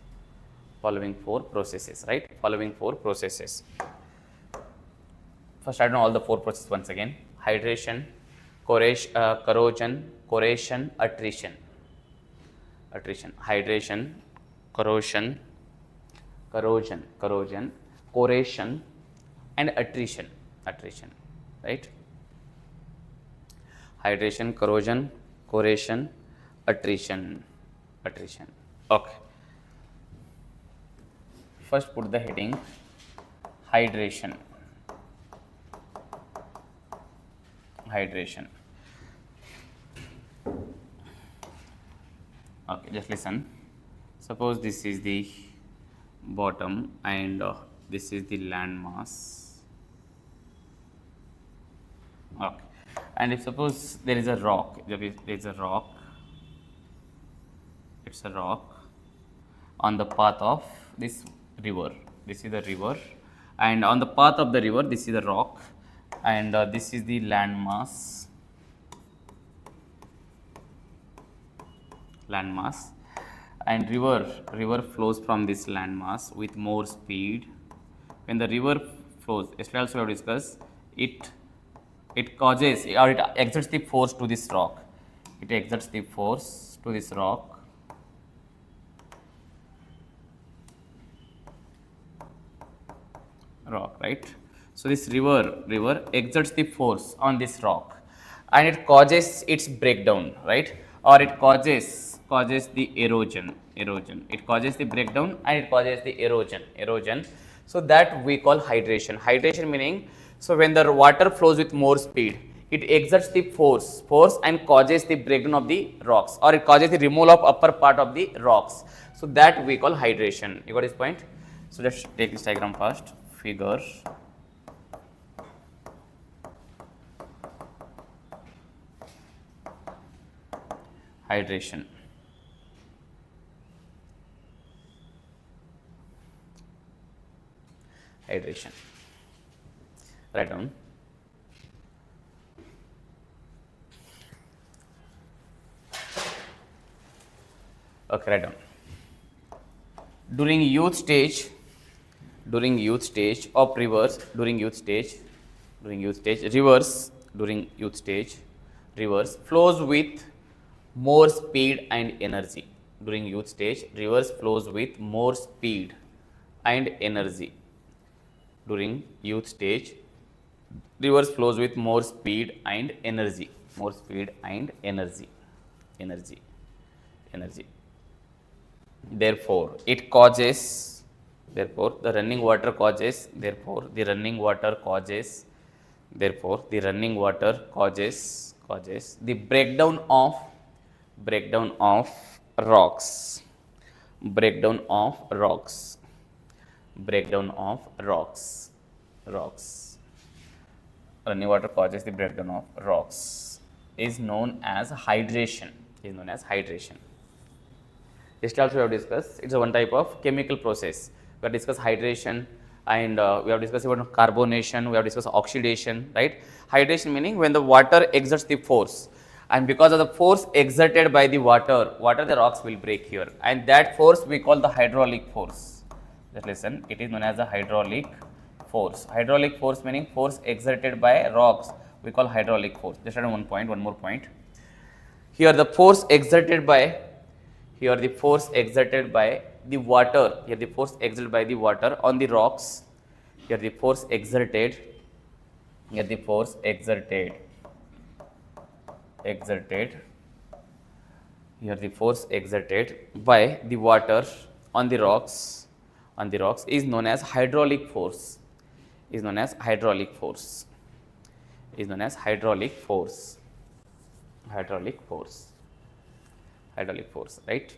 Right? Following 4 processes. First, I know all the 4 processes once again: hydration, corrosion, attrition. Hydration, corrosion, and attrition. Right? Hydration, corrosion, attrition. Okay. First, put the heading hydration. Okay, just listen. Suppose this is the bottom and this is the land mass. Okay, and if suppose there is a rock, there is a rock, it's a rock on the path of this river. This is the river, and on the path of the river, this is the rock, and this is the land mass. Landmass, and river flows from this landmass with more speed. When the river flows, yesterday also we have discussed, it causes or it exerts the force to this rock. It exerts the force to this rock, right? So this river exerts the force on this rock, and it causes its breakdown, right? Or it causes the erosion. It causes the breakdown and it causes the erosion. So that we call hydration. Hydration meaning, so when the water flows with more speed, it exerts the force and causes the breakdown of the rocks, or it causes the removal of upper part of the rocks. So that we call hydration. You got this point? So let's take this diagram first. Figure hydration. Hydration. Write down. Okay, write down. During youth stage of rivers, rivers flows with more speed and energy. During youth stage, rivers flows with more speed and energy. During youth stage, rivers flows with more speed and energy. More speed and energy. Therefore, it causes. Therefore, the running water causes. Therefore, the running water causes the breakdown of rocks. Breakdown of rocks. Running water causes the breakdown of rocks. Is known as hydration. Yesterday also we have discussed, it's a one type of chemical process. We have discussed hydration, and we have discussed about carbonation, we have discussed oxidation, right? Hydration meaning when the water exerts the force, and because of the force exerted by the water, the rocks will break here, and that force we call the hydraulic force. Just listen, it is known as a hydraulic force. Hydraulic force meaning force exerted by rocks, we call hydraulic force. Just add one more point. Here the force exerted by the water, on the rocks, here the force exerted by the water on the rocks is known as hydraulic force. Hydraulic force, right?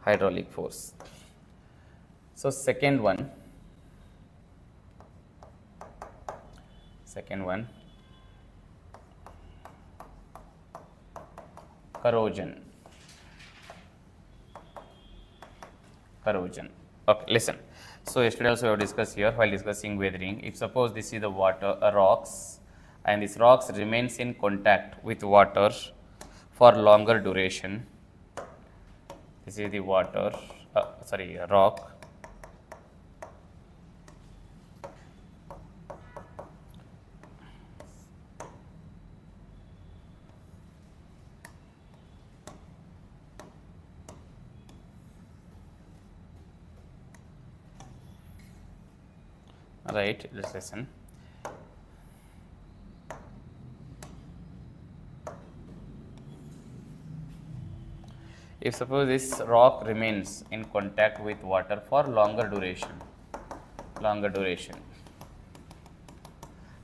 Hydraulic force. So second one, corrosion. Okay, listen. So yesterday also we have discussed here while discussing weathering. If suppose this is the water, rocks, and this rocks remains in contact with water for longer duration. This is the rock. Right, let's listen. If suppose this rock remains in contact with water for longer duration,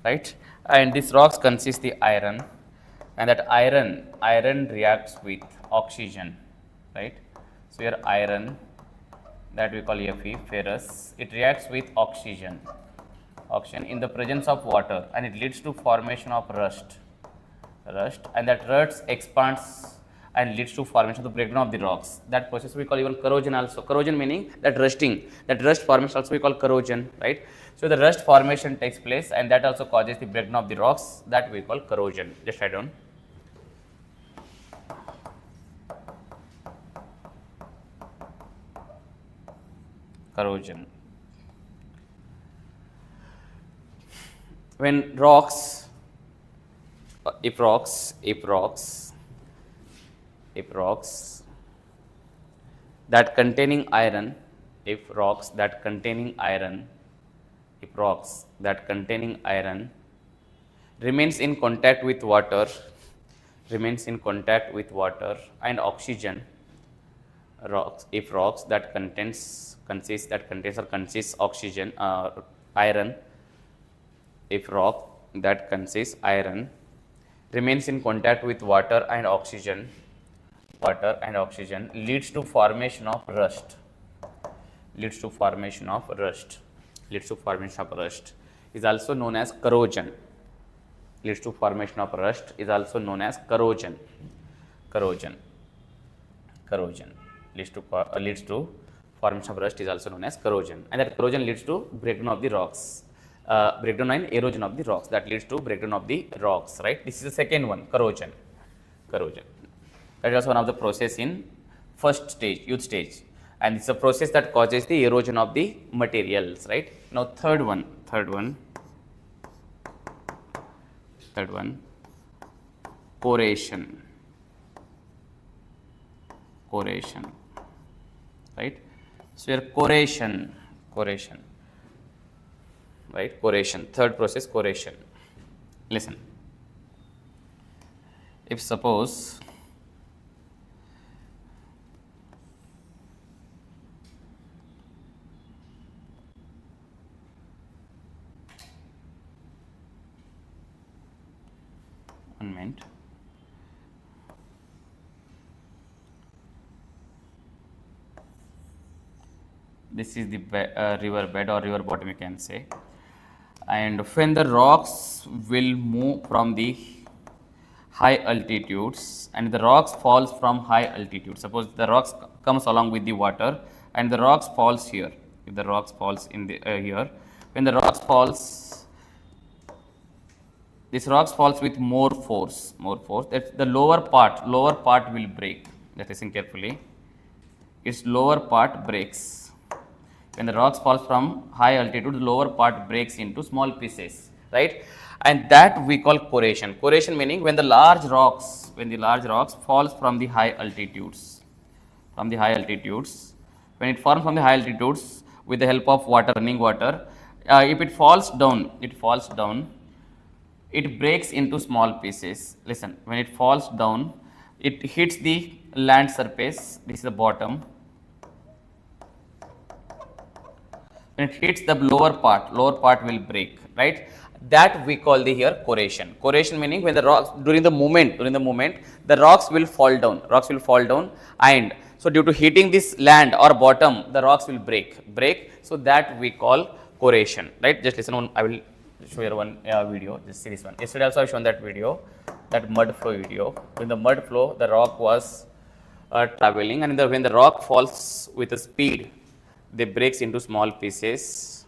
right? And these rocks consist the iron, and that iron reacts with oxygen. right? So here iron, that we call Fe, ferrous, it reacts with oxygen in the presence of water, and it leads to formation of rust, and that rust expands and leads to formation of the breakdown of the rocks. That process we call even corrosion also. Corrosion meaning that rusting, that rust formation also we call corrosion, right? So the rust formation takes place, and that also causes the breakdown of the rocks, that we call corrosion. Just write down. Corrosion. When rocks, if rocks that containing iron, remains in contact with water, and oxygen, rocks that contains oxygen, iron, if rock that consists iron remains in contact with water and oxygen, leads to formation of rust, is also known as corrosion. Leads to formation of rust is also known as corrosion. Leads to formation of rust is also known as corrosion, and that corrosion leads to breakdown of the rocks. Breakdown and erosion of the rocks, that leads to breakdown of the rocks, right? This is the second one, corrosion. That is also one of the process in first stage, youth stage, and it's a process that causes the erosion of the materials, right? Now third one, corrosion, right? So here corrosion, right? Corrosion, third process, corrosion. Listen, if suppose one minute, this is the river bed or river bottom, you can say, and when the rocks will move from the high altitudes and the rocks falls from high altitude, suppose the rocks comes along with the water and the rocks falls here, if the rocks falls in the here, when the rocks falls, this rocks falls with more force, that the lower part will break. Listen carefully, its lower part breaks. When the rocks falls from high altitude, the lower part breaks into small pieces, right? And that we call corrosion. Corrosion meaning when the large rocks falls from the high altitudes, when it forms from the high altitudes with the help of water, running water, if it falls down, it breaks into small pieces. Listen, when it falls down, it hits the land surface, this is the bottom. When it hits the lower part will break, right? That we call the here corrosion. Corrosion meaning when the rocks during the movement the rocks will fall down, and so due to hitting this land or bottom, the rocks will break. So that we call corrosion, right? Just listen on, I will show you one video. Just see this one. Yesterday also I shown that video, that mud flow video. When the mud flow, the rock was traveling, and when the rock falls with a speed, they breaks into small pieces.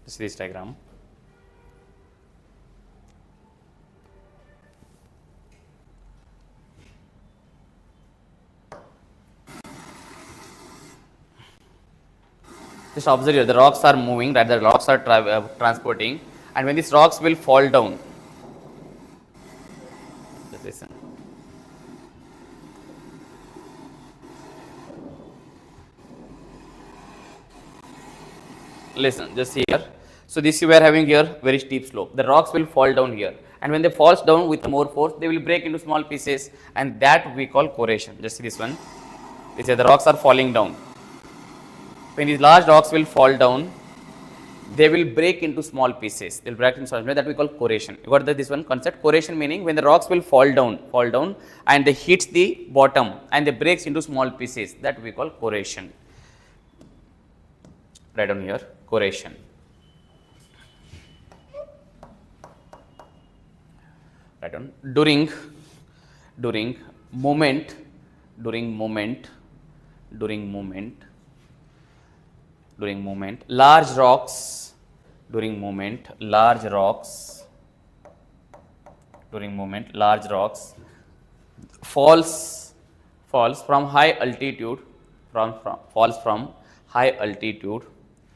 See this diagram. Just observe here, the rocks are moving, right? The rocks are transporting, and when these rocks will fall down, just listen. Listen, just here. So this we are having here very steep slope. The rocks will fall down here, and when they falls down with more force, they will break into small pieces, and that we call corrosion. Just see this one. This is the rocks are falling down. When these large rocks will fall down, they will break into small pieces. They will break into small pieces, that we call corrosion. You got this one concept? Corrosion meaning when the rocks will fall down and they hit the bottom and they breaks into small pieces, that we call corrosion. Write down here, corrosion. Write down during movement, large rocks, falls from high altitude, falls from high altitude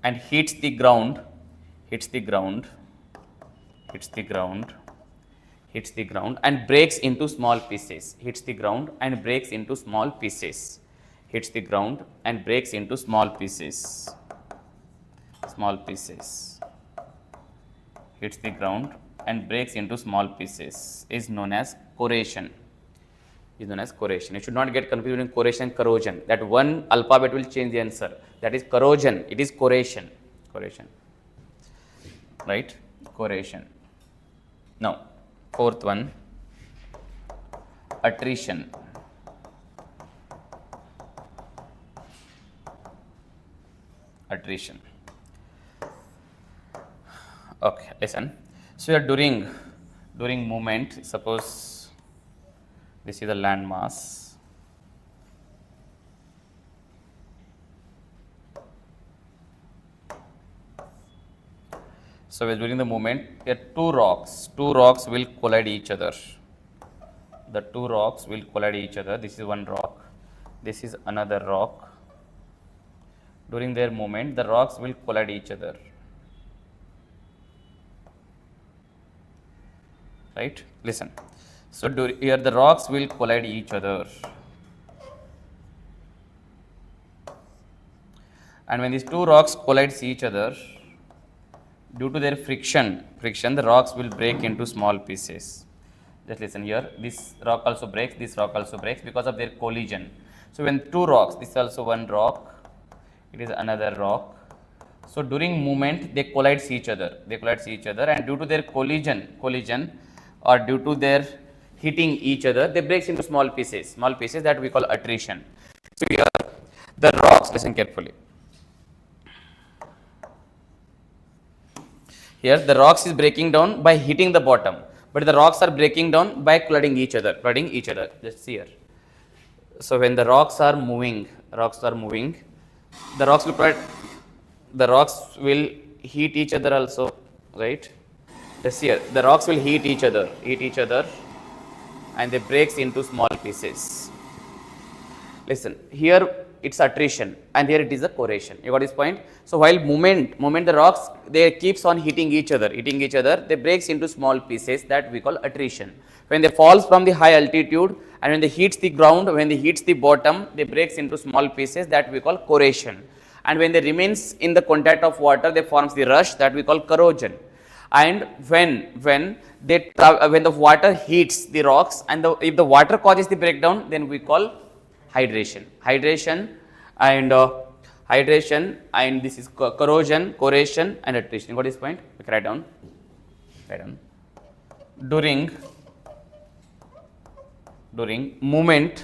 and hits the ground and breaks into small pieces, is known as corrosion. It should not get confused between corrosion and corrosion. That one alphabet will change the answer. That is corrosion. It is corrosion. Right? Corrosion. Now, fourth one, attrition. Okay, listen. So here during movement, suppose this is the land mass. So during the movement, here two rocks will collide each other. This is one rock. This is another rock. During their movement, the rocks will collide each other. Right? Listen. So here the rocks will collide each other. And when these two rocks collide each other, due to their friction, the rocks will break into small pieces. Just listen here. This rock also breaks because of their collision. So when two rocks, this is also one rock, it is another rock. So during movement, they collide each other, and due to their collision or due to their hitting each other, they breaks into small pieces that we call attrition. So here the rocks, listen carefully. Here the rocks is breaking down by hitting the bottom, but the rocks are breaking down by colliding each other. Just see here. So when the rocks are moving, the rocks will heat each other also, right? Just see here, the rocks will heat each other, and they breaks into small pieces. Listen, here it's attrition and here it is a corrosion. You got this point? So while movement the rocks, they keeps on hitting each other, they breaks into small pieces, that we call attrition. When they falls from the high altitude and when they hits the ground, when they hits the bottom, they breaks into small pieces, that we call corrosion. And when they remains in the contact of water, they forms the rush, that we call corrosion. And when the water heats the rocks and if the water causes the breakdown, then we call hydration, and this is corrosion, and attrition. You got this point? Okay, write down. During movement,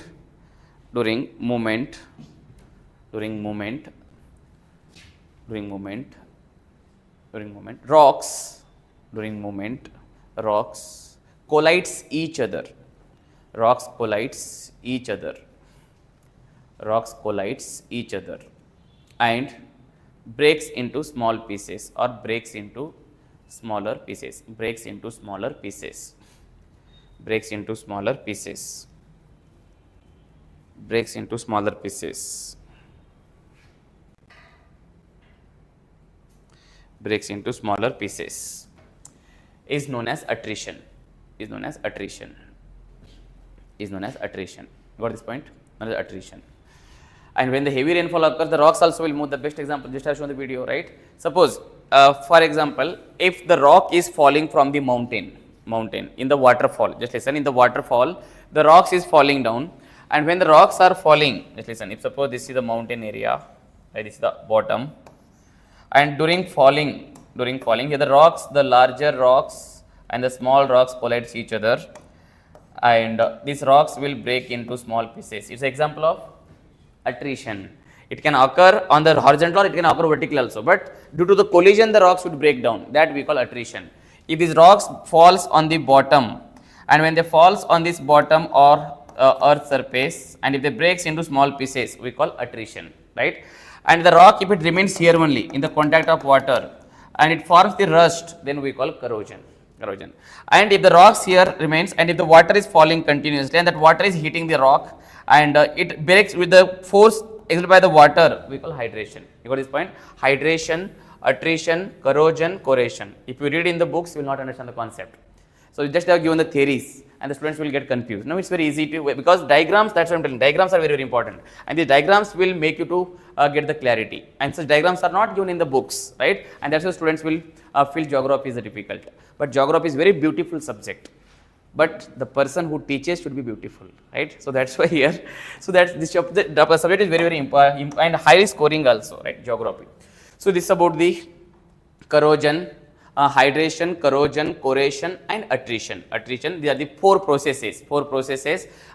rocks collides each other. And breaks into small pieces or breaks into smaller pieces. Is known as attrition. Got this point? Known as attrition. And when the heavy rainfall occurs, the rocks also will move. The best example, just as shown in the video, right? Suppose, for example, if the rock is falling from the mountain in the waterfall, just listen, in the waterfall, the rocks is falling down, and when the rocks are falling, just listen, if suppose this is the mountain area, right, this is the bottom, and during falling here the rocks, the larger rocks and the small rocks collides each other, and these rocks will break into small pieces. It's an example of attrition. It can occur on the horizontal or it can occur vertical also, but due to the collision the rocks would break down, that we call attrition. If these rocks falls on the bottom, and when they falls on this bottom or earth surface, and if they breaks into small pieces, we call attrition, right? And the rock, if it remains here only in the contact of water and it forms the rust, then we call corrosion. And if the rocks here remains, and if the water is falling continuously and that water is hitting the rock and it breaks with the force exerted by the water, we call hydration. You got this point? Hydration, attrition, corrosion, corrosion. If you read in the books, you will not understand the concept. So you just have given the theories and the students will get confused. Now it's very easy to, because diagrams, that's what I'm telling, diagrams are very, very important, and these diagrams will make you to get the clarity, and such diagrams are not given in the books, right? And that's why students will feel geography is difficult, but geography is very beautiful subject, but the person who teaches should be beautiful, right? So that's why here, so that's this subject is very, very important and highly scoring also, right? Geography. So this is about the corrosion, hydration, corrosion, corrosion, and attrition. These are the four processes,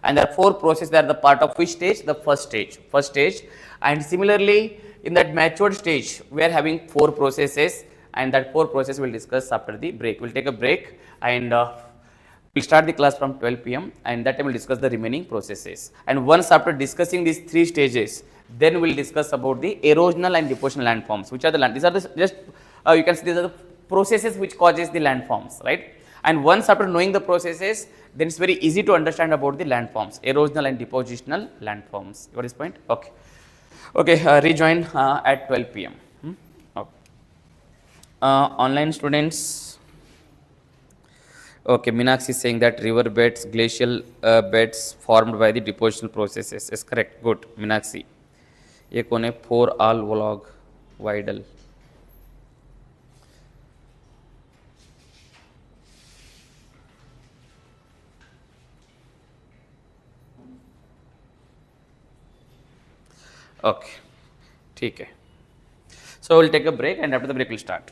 and there are four processes that are the part of which stage? The first stage. And similarly, in that matured stage, we are having four processes, and that four processes we will discuss after the break. We will take a break, and we'll start the class from 12 p.m. and that time we'll discuss the remaining processes. And once after discussing these three stages, then we'll discuss about the erosional and depositional landforms, which are the land. These are the just you can see these are the processes which causes the landforms, right? And once after knowing the processes, then it's very easy to understand about the landforms, erosional and depositional landforms. You got this point? Okay. Okay, rejoin at 12 p.m. Okay. Online students. Okay, Meenakshi is saying that river beds, glacial beds formed by the depositional processes. Is correct. Good, Meenakshi. ये कौन है? For all vlog, Vidal. Okay, ठीक है. So we'll take a break, and after the break we'll start.